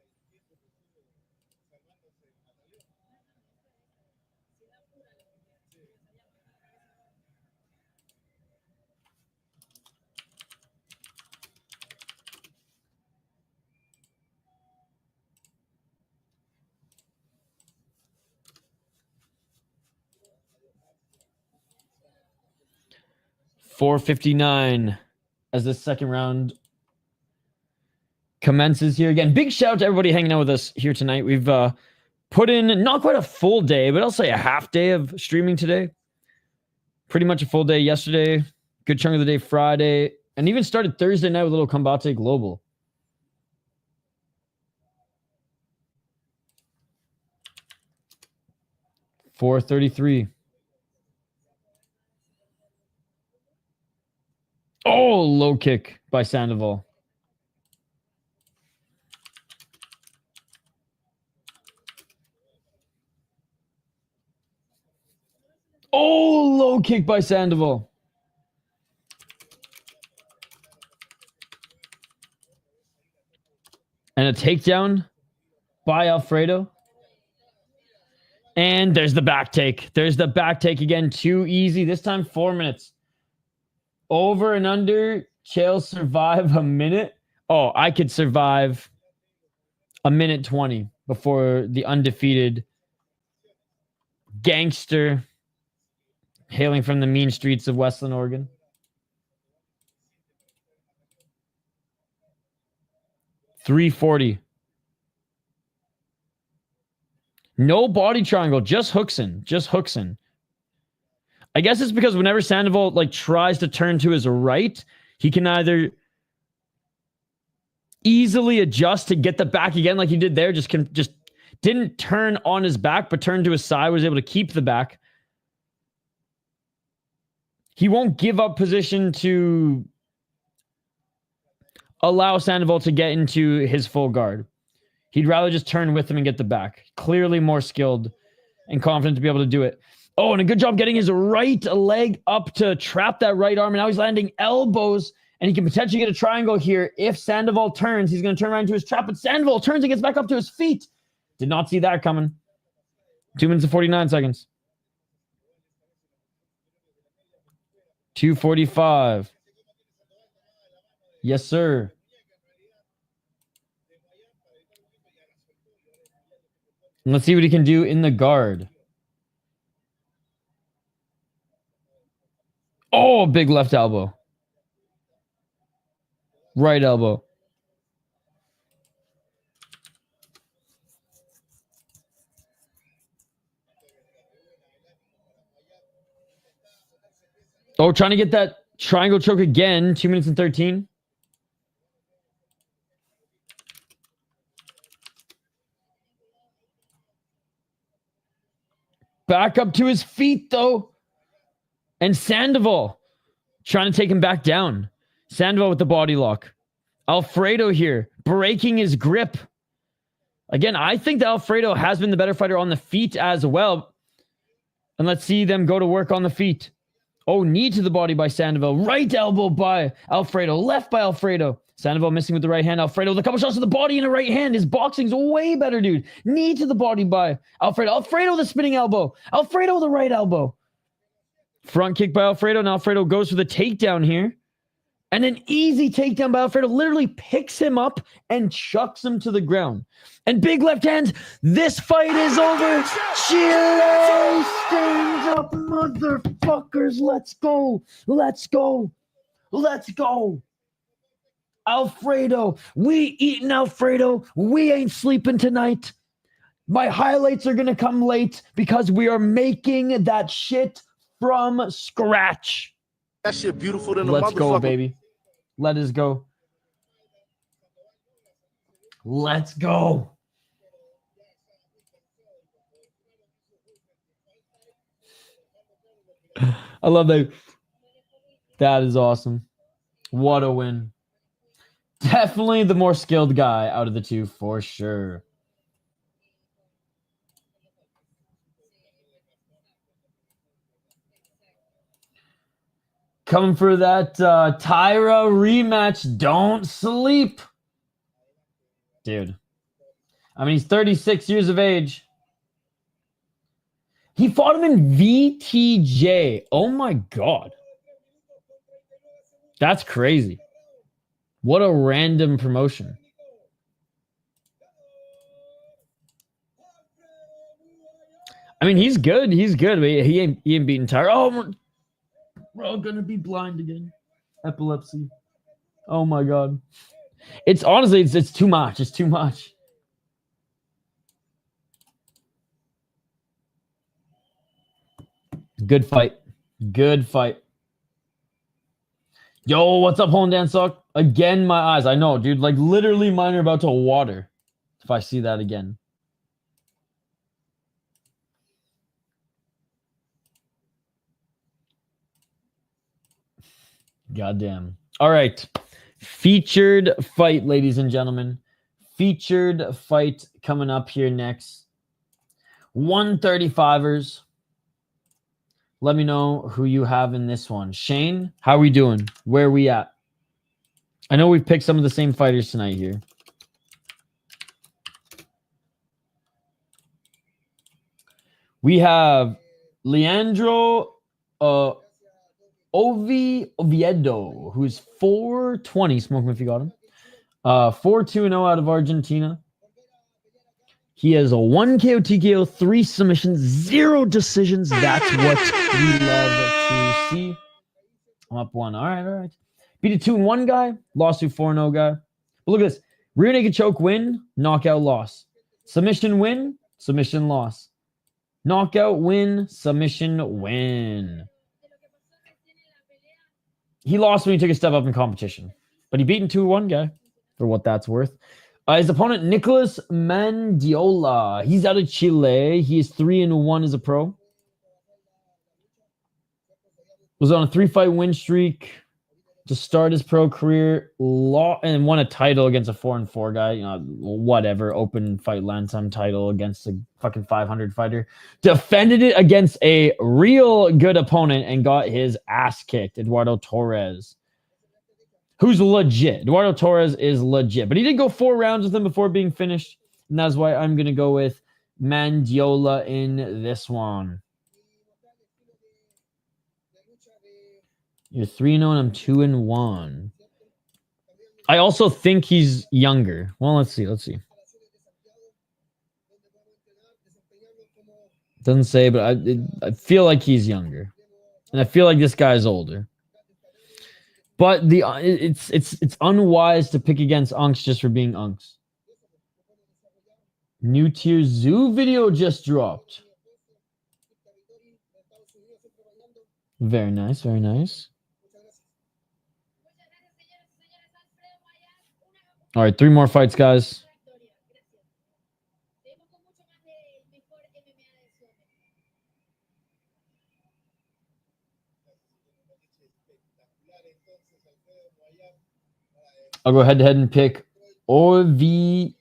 .459 as the second round commences here. Again, big shout out to everybody hanging out with us here tonight. We've put in not quite a full day, but I'll say a half day of streaming today. Pretty much a full day yesterday. Good chunk of the day Friday. And even started Thursday night with a little Combate Global. .433. Oh, low kick by Sandoval. Oh, low kick by Sandoval. And a takedown by Alfredo. And there's the back take. There's the back take again. Too easy. This time 4 minutes. Over and under, Chael survive a minute. Oh, I could survive a minute 20 before the undefeated gangster hailing from the mean streets of Westland, Oregon. .340. No body triangle, just hooks in. Just hooks in. I guess it's because whenever Sandoval tries to turn to his right, he can either easily adjust to get the back again like he did there, just didn't turn on his back, but turned to his side, was able to keep the back. He won't give up position to allow Sandoval to get into his full guard. He'd rather just turn with him and get the back. Clearly more skilled and confident to be able to do it. Oh, and a good job getting his right leg up to trap that right arm. And now he's landing elbows, and he can potentially get a triangle here. If Sandoval turns, he's going to turn right into his trap. But Sandoval turns and gets back up to his feet. Did not see that coming. 2 minutes and 49 seconds. 2:45. Yes, sir. And let's see what he can do in the guard. Oh, big left elbow. Right elbow. Oh, trying to get that triangle choke again. 2 minutes and 13. Back up to his feet, though. And Sandoval trying to take him back down. Sandoval with the body lock. Alfredo here breaking his grip. Again, I think that Alfredo has been the better fighter on the feet as well. And let's see them go to work on the feet. Oh, knee to the body by Sandoval. Right elbow by Alfredo. Left by Alfredo. Sandoval missing with the right hand. Alfredo with a couple shots to the body and a right hand. His boxing's way better, dude. Knee to the body by Alfredo. Alfredo with a spinning elbow. Alfredo with a right elbow. Front kick by Alfredo. And Alfredo goes for the takedown here. And an easy takedown by Alfredo. Literally picks him up and chucks him to the ground. And big left hand. This fight is over. Chile stands up, motherfuckers. Let's go. Let's go. Let's go. Alfredo. We eating Alfredo. We ain't sleeping tonight. My highlights are going to come late because we are making that shit from scratch. That shit beautiful than the Let's go, motherfucker. baby. Let us go. Let's go. I love that. That is awesome. What a win. Definitely the more skilled guy out of the two, for sure. Coming for that Tyra rematch. Don't sleep. Dude. I mean, he's 36 years of age. He fought him in VTJ. Oh my God. That's crazy. What a random promotion. I mean, he's good. He's good. But he ain't beating Tyra. Oh, we're all gonna be blind again. Epilepsy. Oh my God. It's honestly, it's too much. It's too much. Good fight. Good fight. Yo, what's up, Home Dan Suck? Again, my eyes. I know, dude. Like, literally, mine are about to water if I see that again. Goddamn. All right. Featured fight, ladies and gentlemen. Featured fight coming up here next. 135ers. Let me know who you have in this one. Shane, how are we doing? Where are we at? I know we've picked some of the same fighters tonight here. We have Leandro Oviedo, who's 420. Smoke him if you got him. 4-2-0 out of Argentina. He has a 1 KO, TKO, 3 submissions, 0 decisions. That's what we love to see. I'm up 1. All right. Beat a 2-1 guy. Lost to 4-0 guy. But look at this. Rear naked choke win. Knockout loss. Submission win. Submission loss. Knockout win. Submission win. He lost when he took a step up in competition. But he beat a 2-1 guy, for what that's worth. His opponent, Nicolas Mandiola. He's out of Chile. He is 3-1 as a pro. Was on a 3-fight win streak to start his pro career. And won a title against a 4-4 guy. You know, whatever. Open fight Latam title against a fucking 500 fighter. Defended it against a real good opponent and got his ass kicked. Eduardo Torres. Who's legit. Eduardo Torres is legit. But he did go 4 rounds with him before being finished. And that's why I'm going to go with Mandiola in this one. You're 3-0 and I'm 2-1. I also think he's younger. Well, let's see. Doesn't say, but I feel like he's younger. And I feel like this guy's older. But it's unwise to pick against Unks just for being Unks. New tier zoo video just dropped. Very nice, very nice. All right, 3 more fights, guys. I'll go head-to-head and pick Oviedo.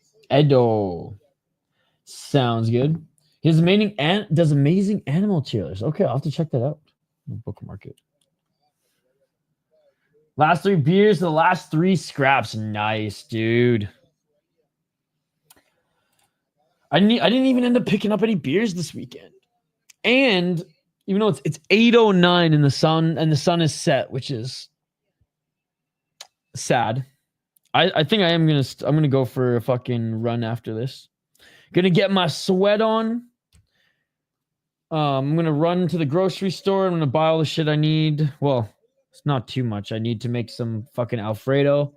Sounds good. His does amazing animal trailers. Okay, I'll have to check that out. Bookmark it. Last 3 beers, the last 3 scraps. Nice, dude. I didn't even end up picking up any beers this weekend. And even though it's 8:09 in the sun and the sun is set, which is sad. I think I'm gonna go for a fucking run after this. Gonna get my sweat on. I'm gonna run to the grocery store. I'm gonna buy all the shit I need. Well, it's not too much. I need to make some fucking Alfredo.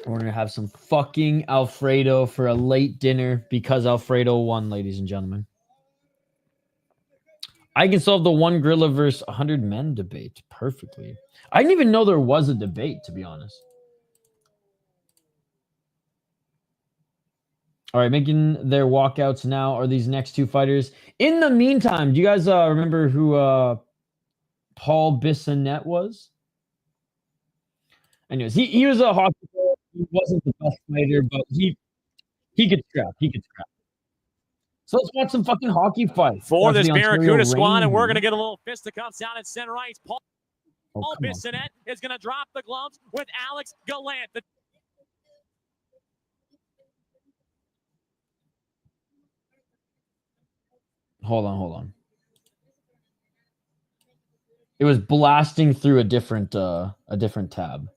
We're gonna have some fucking Alfredo for a late dinner because Alfredo won, ladies and gentlemen. I can solve the one gorilla versus 100 men debate perfectly. I didn't even know there was a debate, to be honest. All right, making their walkouts now are these next two fighters. In the meantime, do you guys remember who Paul Bissonnette was? Anyways, he was a hockey player. He wasn't the best fighter, but he could scrap. He could scrap. So let's watch some fucking hockey fights. For That's this the Ontario Barracuda squad, and we're Reign. going to get a little fisticuffs down at center ice. Paul Bissonnette is going to drop the gloves with Alex Gallant. Hold on. It was blasting through a different tab.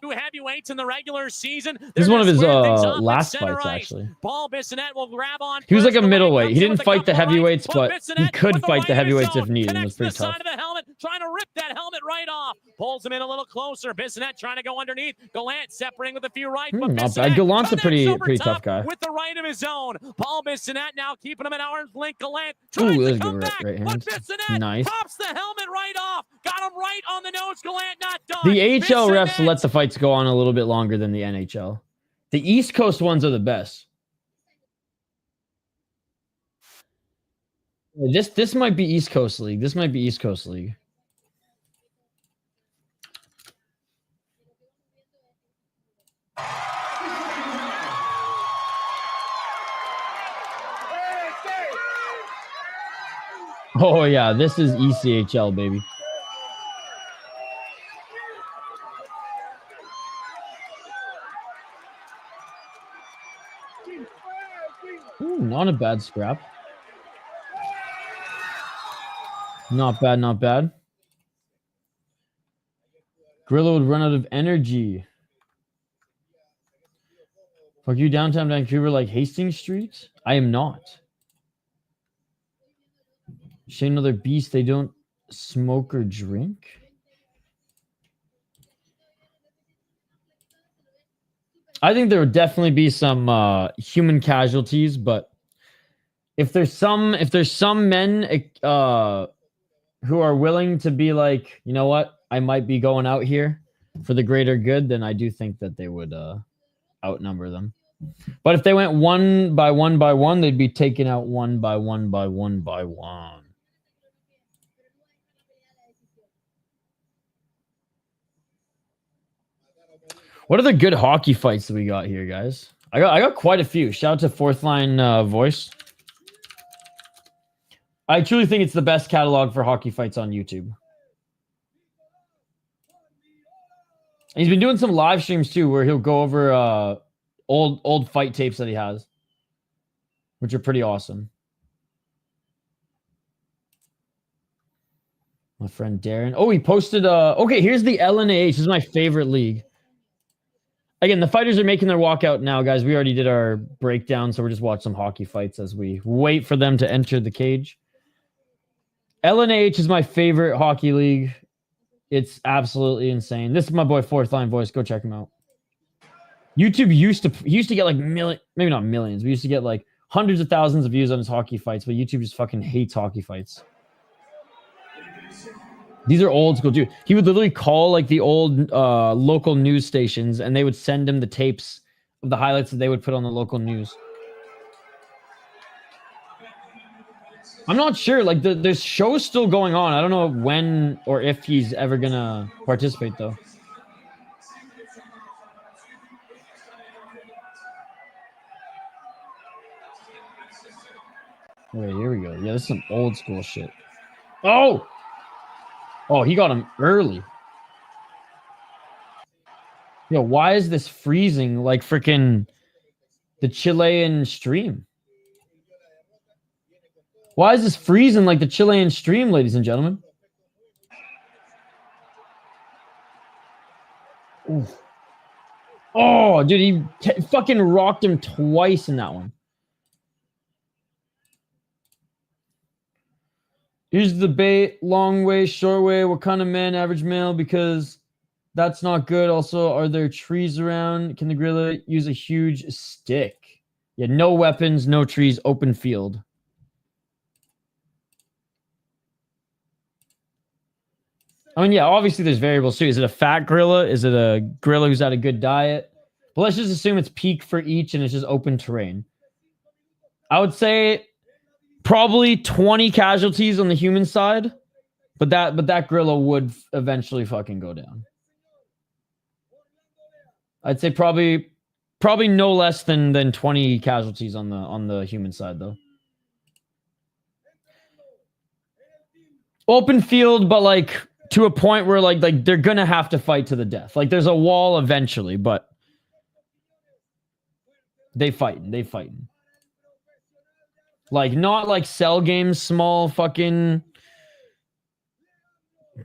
Two heavyweights in the regular season. This is one of his last fights, actually. Paul Bissonnette will grab on. He was like a middleweight. He didn't fight the heavyweights, but he could fight the heavyweights if needed. It was pretty tough. Side of the helmet, trying to rip that helmet right off. Pulls him in a little closer. Bissonnette trying to go underneath. Gallant separating with a few right. Not bad. Gallant's a pretty tough guy. With the right of his own. Paul Bissonnette now keeping him at arm's length. Gallant Ooh, tries to that's come good back. right But hand. Bissonnette Nice. pops the helmet right off. Got him right on the nose. Gallant not done. The AHL refs Bissonnette let the fights go on a little bit longer than the NHL. The East Coast ones are the best. This might be East Coast League. This might be East Coast League. Oh yeah, this is ECHL, baby. Ooh, not a bad scrap. Not bad, not bad. Gorilla would run out of energy. Fuck you, downtown Vancouver like Hastings Street? I am not. Shane, another beast. They don't smoke or drink. I think there would definitely be some human casualties, but if there's some men who are willing to be like, you know what, I might be going out here for the greater good, then I do think that they would outnumber them. But if they went one by one, they'd be taken out one by one. What are the good hockey fights that we got here, guys? I got quite a few. Shout out to Fourth Line Voice. I truly think it's the best catalog for hockey fights on YouTube. And he's been doing some live streams too, where he'll go over old fight tapes that he has, which are pretty awesome. My friend Darren. Oh, he posted. Okay, here's the LNAH. This is my favorite league. Again, the fighters are making their walkout now, guys. We already did our breakdown, so we're just watching some hockey fights as we wait for them to enter the cage. LNAH is my favorite hockey league. It's absolutely insane. This is my boy Fourth Line Voice. Go check him out. YouTube used to get like maybe not millions. We used to get like hundreds of thousands of views on his hockey fights, but YouTube just fucking hates hockey fights. These are old school, dude. He would literally call like the old local news stations, and they would send him the tapes of the highlights that they would put on the local news. I'm not sure. Like there's shows still going on. I don't know when or if he's ever gonna participate though. Wait, here we go. Yeah, this is some old school shit. Oh! Oh, he got him early. Yo, why is this freezing like freaking the Chilean stream? Why is this freezing like the Chilean stream, ladies and gentlemen? Ooh. Oh, dude, he fucking rocked him twice in that one. Here's the debate: long way, short way. What kind of man? Average male? Because that's not good. Also, are there trees around? Can the gorilla use a huge stick? Yeah, no weapons, no trees, open field. I mean, yeah, obviously there's variables too. Is it a fat gorilla? Is it a gorilla who's had a good diet? But let's just assume it's peak for each and it's just open terrain. I would say probably 20 casualties on the human side, but that gorilla would eventually fucking go down. I'd say probably no less than 20 casualties on the human side though. Open field, but like to a point where like they're gonna have to fight to the death. Like there's a wall eventually, but they fighting. Like not like Cell Games, small fucking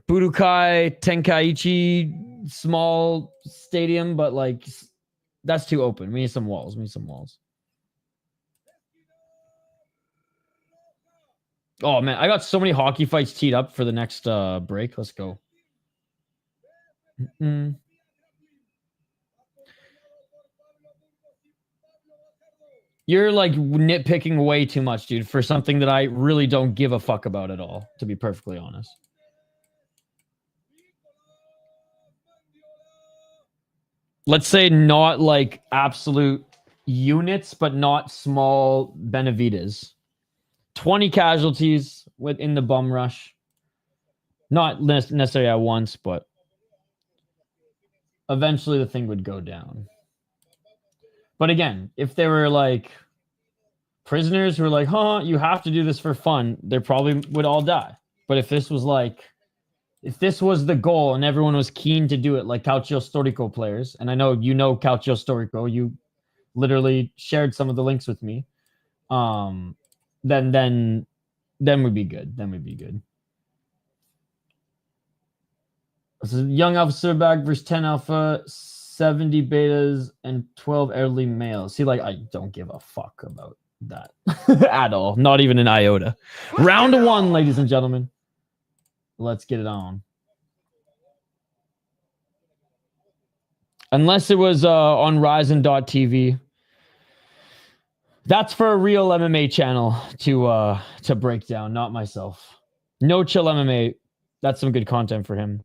Budokai Tenkaichi small stadium, but like that's too open. We need some walls. Oh man, I got so many hockey fights teed up for the next break. Let's go. You're like nitpicking way too much, dude, for something that I really don't give a fuck about at all, to be perfectly honest. Let's say not like absolute units, but not small Benavides. 20 casualties within the bum rush. Not necessarily at once, but eventually the thing would go down. But again, if they were like prisoners who were like, you have to do this for fun, they probably would all die. But if this was the goal and everyone was keen to do it, like Calcio Storico players, and I know you know Calcio Storico, you literally shared some of the links with me, then we'd be good. This is young alpha Surback versus 10 alpha, 70 betas, and 12 elderly males. See, like, I don't give a fuck about that at all. Not even an iota. Round one, ladies and gentlemen. Let's get it on. Unless it was on Ryzen.tv. That's for a real MMA channel to break down, not myself. No Chill MMA. That's some good content for him.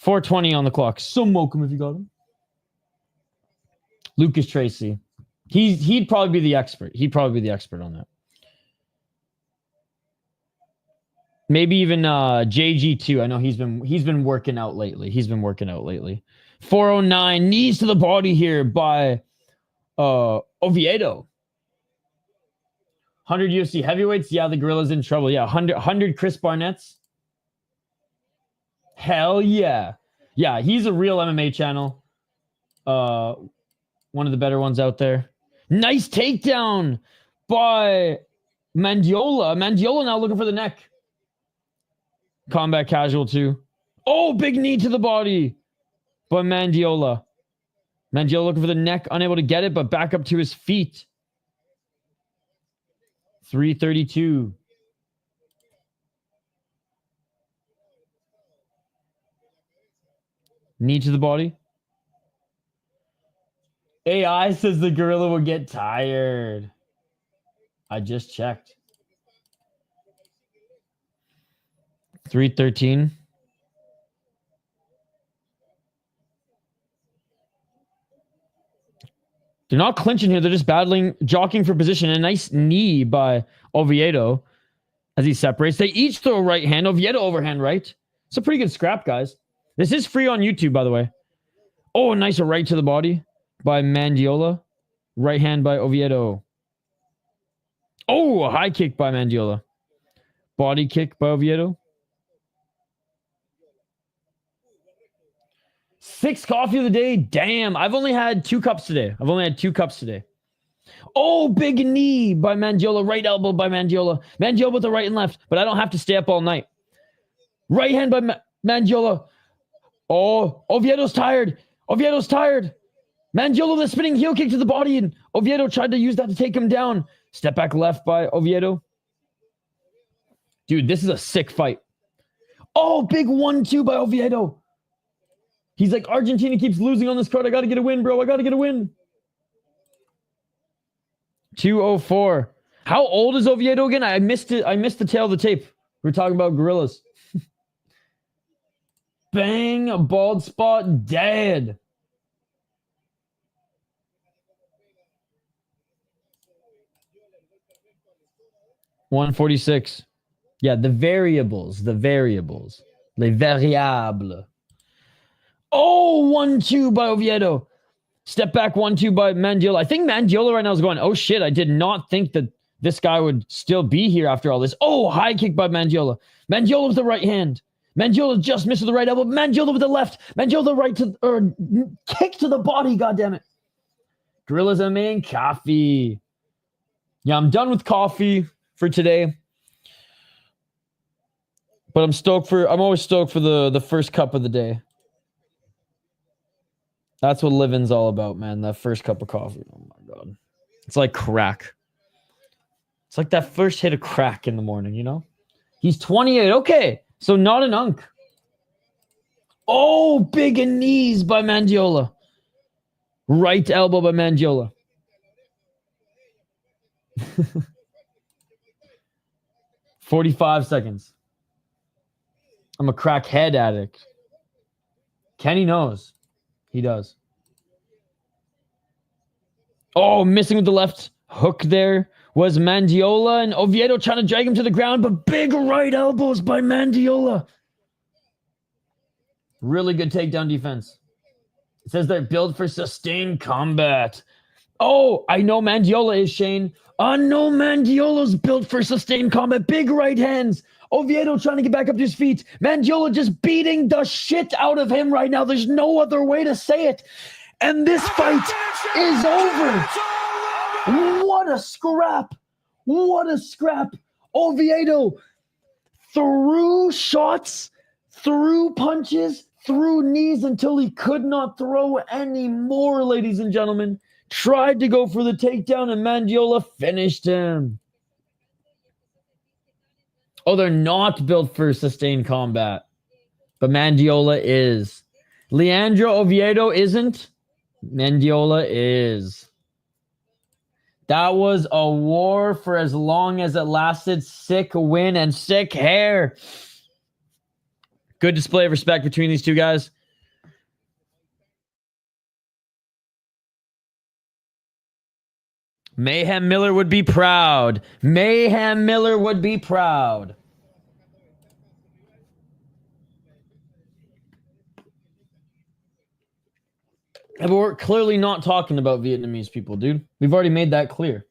4:20 on the clock. So moke him if you got him. Lucas Tracy. He'd probably be the expert. He'd probably be the expert on that. Maybe even JG2. I know he's been working out lately. 409 knees to the body here by Oviedo. 100 UFC heavyweights. Yeah, the gorilla's in trouble. Yeah, 100 Chris Barnett's. Hell yeah. Yeah, he's a real MMA channel. One of the better ones out there. Nice takedown by Mandiola. Mandiola now looking for the neck. Combat casual too. Oh, big knee to the body by Mandiola. Mandiola looking for the neck, unable to get it, but back up to his feet. 332. Knee to the body. AI says the gorilla will get tired. I just checked. 313. They're not clinching here. They're just jockeying for position. A nice knee by Oviedo as he separates. They each throw a right hand. Oviedo overhand right. It's a pretty good scrap, guys. This is free on YouTube, by the way. Oh, a nice right to the body by Mandiola. Right hand by Oviedo. Oh, a high kick by Mandiola. Body kick by Oviedo. 6 coffee of the day. Damn, I've only had 2 cups today. Oh, big knee by Mandiola. Right elbow by Mandiola. Mandiola with the right and left, but I don't have to stay up all night. Right hand by Mandiola. Oh, Oviedo's tired. Mandiola with a spinning heel kick to the body, and Oviedo tried to use that to take him down. Step back left by Oviedo. Dude, this is a sick fight. Oh, big 1-2 by Oviedo. He's like, Argentina keeps losing on this card. I got to get a win, bro. 204. How old is Oviedo again? I missed it. I missed the tail of the tape. We're talking about gorillas. Bang, bald spot, dead. $146. Yeah, the variables. Les variables. Oh, 1-2 by Oviedo. Step back 1-2 by Mandiola. I think Mandiola right now is going, oh shit, I did not think that this guy would still be here after all this. Oh, high kick by Mandiola. Mandiola with the right hand. Mandiola just missed with the right elbow. Mandiola with the left. Mandiola right to, or kick to the body, goddammit. Gorillas MMA and coffee. Yeah, I'm done with coffee for today. But I'm always stoked for the first cup of the day. That's what living's all about, man. That first cup of coffee. Oh my God. It's like crack. It's like that first hit of crack in the morning, you know? He's 28. Okay. So not an unk. Oh, big knees by Mandiola. Right elbow by Mandiola. 45 seconds. I'm a crackhead addict. Kenny knows. He does. Oh, missing with the left hook there was Mandiola, and Oviedo trying to drag him to the ground, but big right elbows by Mandiola. Really good takedown defense. It says they're built for sustained combat. Oh, I know Mandiola is, Shane. I know Mandiola's built for sustained combat. Big right hands. Oviedo trying to get back up to his feet. Mandiola just beating the shit out of him right now. There's no other way to say it. And this fight is over. What a scrap. What a scrap. Oviedo threw shots, threw punches, threw knees until he could not throw any more, ladies and gentlemen. Tried to go for the takedown, and Mandiola finished him. Oh, they're not built for sustained combat. But Mandiola is. Leandro Oviedo isn't. Mandiola is. That was a war for as long as it lasted. Sick win and sick hair. Good display of respect between these two guys. Mayhem Miller would be proud. Mayhem Miller would be proud. But we're clearly not talking about Vietnamese people, dude. We've already made that clear.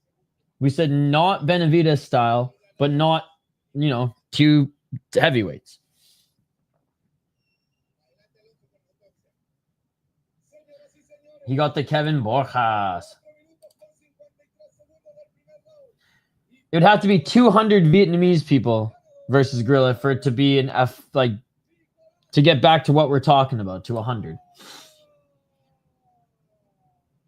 We said not Benavidez style, but not, you know, two heavyweights. He got the Kevin Borjas. It would have to be 200 Vietnamese people versus Gorilla for it to be an F, like, to get back to what we're talking about, to 100.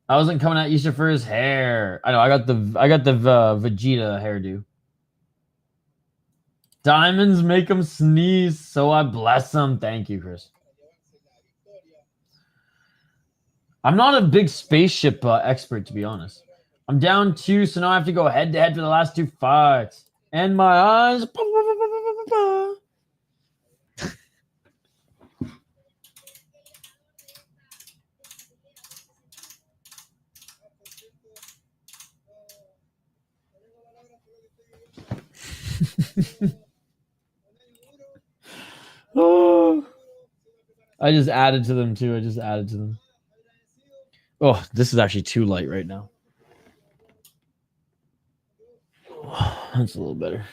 I wasn't coming at Easter for his hair. I know, I got the Vegeta hairdo. Diamonds make him sneeze, so I bless him. Thank you, Chris. I'm not a big spaceship expert, to be honest. I'm down 2, so now I have to go head-to-head for the last 2 fights. And my eyes... Oh, I just added to them, too. I just added to them. Oh, this is actually too light right now. That's a little better.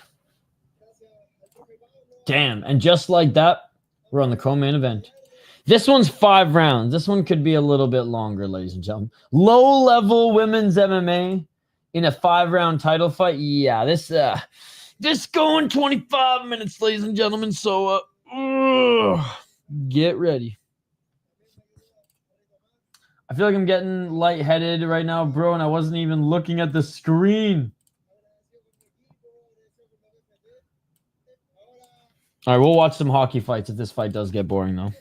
Damn. And just like that, we're on the co-main event. This one's 5 rounds. This one could be a little bit longer, ladies and gentlemen. Low-level women's MMA in a 5-round title fight. Yeah, this going 25 minutes, ladies and gentlemen. So, get ready. I feel like I'm getting lightheaded right now, bro, and I wasn't even looking at the screen. All right, we'll watch some hockey fights if this fight does get boring, though.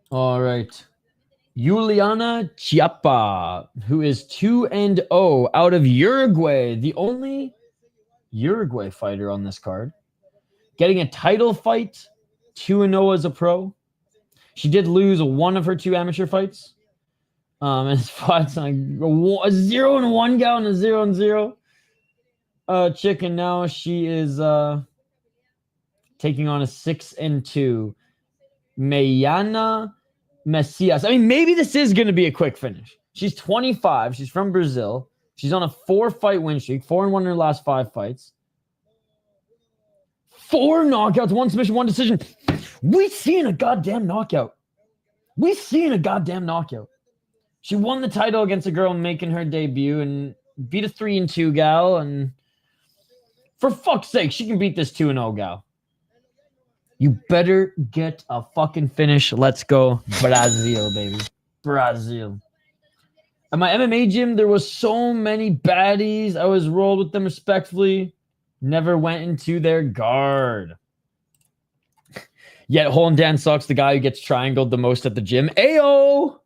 All right. Yuliana Chiappa, who is 2-0 out of Uruguay. The only Uruguay fighter on this card. Getting a title fight, 2-0 as a pro. She did lose one of her 2 amateur fights. And fought like a 0-1 gal and a 0-0 chick, and now she is taking on a 6-2 Myllena Messias. I mean, maybe this is going to be a quick finish. She's 25. She's from Brazil. She's on a 4-fight win streak. 4-1 in her last 5 fights. 4 knockouts, 1 submission, 1 decision. We seen a goddamn knockout. She won the title against a girl making her debut and beat a 3-2 gal. And for fuck's sake, she can beat this 2-0 gal. You better get a fucking finish. Let's go. Brazil, baby. Brazil. At my MMA gym, there was so many baddies. I was rolled with them respectfully. Never went into their guard. Yet Hole and Dan sucks, the guy who gets triangled the most at the gym. Ayo!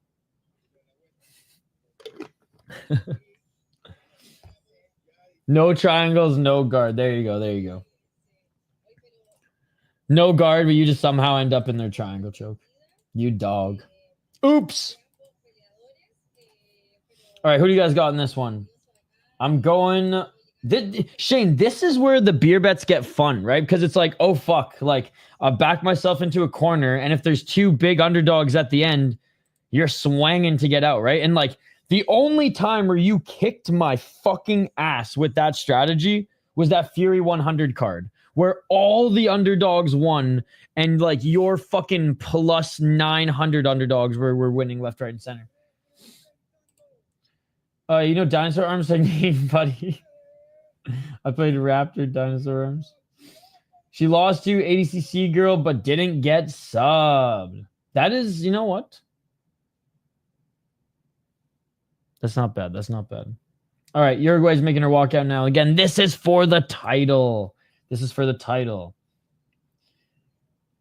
No triangles, no guard. There you go. No guard, but you just somehow end up in their triangle choke. You dog. Oops. All right, who do you guys got in this one? I'm going... Shane, this is where the beer bets get fun, right? Because it's like, oh, fuck. Like, I back myself into a corner, and if there's 2 big underdogs at the end, you're swanging to get out, right? And, like, the only time where you kicked my fucking ass with that strategy was that Fury 100 card, where all the underdogs won, and, like, your fucking plus 900 underdogs were winning left, right, and center. You know Dinosaur Arms technique, buddy? I played Raptor Dinosaur Arms. She lost to ADCC girl, but didn't get subbed. That is, you know what? That's not bad. All right, Uruguay's making her walk out now. Again, this is for the title.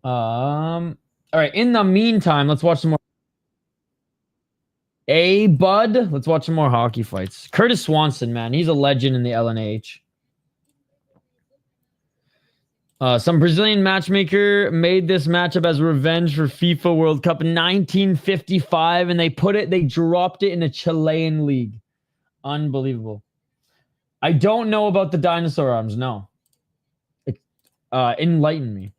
All right, in the meantime, let's watch some more. Hey, bud. Let's watch some more hockey fights. Curtis Swanson, man. He's a legend in the LNH. Some Brazilian matchmaker made this matchup as revenge for FIFA World Cup in 1955, and they dropped it in a Chilean league. Unbelievable. I don't know about the dinosaur arms, no. Enlighten me.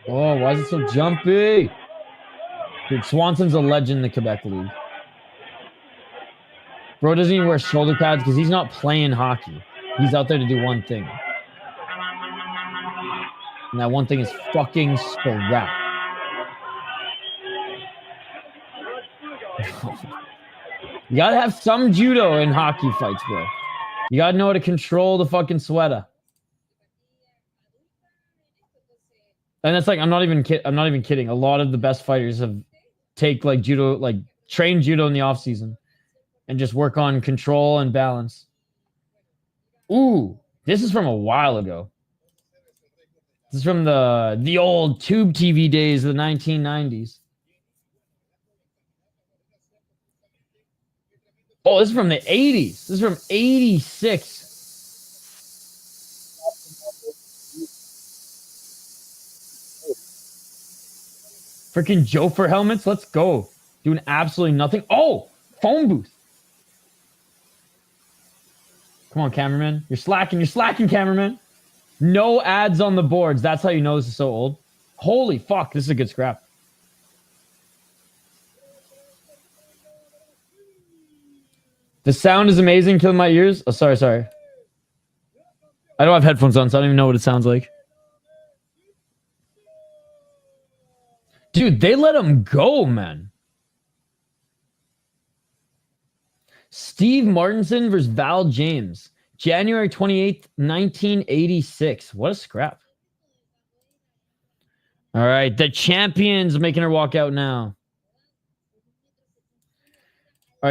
Oh, why is it so jumpy? Dude, Swanson's a legend in the Quebec League. Bro doesn't even wear shoulder pads because he's not playing hockey. He's out there to do one thing. And that one thing is fucking scrap. You gotta have some judo in hockey fights, bro. You gotta know how to control the fucking sweater. And that's like, I'm not even kidding. A lot of the best fighters have trained judo in the off season and just work on control and balance. Ooh, this is from a while ago. This is from the old tube TV days of the 1990s. Oh, this is from the 80s. This is from 86. Freaking Jofer helmets. Let's go. Doing absolutely nothing. Oh, phone booth. Come on, cameraman. You're slacking, cameraman. No ads on the boards. That's how you know this is so old. Holy fuck, this is a good scrap. The sound is amazing, killing my ears. Oh, sorry. I don't have headphones on, so I don't even know what it sounds like. Dude, they let him go, man. Steve Martinson versus Val James. January 28th, 1986. What a scrap. All right, the champions making her walk out now.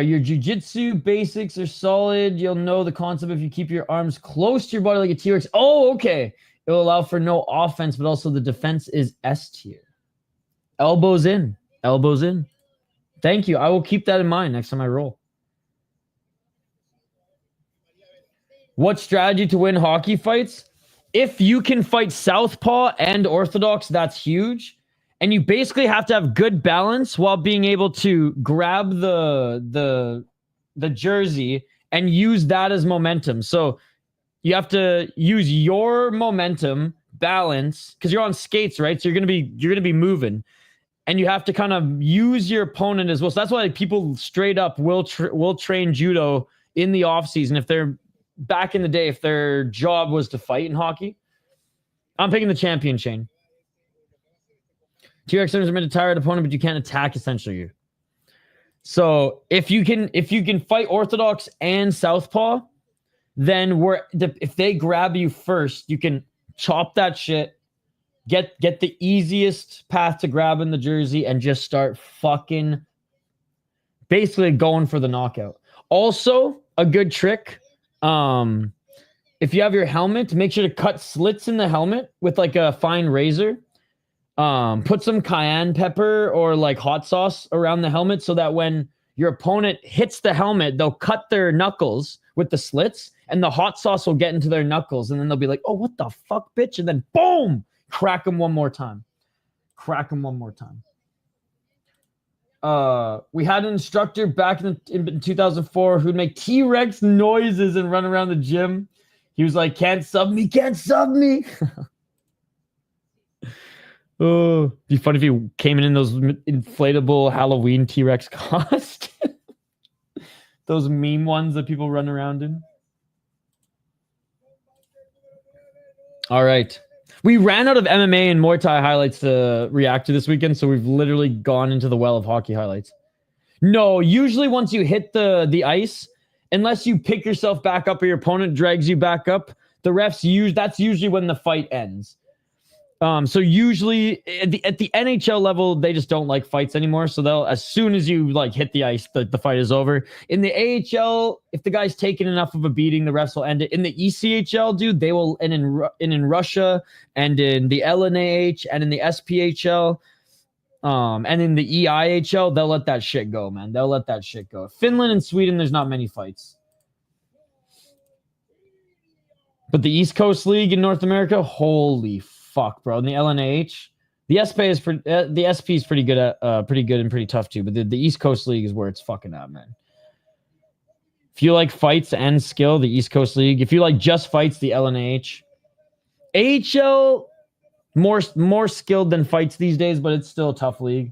Your jiu-jitsu basics are solid. You'll know the concept if you keep your arms close to your body like a T-Rex. Oh, okay. It'll allow for no offense, but also the defense is S tier. Elbows in. Elbows in. Thank you. I will keep that in mind next time I roll. What strategy to win hockey fights? If you can fight southpaw and orthodox, that's huge. And you basically have to have good balance while being able to grab the jersey and use that as momentum. So you have to use your momentum, balance, because you're on skates, right? So you're gonna be moving, and you have to kind of use your opponent as well. So that's why people straight up will train judo in the off season if they're back in the day, if their job was to fight in hockey. I'm picking the champion chain. T-Rex centers are meant to tire an opponent, but you can't attack essentially you. So if you can fight orthodox and southpaw, then if they grab you first, you can chop that shit, get the easiest path to grabbing the jersey, and just start fucking basically going for the knockout. Also, a good trick, if you have your helmet, make sure to cut slits in the helmet with like a fine razor. Put some cayenne pepper or like hot sauce around the helmet so that when your opponent hits the helmet, they'll cut their knuckles with the slits and the hot sauce will get into their knuckles. And then they'll be like, oh, what the fuck, bitch? And then boom, crack them one more time. Crack them one more time. We had an instructor back in 2004 who'd make T-Rex noises and run around the gym. He was like, can't sub me, can't sub me. Oh, be funny if he came in those inflatable Halloween T-Rex costumes. Those meme ones that people run around in. All right. We ran out of MMA and Muay Thai highlights to react to this weekend, so we've literally gone into the well of hockey highlights. No, usually once you hit the ice, unless you pick yourself back up or your opponent drags you back up, the refs that's usually when the fight ends. So usually at the NHL level, they just don't like fights anymore. So they'll, as soon as you like hit the ice, the fight is over. In the AHL, if the guy's taken enough of a beating, the refs will end it. In the ECHL, dude, they will, and in Russia, and in the LNAH, and in the SPHL, and in the EIHL, they'll let that shit go, man. They'll let that shit go. Finland and Sweden, there's not many fights. But the East Coast League in North America, holy fuck, bro. In the LNAH, the SP is pretty good at pretty good and pretty tough too. But the East Coast League is where it's fucking at, man. If you like fights and skill, the East Coast League. If you like just fights, the LNAH. AHL, more skilled than fights these days, but it's still a tough league.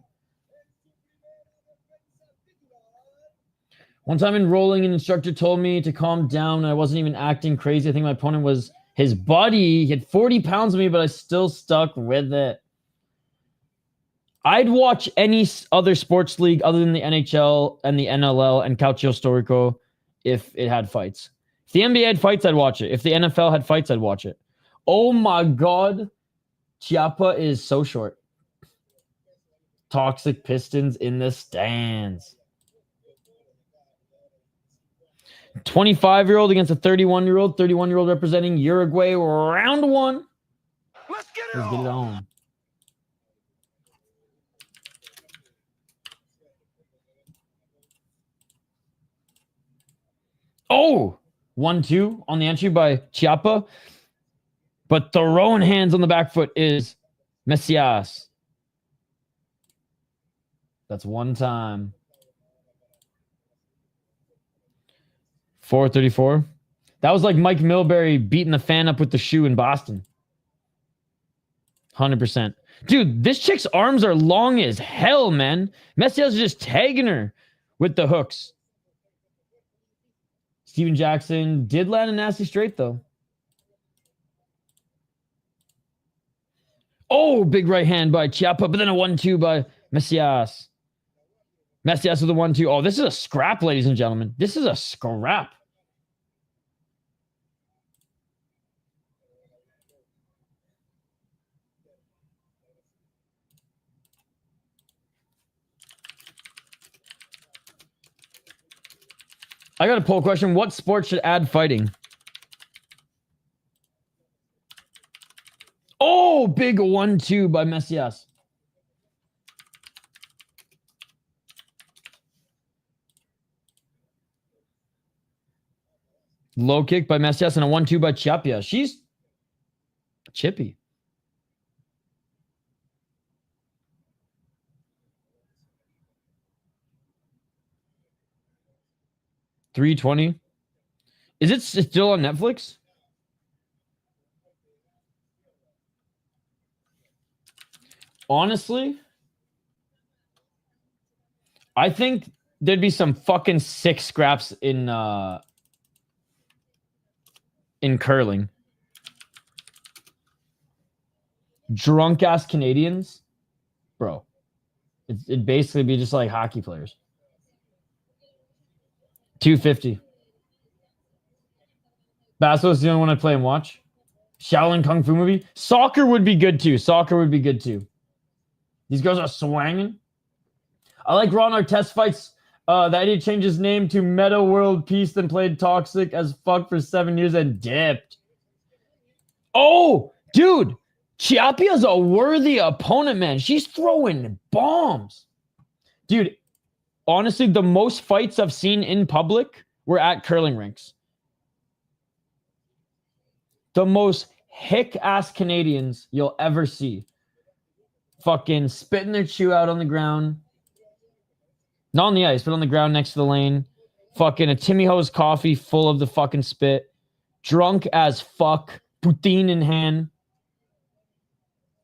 One time enrolling, an instructor told me to calm down, and I wasn't even acting crazy. I think my opponent was his buddy. He had 40 pounds of me, but I still stuck with it. I'd watch any other sports league other than the NHL and the NLL and Calcio Storico if it had fights. If the NBA had fights, I'd watch it. If the NFL had fights, I'd watch it. Oh my God. Chiappa is so short. Toxic Pistons in the stands. 25-year-old against a 31-year-old. 31-year-old representing Uruguay. Round one. Let's get it Let's get it on. on. Oh, 1-2 on the entry by Chiappa. But throwing hands on the back foot is Messias. That's one time. 434. That was like Mike Milbury beating the fan up with the shoe in Boston. 100%. Dude, this chick's arms are long as hell, man. Messias is just tagging her with the hooks. Steven Jackson did land a nasty straight, though. Oh, big right hand by Chiappa, but then a 1-2 by Messias. Messias with a 1-2. Oh, this is a scrap, ladies and gentlemen. This is a scrap. I got a poll question. What sport should add fighting? Oh, big 1-2 by Messias. Low kick by Messias and a 1-2 by Chiappa. She's chippy. $320. Is it still on Netflix? Honestly, I think there'd be some fucking sick scraps in curling. Drunk ass Canadians, bro. It'd basically be just like hockey players. $250. Basso's the only one I play and watch. Shaolin Kung Fu movie. Soccer would be good too. Soccer would be good too. These girls are swanging. I like Ron Artest fights. That he changed his name to Meta World Peace, then played toxic as fuck for 7 years and dipped. Oh, dude. Chiappa's a worthy opponent, man. She's throwing bombs. Dude, honestly, the most fights I've seen in public were at curling rinks. The most hick-ass Canadians you'll ever see. Fucking spitting their chew out on the ground. Not on the ice, but on the ground next to the lane. Fucking a Timmy Ho's coffee full of the fucking spit. Drunk as fuck. Poutine in hand.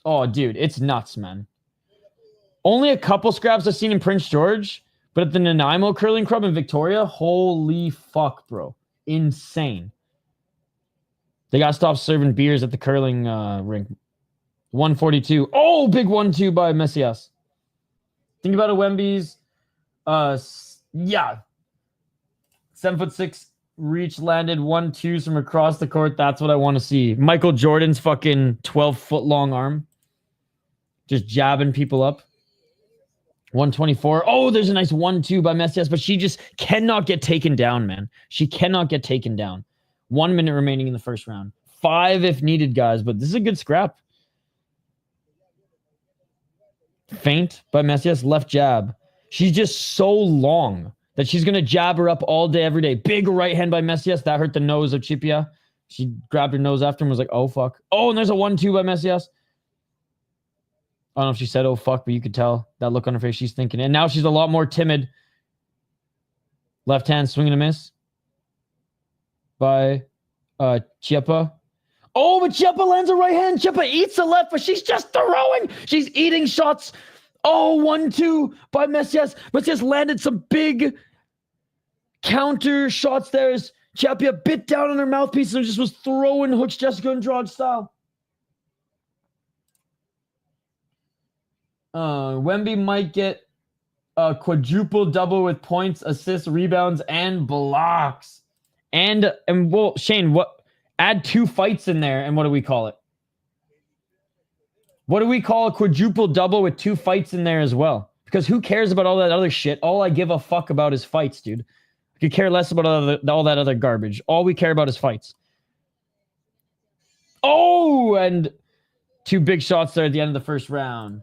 Oh, dude, it's nuts, man. Only a couple scraps I've seen in Prince George, but at the Nanaimo Curling Club in Victoria, holy fuck, bro. Insane. They got to stop serving beers at the curling rink. 142. Oh, big 1-2 by Messias. Think about a Wemby's. Yeah. 7'6" reach landed 1-2 from across the court. That's what I want to see. Michael Jordan's fucking 12-foot long arm. Just jabbing people up. 124. Oh, there's a nice 1-2 by Messias, but she just cannot get taken down, man. She cannot get taken down. 1 minute remaining in the first round. 5 if needed, guys, but this is a good scrap. Feint by Messias, left jab. She's just so long that she's going to jab her up all day, every day. Big right hand by Messias. That hurt the nose of Chiappa. She grabbed her nose after and was like, oh, fuck. Oh, and there's a 1-2 by Messias. I don't know if she said, oh, fuck, but you could tell that look on her face. She's thinking. And now she's a lot more timid. Left hand swing and a miss by Chiappa. Oh, but Chiappa lands a right hand. Chiappa eats the left, but she's just throwing. She's eating shots. Oh, 1-2 by Messias. Messias landed some big counter shots there as Chiappa bit down on her mouthpiece and just was throwing hooks Jessica Andrade style. Wemby might get a quadruple double with points, assists, rebounds, and blocks. And well, Shane, what? Add 2 fights in there, and what do we call it? What do we call a quadruple double with 2 fights in there as well? Because who cares about all that other shit? All I give a fuck about is fights, dude. I could care less about all that other garbage. All we care about is fights. Oh, and 2 big shots there at the end of the first round.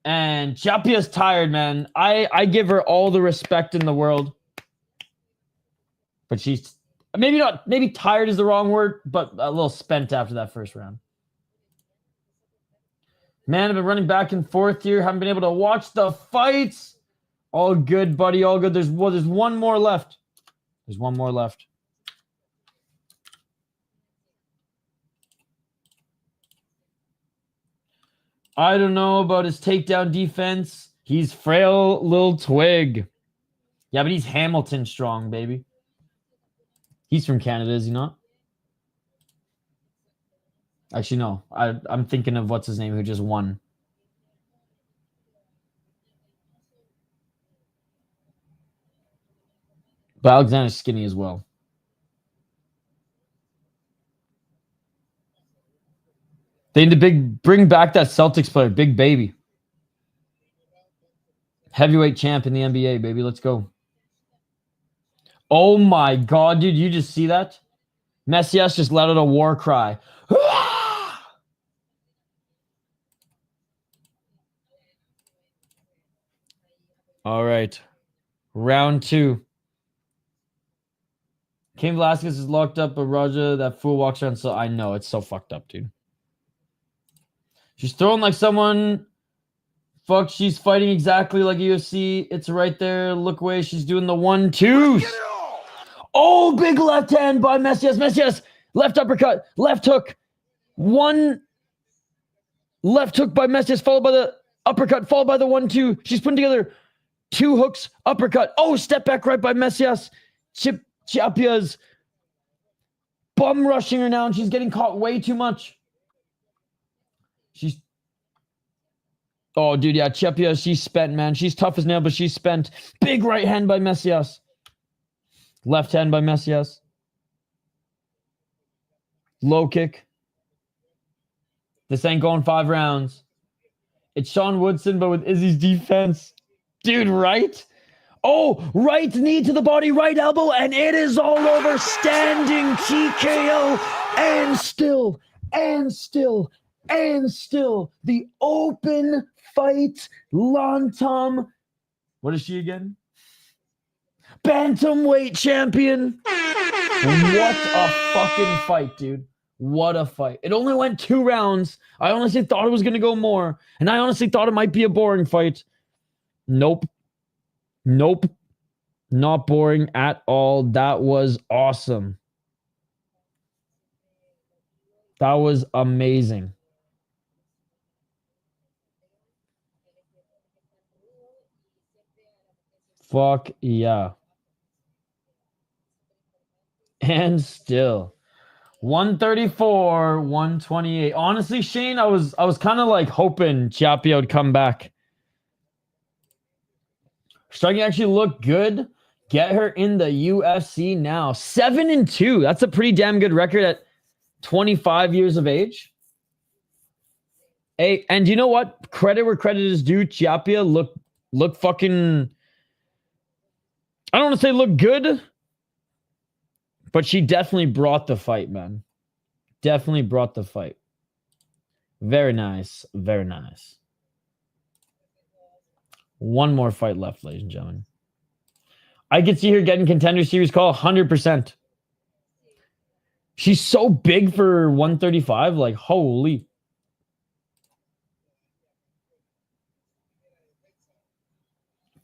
And Chiappa's tired, man. I give her all the respect in the world. But she's maybe tired is the wrong word, but a little spent after that first round. Man, I've been running back and forth here. Haven't been able to watch the fights. All good, buddy. All good. There's one more left. There's one more left. I don't know about his takedown defense. He's frail little twig. Yeah, but he's Hamilton strong, baby. He's from Canada, is he not? Actually, no. I'm thinking of what's his name who just won. But Alexander's skinny as well. They need to bring back that Celtics player, Big Baby. Heavyweight champ in the NBA, baby. Let's go. Oh my god, dude, you just see that? Messias just let out a war cry. All right. Round 2. Cain Velasquez is locked up, but Raja, that fool, walks around. So I know, it's so fucked up, dude. She's throwing like someone. Fuck, she's fighting exactly like UFC. It's right there. Look away. She's doing the 1-2s. Oh, big left hand by Messias. Messias, left uppercut, left hook. One left hook by Messias, followed by the uppercut, followed by the 1-2. She's putting together 2 hooks, uppercut. Oh, step back right by Messias. Chiappa's bum rushing her now, and she's getting caught way too much. Oh, dude, yeah, Chiappa, she's spent, man. She's tough as nail, but she's spent. Big right hand by Messias. Left hand by Messias. Low kick. This ain't going 5 rounds. It's Sean Woodson, but with Izzy's defense. Dude, right? Oh, right knee to the body, right elbow, and it is all over. Standing TKO. And still, the open fight, Latam. What is she again? Bantamweight champion. What a fucking fight, dude. What a fight. It only went 2 rounds. I honestly thought it was going to go more. And I honestly thought it might be a boring fight. Nope. Not boring at all. That was awesome. That was amazing. Fuck yeah. And still 134, 128. Honestly, Shane, I was kind of like hoping Chiappa would come back. Striking actually looked good. Get her in the UFC now. 7-2. That's a pretty damn good record at 25 years of age. Hey, and you know what? Credit where credit is due. Chiappa look fucking. I don't want to say look good, but she definitely brought the fight, man. Definitely brought the fight. Very nice. Very nice. One more fight left, ladies and gentlemen. I could see her getting contender series call 100%. She's so big for 135. Like, holy.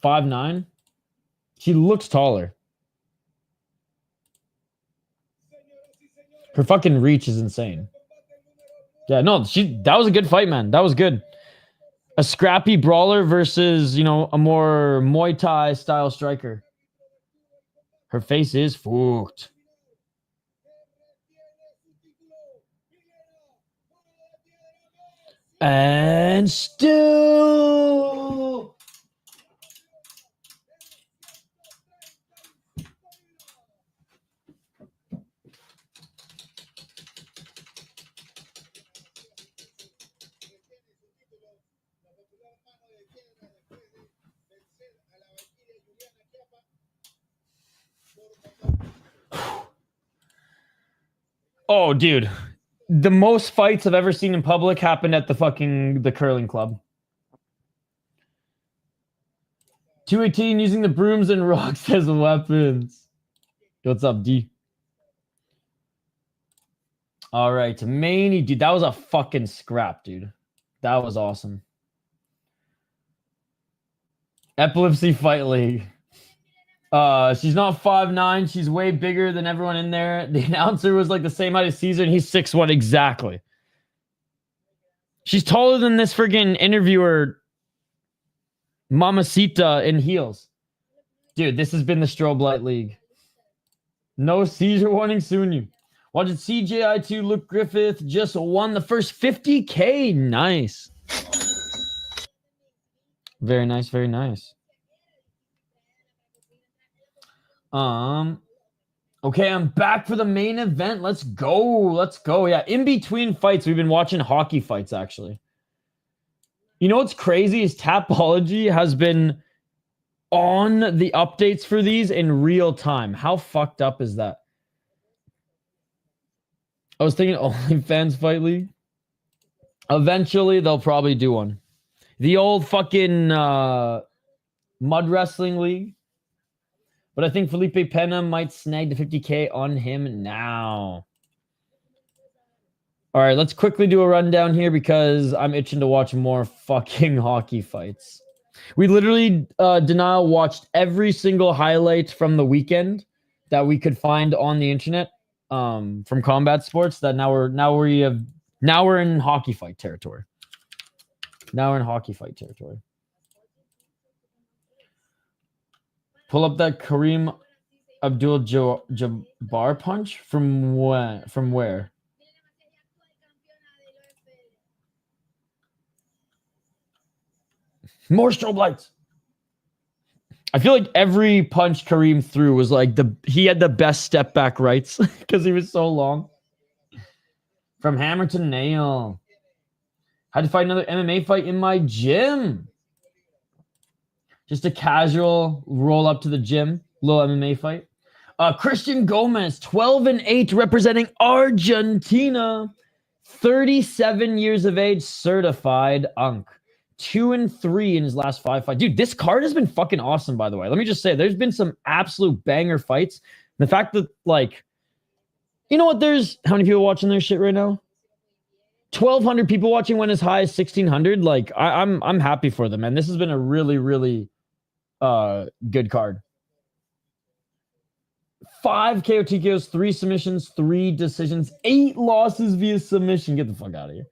.59. She looks taller. Her fucking reach is insane. Yeah, no, that was a good fight, man. That was good. A scrappy brawler versus, you know, a more Muay Thai style striker. Her face is fucked. And still. Oh, dude. The most fights I've ever seen in public happened at the curling club. 218 using the brooms and rocks as weapons. What's up, D? All right, Maney, dude. That was a fucking scrap, dude. That was awesome. Epilepsy Fight League. She's not 5'9". She's way bigger than everyone in there. The announcer was like the same height as Caesar, and he's 6'1" exactly. She's taller than this friggin' interviewer, Mamacita in heels. Dude, this has been the Strobe Light League. No seizure warning soon. You watch it. CJI2 Luke Griffith just won the first 50K. Nice. Very nice, very nice. Okay, I'm back for the main event. Let's go. Yeah, in between fights, we've been watching hockey fights, actually. You know what's crazy is Tapology has been on the updates for these in real time. How fucked up is that? I was thinking OnlyFans Fight League. Eventually, they'll probably do one. The old fucking mud wrestling league. But I think Felipe Pena might snag the 50K on him now. All right, let's quickly do a rundown here because I'm itching to watch more fucking hockey fights. We literally, Denial watched every single highlight from the weekend that we could find on the internet from combat sports. That now we're in hockey fight territory. Now we're in hockey fight territory. Pull up that Kareem Abdul-Jabbar punch from when? From where? More strobe lights. I feel like every punch Kareem threw was like he had the best step back rights because he was so long. From hammer to nail. Had to fight another MMA fight in my gym. Just a casual roll up to the gym. Little MMA fight. Cristian Gomez, 12-8, representing Argentina. 37 years of age, certified Unk. 2-3 in his last 5 fights. Dude, this card has been fucking awesome, by the way. Let me just say, there's been some absolute banger fights. The fact that, like, you know what? There's how many people watching their shit right now? 1,200 people watching, went as high as 1,600. Like, I'm happy for them, man. This has been a really, really good card. 5 KO TKOs, 3 submissions, 3 decisions, 8 losses via submission. Get the fuck out of here.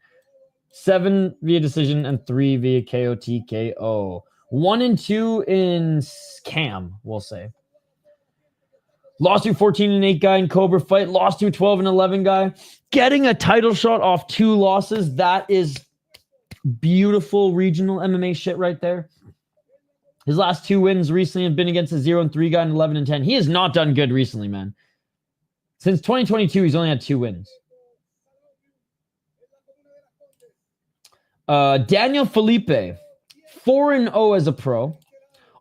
7 via decision and 3 via KO TKO. 1-2 in Cam, we'll say. Lost to 14-8 guy in Cobra fight. Lost to 12-11 guy. Getting a title shot off 2 losses. That is beautiful regional MMA shit right there. His last 2 wins recently have been against a 0-3 guy and 11-10. He has not done good recently, man. Since 2022, he's only had 2 wins. Daniel Felipe, 4-0 as a pro,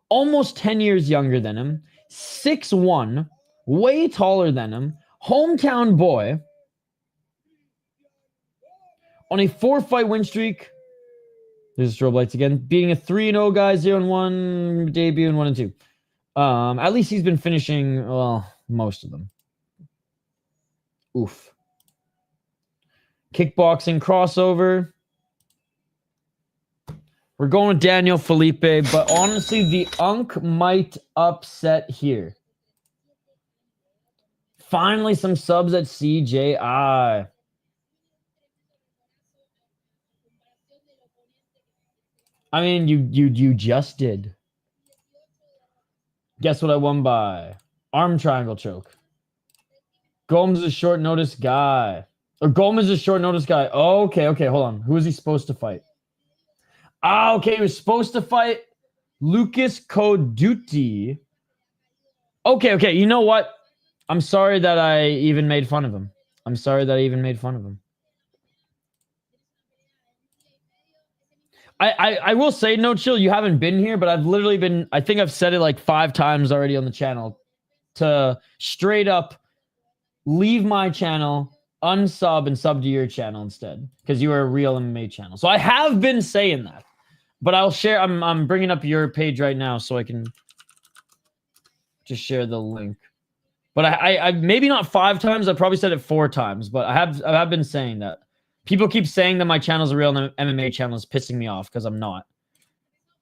almost 10 years younger than him, 6'1", way taller than him, hometown boy, on a 4-fight win streak. There's strobe lights again, beating a 3-0 guy, 0-1, debut, and 1-2. At least he's been finishing, well, most of them. Oof. Kickboxing crossover. We're going with Daniel Felipe, but honestly, the Unk might upset here. Finally, some subs at CJI. I mean, you just did. Guess what I won by? Arm triangle choke. Gomes is a short notice guy. Or Gomes is a short notice guy. Oh, okay, hold on. Who is he supposed to fight? Ah, okay, he was supposed to fight Lucas Codutti. Okay, you know what? I'm sorry that I even made fun of him. I will say, no chill, you haven't been here, but I've literally been, I think I've said it like 5 times already on the channel to straight up leave my channel, unsub, and sub to your channel instead, because you are a real MMA channel. So I have been saying that, but I'll share, I'm bringing up your page right now so I can just share the link. But I maybe not 5 times, I probably said it 4 times, but I have been saying that. People keep saying that my channel's a real MMA channel. Is pissing me off because I'm not.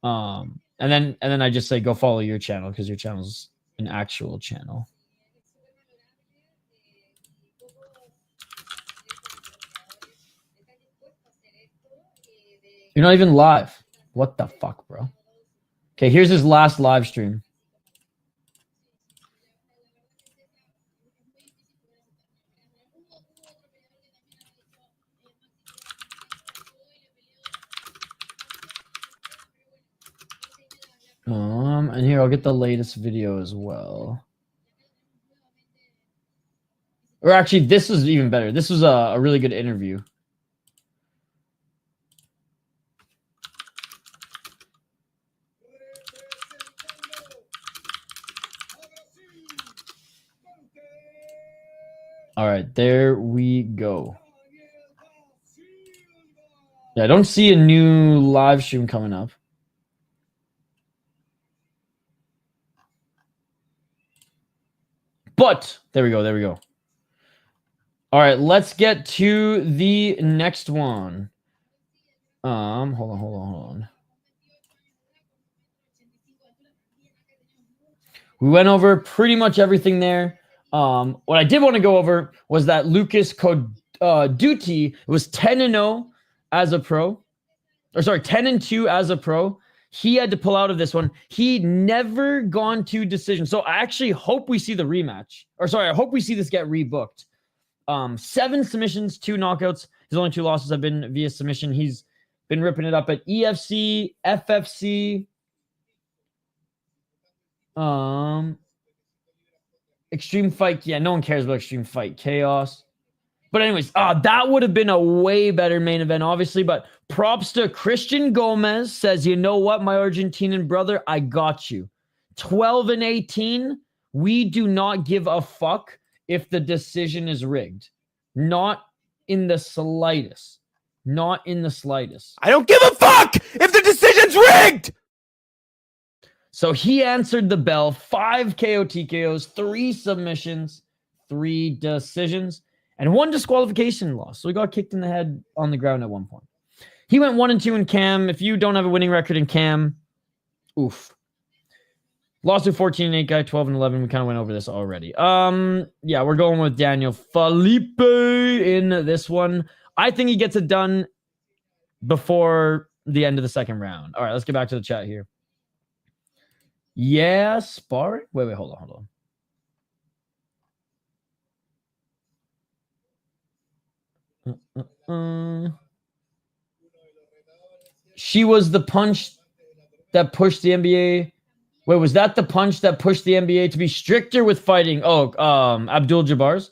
And then I just say go follow your channel because your channel's an actual channel. You're not even live. What the fuck, bro? Okay, here's his last live stream. And here, I'll get the latest video as well. Or actually, this is even better. This was a really good interview. All right, there we go. Yeah, I don't see a new live stream coming up. But there we go. There we go. All right, let's get to the next one. Hold on. We went over pretty much everything there. What I did want to go over was that Lucas Codutti was 10-0 as a pro. Or sorry, 10-2 as a pro. He had to pull out of this one. He never gone to decision. So I actually hope we see the rematch. Or sorry, I hope we see this get rebooked. 7 submissions, 2 knockouts. His only 2 losses have been via submission. He's been ripping it up at EFC, FFC, Extreme Fight. Yeah, no one cares about Extreme Fight Chaos. But anyways, that would have been a way better main event, obviously. But props to Christian Gomez. Says, you know what, my Argentinian brother, I got you. 12-18. We do not give a fuck if the decision is rigged. Not in the slightest. Not in the slightest. I don't give a fuck if the decision's rigged! So he answered the bell. 5 KO TKOs, 3 submissions, 3 decisions, and 1 disqualification loss. So he got kicked in the head on the ground at one point. He went 1-2 in CAM. If you don't have a winning record in CAM, oof. Lost to 14-8 guy, 12-11. We kind of went over this already. Yeah, we're going with Daniel Felipe in this one. I think he gets it done before the end of the second round. All right, let's get back to the chat here. Yeah, sparring. Wait, hold on. She was the punch that pushed the NBA. Wait, was that the punch that pushed the NBA to be stricter with fighting? Oh, Abdul-Jabbar's,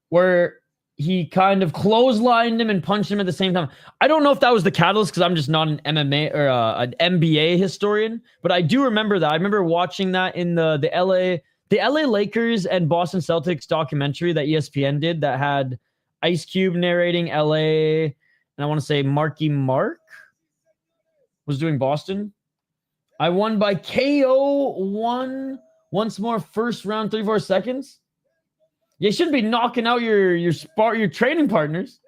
where he kind of clotheslined him and punched him at the same time. I don't know if that was the catalyst because I'm just not an MMA or an NBA historian, but I do remember that. I remember watching that in the LA Lakers and Boston Celtics documentary that ESPN did that had Ice Cube narrating LA, and I want to say Marky Mark was doing Boston. I won by KO once more, first round, 34 seconds. You shouldn't be knocking out your training partners.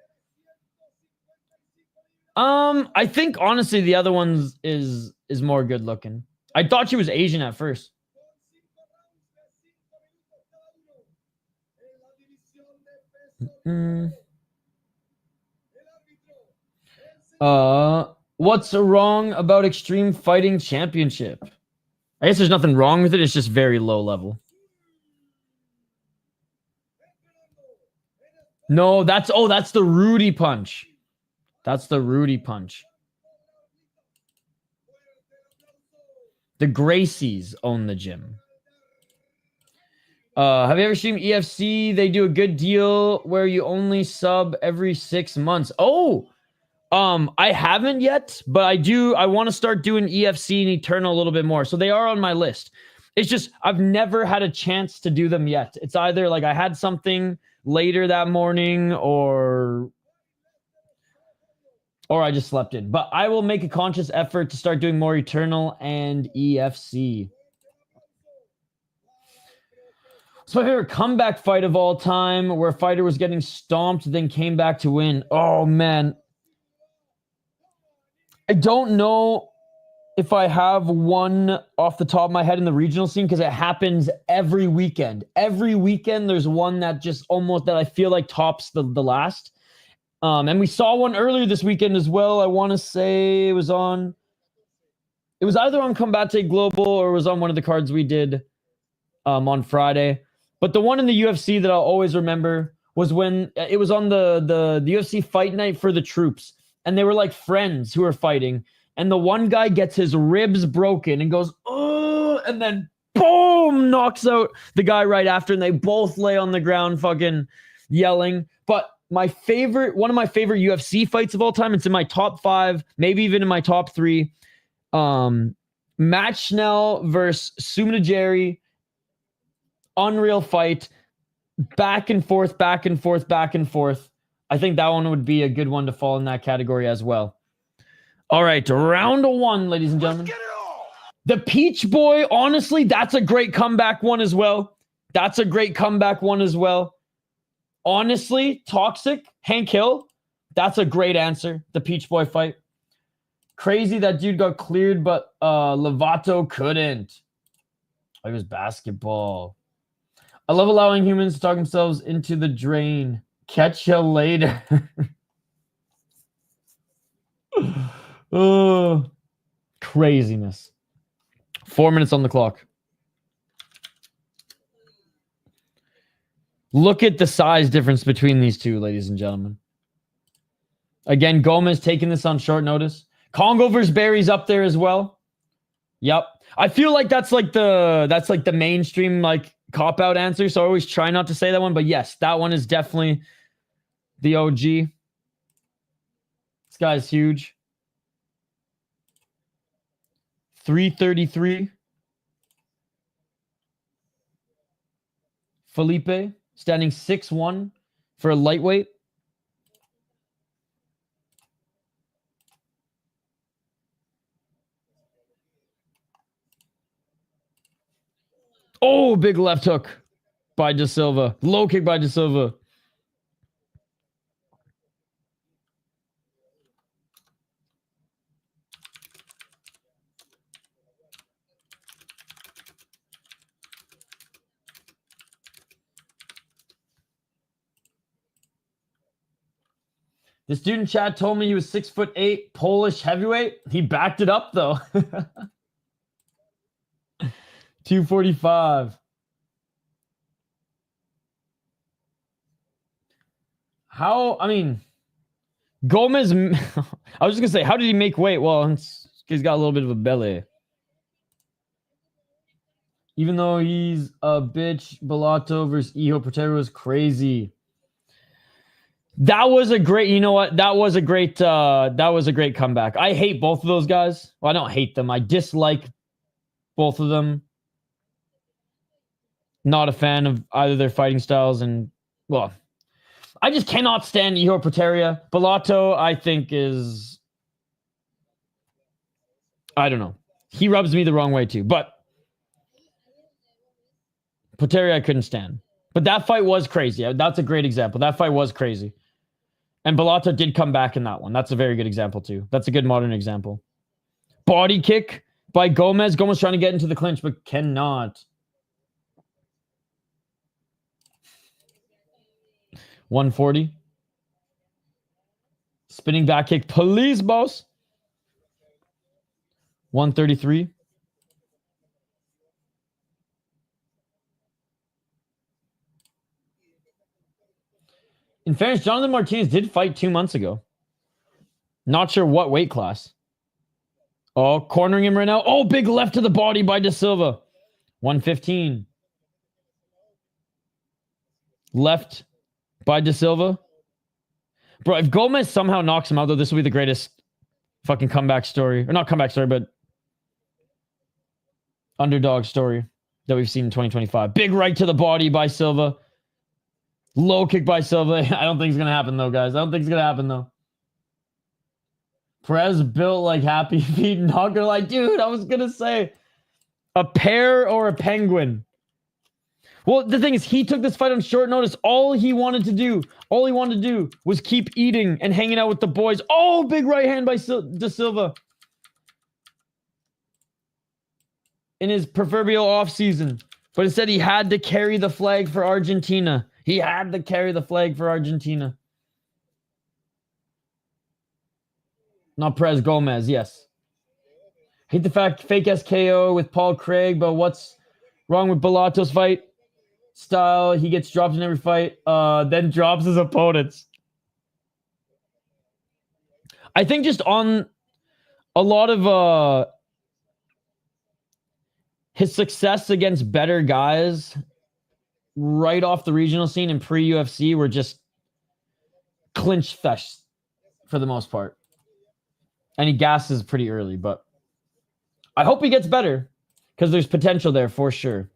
I think honestly the other one is more good looking. I thought she was Asian at first. What's wrong about Extreme Fighting Championship? I guess there's nothing wrong with it. It's just very low level. No, that's the Rudy punch. That's the Rudy punch. The Gracies own the gym. Have you ever streamed EFC? They do a good deal where you only sub every 6 months. Oh, I haven't yet, but I want to start doing EFC and Eternal a little bit more. So they are on my list. It's just I've never had a chance to do them yet. It's either like I had something later that morning or I just slept in. But I will make a conscious effort to start doing more Eternal and EFC. So my favorite comeback fight of all time, where a fighter was getting stomped, then came back to win. Oh, man. I don't know if I have one off the top of my head in the regional scene because it happens every weekend. Every weekend, there's one that just almost that I feel like tops the last. And we saw one earlier this weekend as well. I want to say it was either on Combate Global or it was on one of the cards we did on Friday. But the one in the UFC that I'll always remember was when it was on the UFC Fight Night for the troops. And they were like friends who were fighting. And the one guy gets his ribs broken and goes, oh, and then boom, knocks out the guy right after. And they both lay on the ground fucking yelling. But one of my favorite UFC fights of all time, it's in my top 5, maybe even in my top 3. Matt Schnell versus Sumna Jerry. Unreal fight. back and forth, back and forth, back and forth. I think that one would be a good one to fall in that category as well. All right, round one, ladies and gentlemen. The Peach Boy, honestly, that's a great comeback one as well. That's a great comeback one as well. Honestly, Toxic, Hank Hill, that's a great answer. The Peach Boy fight. Crazy that dude got cleared, but Lovato couldn't. It was basketball. I love allowing humans to talk themselves into the drain. Catch you later. Oh, craziness. 4 minutes on the clock. Look at the size difference between these two, ladies and gentlemen. Again, Gomez taking this on short notice. Congo versus Barry's up there as well. Yep. I feel like that's like the mainstream like cop-out answer, so I always try not to say that one, but yes, that one is definitely the OG. This guy's huge. 333. Felipe standing 6'1" for a lightweight. Oh, big left hook by Da Silva. Low kick by Da Silva. This dude in chat told me he was 6'8", Polish heavyweight. He backed it up though. 245. How, I mean, Gomez, I was just going to say, how did he make weight? Well, he's got a little bit of a belly. Even though he's a bitch, Bellato versus Iho Portero was crazy. That was a great, you know what? That was a great comeback. I hate both of those guys. Well, I don't hate them. I dislike both of them. Not a fan of either their fighting styles, and well, I just cannot stand Iho Portero. Bellato, I think, is, I don't know. He rubs me the wrong way too, but Portero I couldn't stand. But that fight was crazy. That's a great example. That fight was crazy. And Bellato did come back in that one. That's a very good example too. That's a good modern example. Body kick by Gomez. Gomez trying to get into the clinch, but cannot. 140. Spinning back kick. Police boss. 133. In fairness, Jonathan Martinez did fight 2 months ago. Not sure what weight class. Oh, cornering him right now. Oh, big left to the body by Da Silva. 115. Left by Da Silva. Bro, if Gomez somehow knocks him out, though, this will be the greatest fucking comeback story. Or not comeback story, but underdog story that we've seen in 2025. Big right to the body by Silva. Low kick by Silva. I don't think it's going to happen, though, guys. I don't think it's going to happen, though. Perez built like Happy Feet. Not gonna lie, dude, I was going to say a pear or a penguin. Well, the thing is, he took this fight on short notice. All he wanted to do was keep eating and hanging out with the boys. Oh, big right hand by Da Silva. In his proverbial offseason. But instead, he had to carry the flag for Argentina. He had to carry the flag for Argentina. Not Perez, Gomez, yes. Hate the fact fake SKO with Paul Craig, but what's wrong with Bellato's fight style? He gets dropped in every fight, then drops his opponents. I think just on a lot of his success against better guys right off the regional scene in pre-UFC were just clinch fests for the most part. And he gasses pretty early, but I hope he gets better because there's potential there for sure.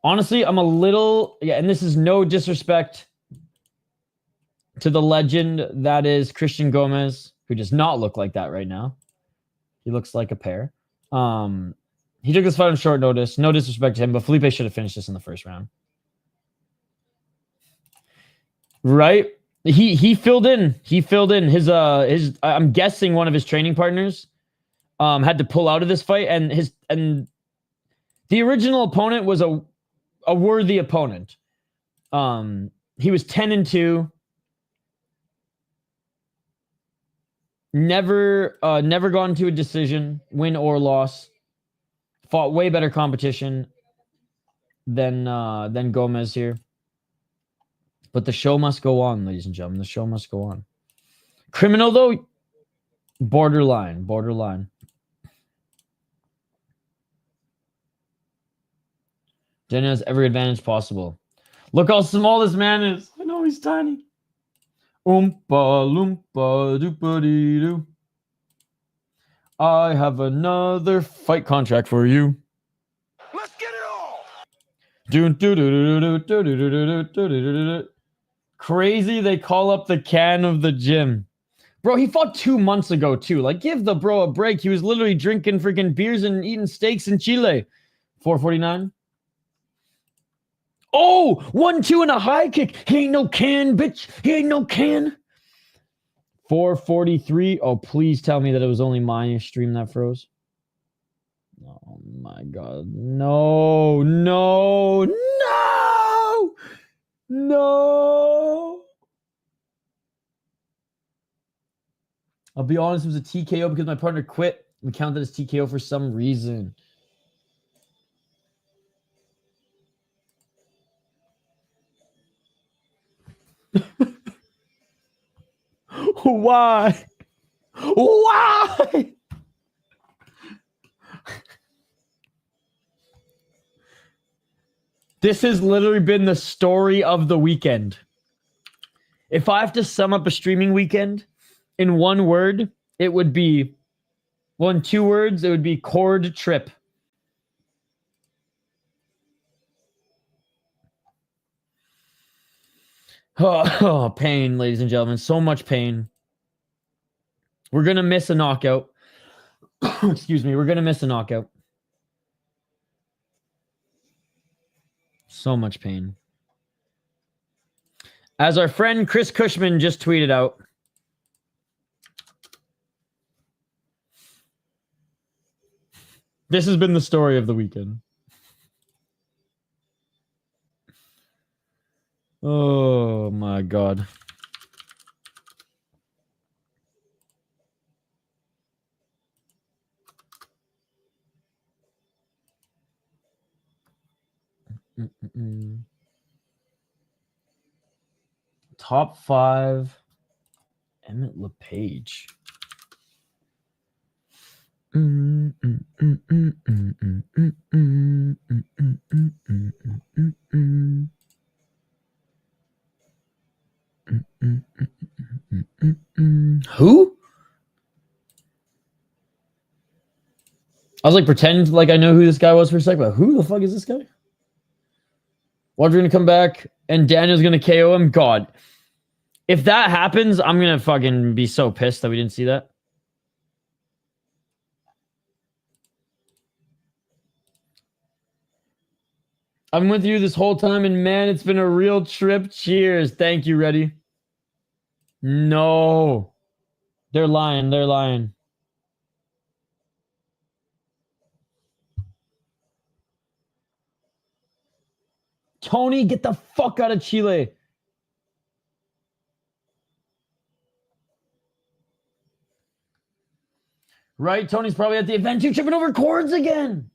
Honestly, I'm a little... Yeah, and this is no disrespect to the legend that is Christian Gomez, who does not look like that right now. He looks like a pear. He took this fight on short notice. No disrespect to him, but Felipe should have finished this in the first round. Right? He filled in. He filled in. His I'm guessing one of his training partners had to pull out of this fight, and the original opponent was a worthy opponent. He was 10-2. Never gone to a decision, win or loss. Fought way better competition than Gomez here. But the show must go on, ladies and gentlemen. The show must go on. Criminal though, borderline. Daniel has every advantage possible. Look how small this man is. I know he's tiny. Oompa loompa doopa dee doo. I have another fight contract for you. Let's get it all! Crazy, they call up the can of the gym. Bro, he fought 2 months ago, too. Like, give the bro a break. He was literally drinking freaking beers and eating steaks in Chile. 449. Oh, 1-2 and a high kick. He ain't no can, bitch. He ain't no can. 443. Oh, please tell me that it was only my stream that froze. Oh my god. No. I'll be honest, it was a TKO because my partner quit. We counted as TKO for some reason. Why? This has literally been the story of the weekend. If I have to sum up a streaming weekend in one word, it would be... Well, in 2 words, it would be cord trip. Oh, pain, ladies and gentlemen. So much pain. We're going to miss a knockout. Excuse me. We're going to miss a knockout. So much pain. As our friend Chris Cushman just tweeted out, this has been the story of the weekend. Oh my god. Top 5 Emmett LePage. Who? I was like, pretend like I know who this guy was for a second, but who the fuck is this guy? Walter's gonna come back and Daniel's gonna KO him. God. If that happens, I'm gonna fucking be so pissed that we didn't see that. I'm with you this whole time, and man, it's been a real trip. Cheers. Thank you, Reddy. No. They're lying. They're lying. Tony, get the fuck out of Chile. Right? Tony's probably at the event too, tripping over cords again.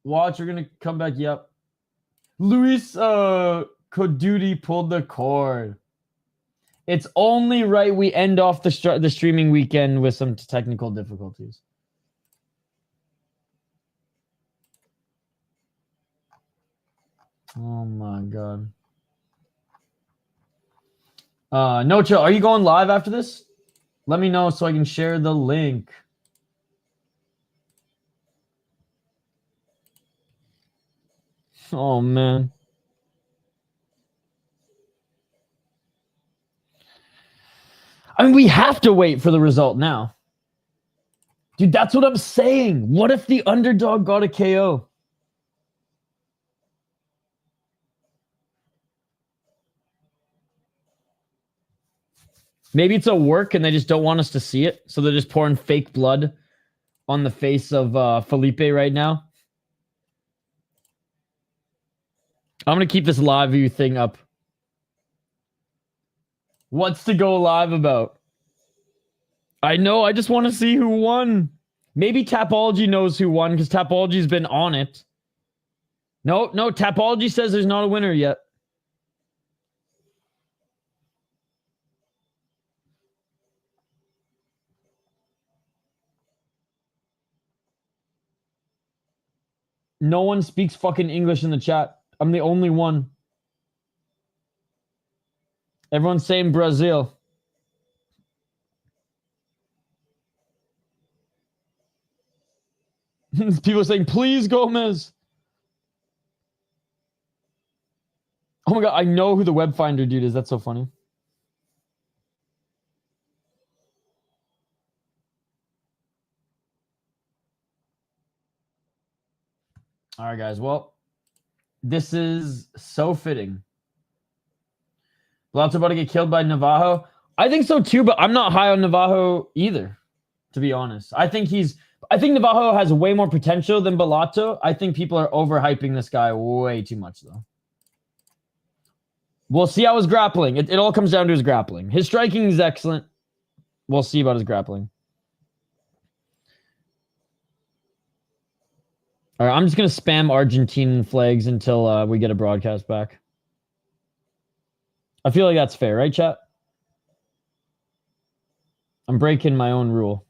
Watch, we're going to come back. Yep. Luis Codutti pulled the cord. It's only right we end off the streaming weekend with some technical difficulties. Oh my god. No chill. Are you going live after this? Let me know so I can share the link. Oh, man. I mean, we have to wait for the result now. Dude, that's what I'm saying. What if the underdog got a KO? Maybe it's a work and they just don't want us to see it. So they're just pouring fake blood on the face of Felipe right now. I'm going to keep this live view thing up. What's to go live about? I know. I just want to see who won. Maybe Tapology knows who won because Tapology's been on it. No, Tapology says there's not a winner yet. No one speaks fucking English in the chat. I'm the only one. Everyone's saying Brazil. People are saying, please, Gomez. Oh my god, I know who the web finder dude is. That's so funny. All right, guys. Well, this is so fitting. Lots about to get killed by Navajo. I think so too, but I'm not high on Navajo either, to be honest. I think Navajo has way more potential than Bellato. I think people are overhyping this guy way too much, though. We'll see how his grappling. It all comes down to his grappling. His striking is excellent. We'll see about his grappling. All right, I'm just going to spam Argentine flags until we get a broadcast back. I feel like that's fair, right, chat? I'm breaking my own rule.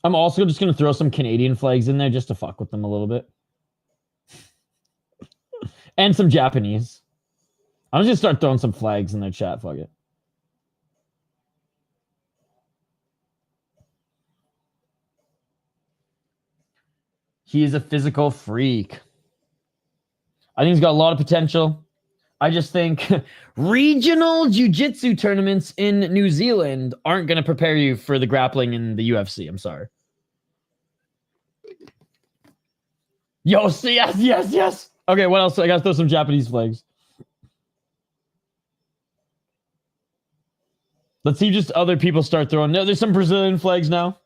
I'm also just going to throw some Canadian flags in there just to fuck with them a little bit. And some Japanese. I'm just going to start throwing some flags in their chat. Fuck it. He is a physical freak. I think he's got a lot of potential. I just think regional jiu-jitsu tournaments in New Zealand aren't going to prepare you for the grappling in the UFC. I'm sorry. Yo, yes. Okay, what else? I got to throw some Japanese flags. Let's see just other people start throwing. No, there's some Brazilian flags now.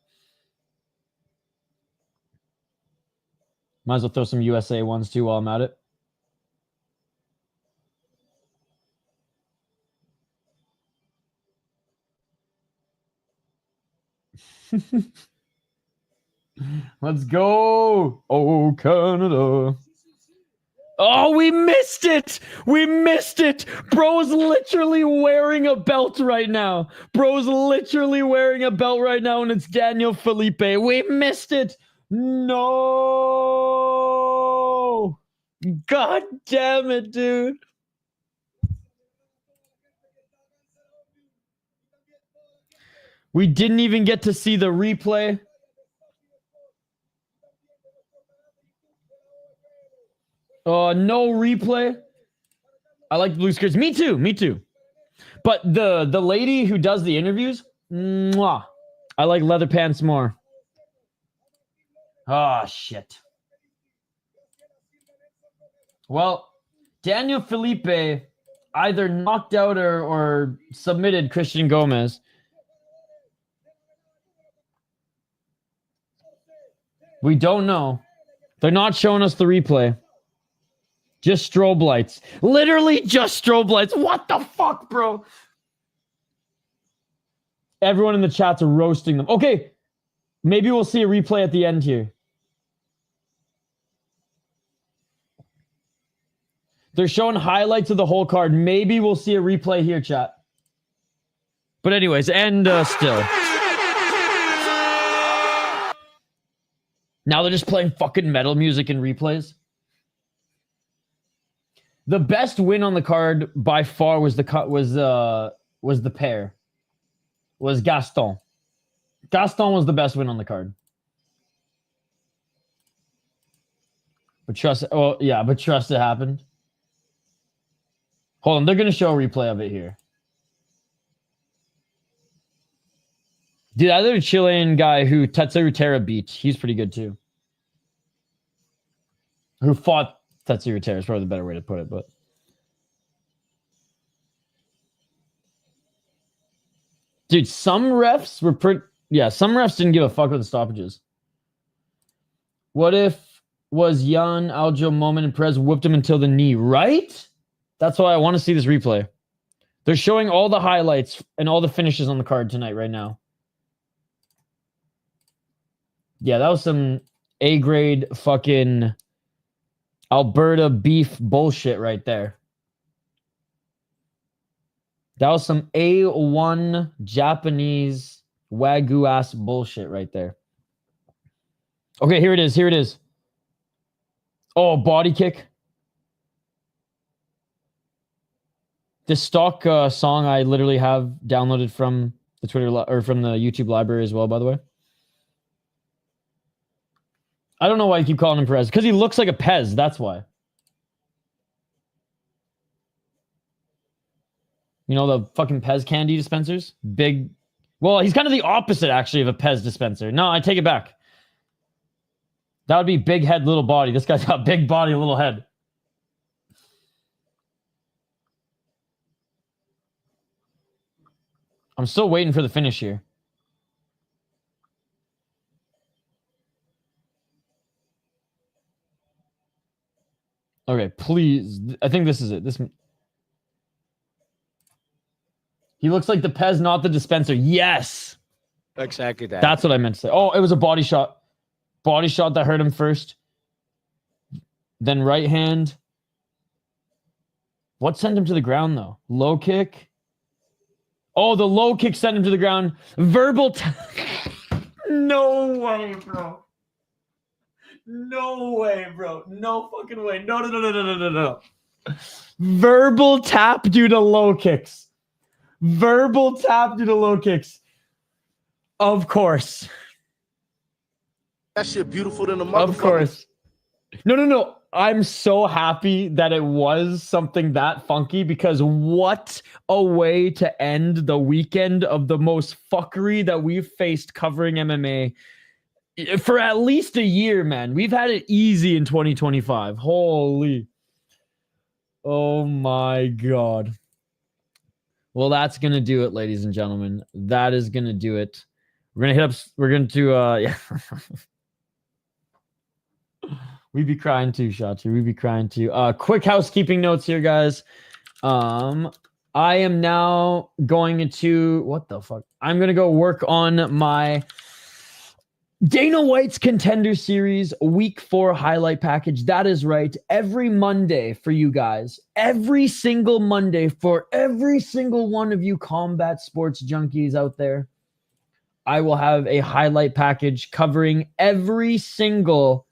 Might as well throw some USA ones too while I'm at it. Let's go. Oh, Canada. Oh, we missed it. We missed it. Bro's literally wearing a belt right now. Bro's literally wearing a belt right now, and it's Daniel Felipe. We missed it. No. God damn it, dude. We didn't even get to see the replay. No replay. I like the blue skirts. Me too. But the lady who does the interviews, mwah. I like leather pants more. Oh, shit. Well, Daniel Felipe either knocked out or submitted Christian Gomez. We don't know. They're not showing us the replay. Just strobe lights. Literally just strobe lights. What the fuck, bro? Everyone in the chat's roasting them. Okay. Maybe we'll see a replay at the end here. They're showing highlights of the whole card. Maybe we'll see a replay here, chat. But anyways, and still. Now they're just playing fucking metal music in replays. The best win on the card by far was the pair. Was Gaston. Gaston was the best win on the card. But trust it. Oh, yeah, but trust it happened. Hold on. They're going to show a replay of it here. Dude, that other Chilean guy who Tetsuya Terra beat, he's pretty good too. Who fought Tetsuya Terra is probably the better way to put it, but. Dude, some refs were pretty... Yeah, some refs didn't give a fuck with the stoppages. What if was Jan Aljo moment and Perez whipped him until the knee, right? That's why I want to see this replay. They're showing all the highlights and all the finishes on the card tonight right now. Yeah, that was some A-grade fucking Alberta beef bullshit right there. That was some A1 Japanese Wagyu ass bullshit right there. Okay, here it is. Here it is. Oh, body kick. This stock song I literally have downloaded from the Twitter or from the YouTube library as well, by the way. I don't know why you keep calling him Perez. Because he looks like a Pez, that's why. You know the fucking Pez candy dispensers? Big. Well, he's kind of the opposite, actually, of a Pez dispenser. No, I take it back. That would be big head, little body. This guy's got big body, little head. I'm still waiting for the finish here. Okay, please. I think this is it. He looks like the Pez, not the dispenser. Yes. Exactly that. That's what I meant to say. Oh, it was a body shot. Body shot that hurt him first. Then right hand. What sent him to the ground, though? Low kick. Oh, the low kick sent him to the ground. Verbal. No way, bro. No way, bro. No fucking way. No. Verbal tap due to low kicks. Verbal tap due to low kicks. Of course. That shit beautiful than a motherfucker. Of course. No. I'm so happy that it was something that funky because what a way to end the weekend of the most fuckery that we've faced covering MMA for at least a year, man. We've had it easy in 2025. Holy. Oh my God. Well, that's going to do it, ladies and gentlemen. That is going to do it. We're going to hit up, we're going to, yeah. We'd be crying too, Shotzi. We'd be crying too. Quick housekeeping notes here, guys. I am now going to, what the fuck? I'm going to go work on my Dana White's Contender Series Week 4 highlight package. That is right. Every Monday for you guys. Every single Monday for every single one of you combat sports junkies out there. I will have a highlight package covering every single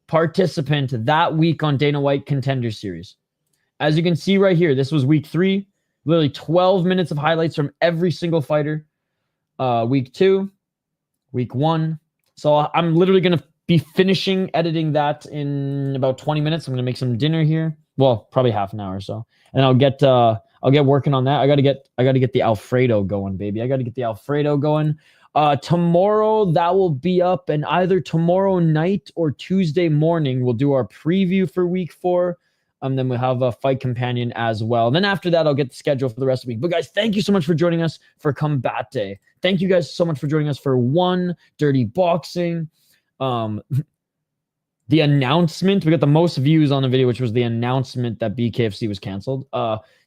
participant that week on Dana White Contender Series. As you can see right here, this was week 3. Literally 12 minutes of highlights from every single fighter. Week 2, week 1. So I'm literally going to be finishing editing that in about 20 minutes. I'm going to make some dinner here. Well, probably half an hour or so. And I'll get working on that. I got to get the Alfredo going, baby. I got to get the Alfredo going. Tomorrow that will be up, and either tomorrow night or Tuesday morning we'll do our preview for week 4. Then we'll have a fight companion as well. And then after that, I'll get the schedule for the rest of the week. But guys, thank you so much for joining us for Combate. Thank you guys so much for joining us for One Dirty Boxing. The announcement, we got the most views on the video, which was the announcement that BKFC was canceled.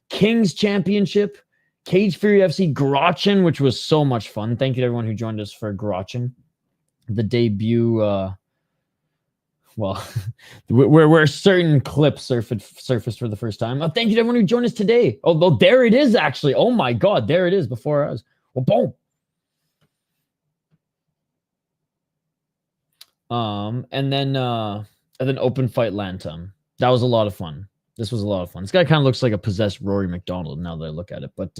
King's Championship. Cage Fury FC Grotchen, which was so much fun. Thank you to everyone who joined us for Grotchen. The debut, where certain clips surfaced for the first time. Thank you to everyone who joined us today. Oh, there it is, actually. Oh my God, there it is before I was. Well, boom. And then Open Fight Latam. That was a lot of fun. This was a lot of fun. This guy kind of looks like a possessed Rory McDonald now that I look at it. But,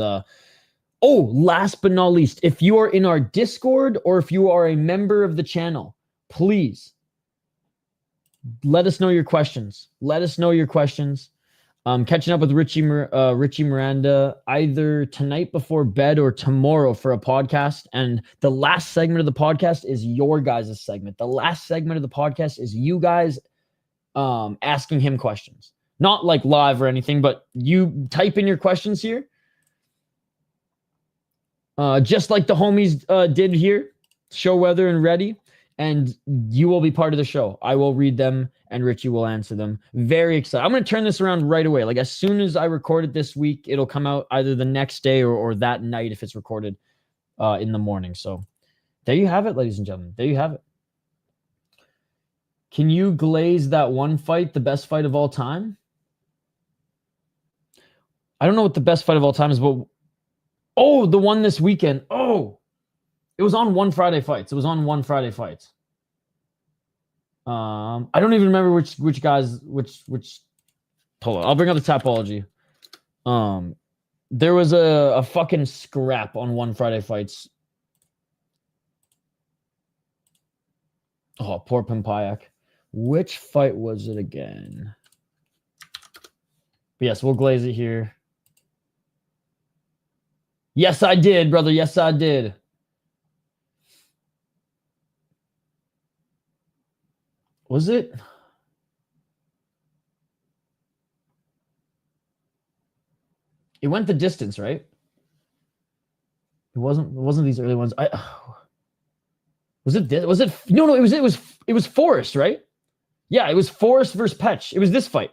last but not least, if you are in our Discord or if you are a member of the channel, please let us know your questions. Let us know your questions. Catching up with Richie Miranda either tonight before bed or tomorrow for a podcast. And the last segment of the podcast is your guys' segment. The last segment of the podcast is you guys asking him questions. Not like live or anything, but you type in your questions here. Just like the homies did here. Show weather and ready. And you will be part of the show. I will read them and Richie will answer them. Very excited. I'm going to turn this around right away. Like as soon as I record it this week, it'll come out either the next day or that night if it's recorded in the morning. So there you have it, ladies and gentlemen. There you have it. Can you glaze that one fight, the best fight of all time? I don't know what the best fight of all time is, but oh, the one this weekend. Oh, it was on One Friday Fights. It was on One Friday Fights. I don't even remember which guys, which. Hold on, I'll bring up the Tapology. There was a fucking scrap on One Friday Fights. Oh, poor Pimpayak. Which fight was it again? But yes, we'll glaze it here. Yes, I did, brother. Yes, I did. Was it? It went the distance, right? It wasn't these early ones. Was it this? Was it? No, it was Forrest, right? Yeah, it was Forrest versus Petch. It was this fight.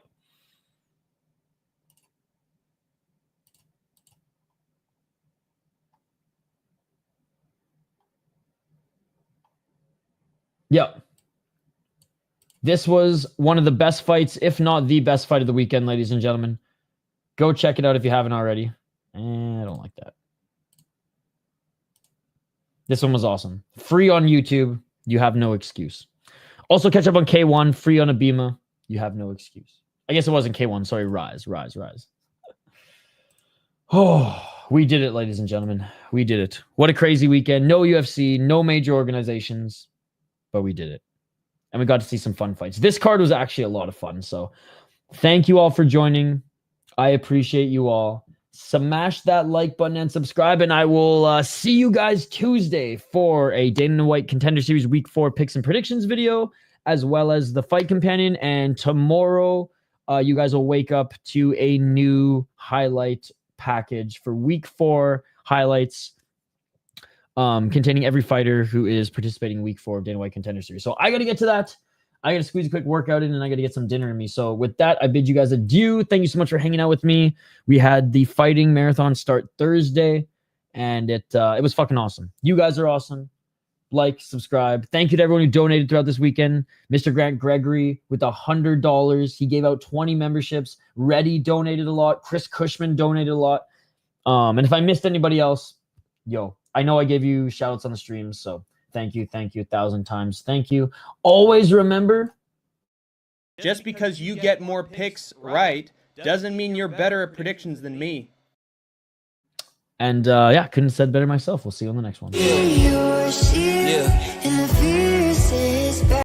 Yep. This was one of the best fights, if not the best fight of the weekend, ladies and gentlemen. Go check it out if you haven't already. I don't like that. This one was awesome. Free on YouTube. You have no excuse. Also, catch up on K1. Free on Abima. You have no excuse. I guess it wasn't K1. Sorry, Rise. Oh, we did it, ladies and gentlemen. We did it. What a crazy weekend. No UFC, no major organizations, but we did it. And we got to see some fun fights. This card was actually a lot of fun. So thank you all for joining. I appreciate you all. Smash that like button and subscribe. And I will see you guys Tuesday for a Dana White Contender Series Week 4 picks and predictions video, as well as the Fight Companion. And tomorrow, you guys will wake up to a new highlight package for Week 4 highlights. Containing every fighter who is participating in Week 4 of Dana White Contender Series. So I got to get to that. I got to squeeze a quick workout in, and I got to get some dinner in me. So with that, I bid you guys adieu. Thank you so much for hanging out with me. We had the fighting marathon start Thursday, and it was fucking awesome. You guys are awesome. Like, subscribe. Thank you to everyone who donated throughout this weekend. Mr. Grant Gregory with $100. He gave out 20 memberships. Reddy donated a lot. Chris Cushman donated a lot. And if I missed anybody else, yo, I know I gave you shout outs on the streams, so thank you 1,000 times. Thank you. Always remember, just because you get more picks right doesn't mean you're better at predictions than me. And yeah, couldn't have said better myself. We'll see you on the next one. Yeah.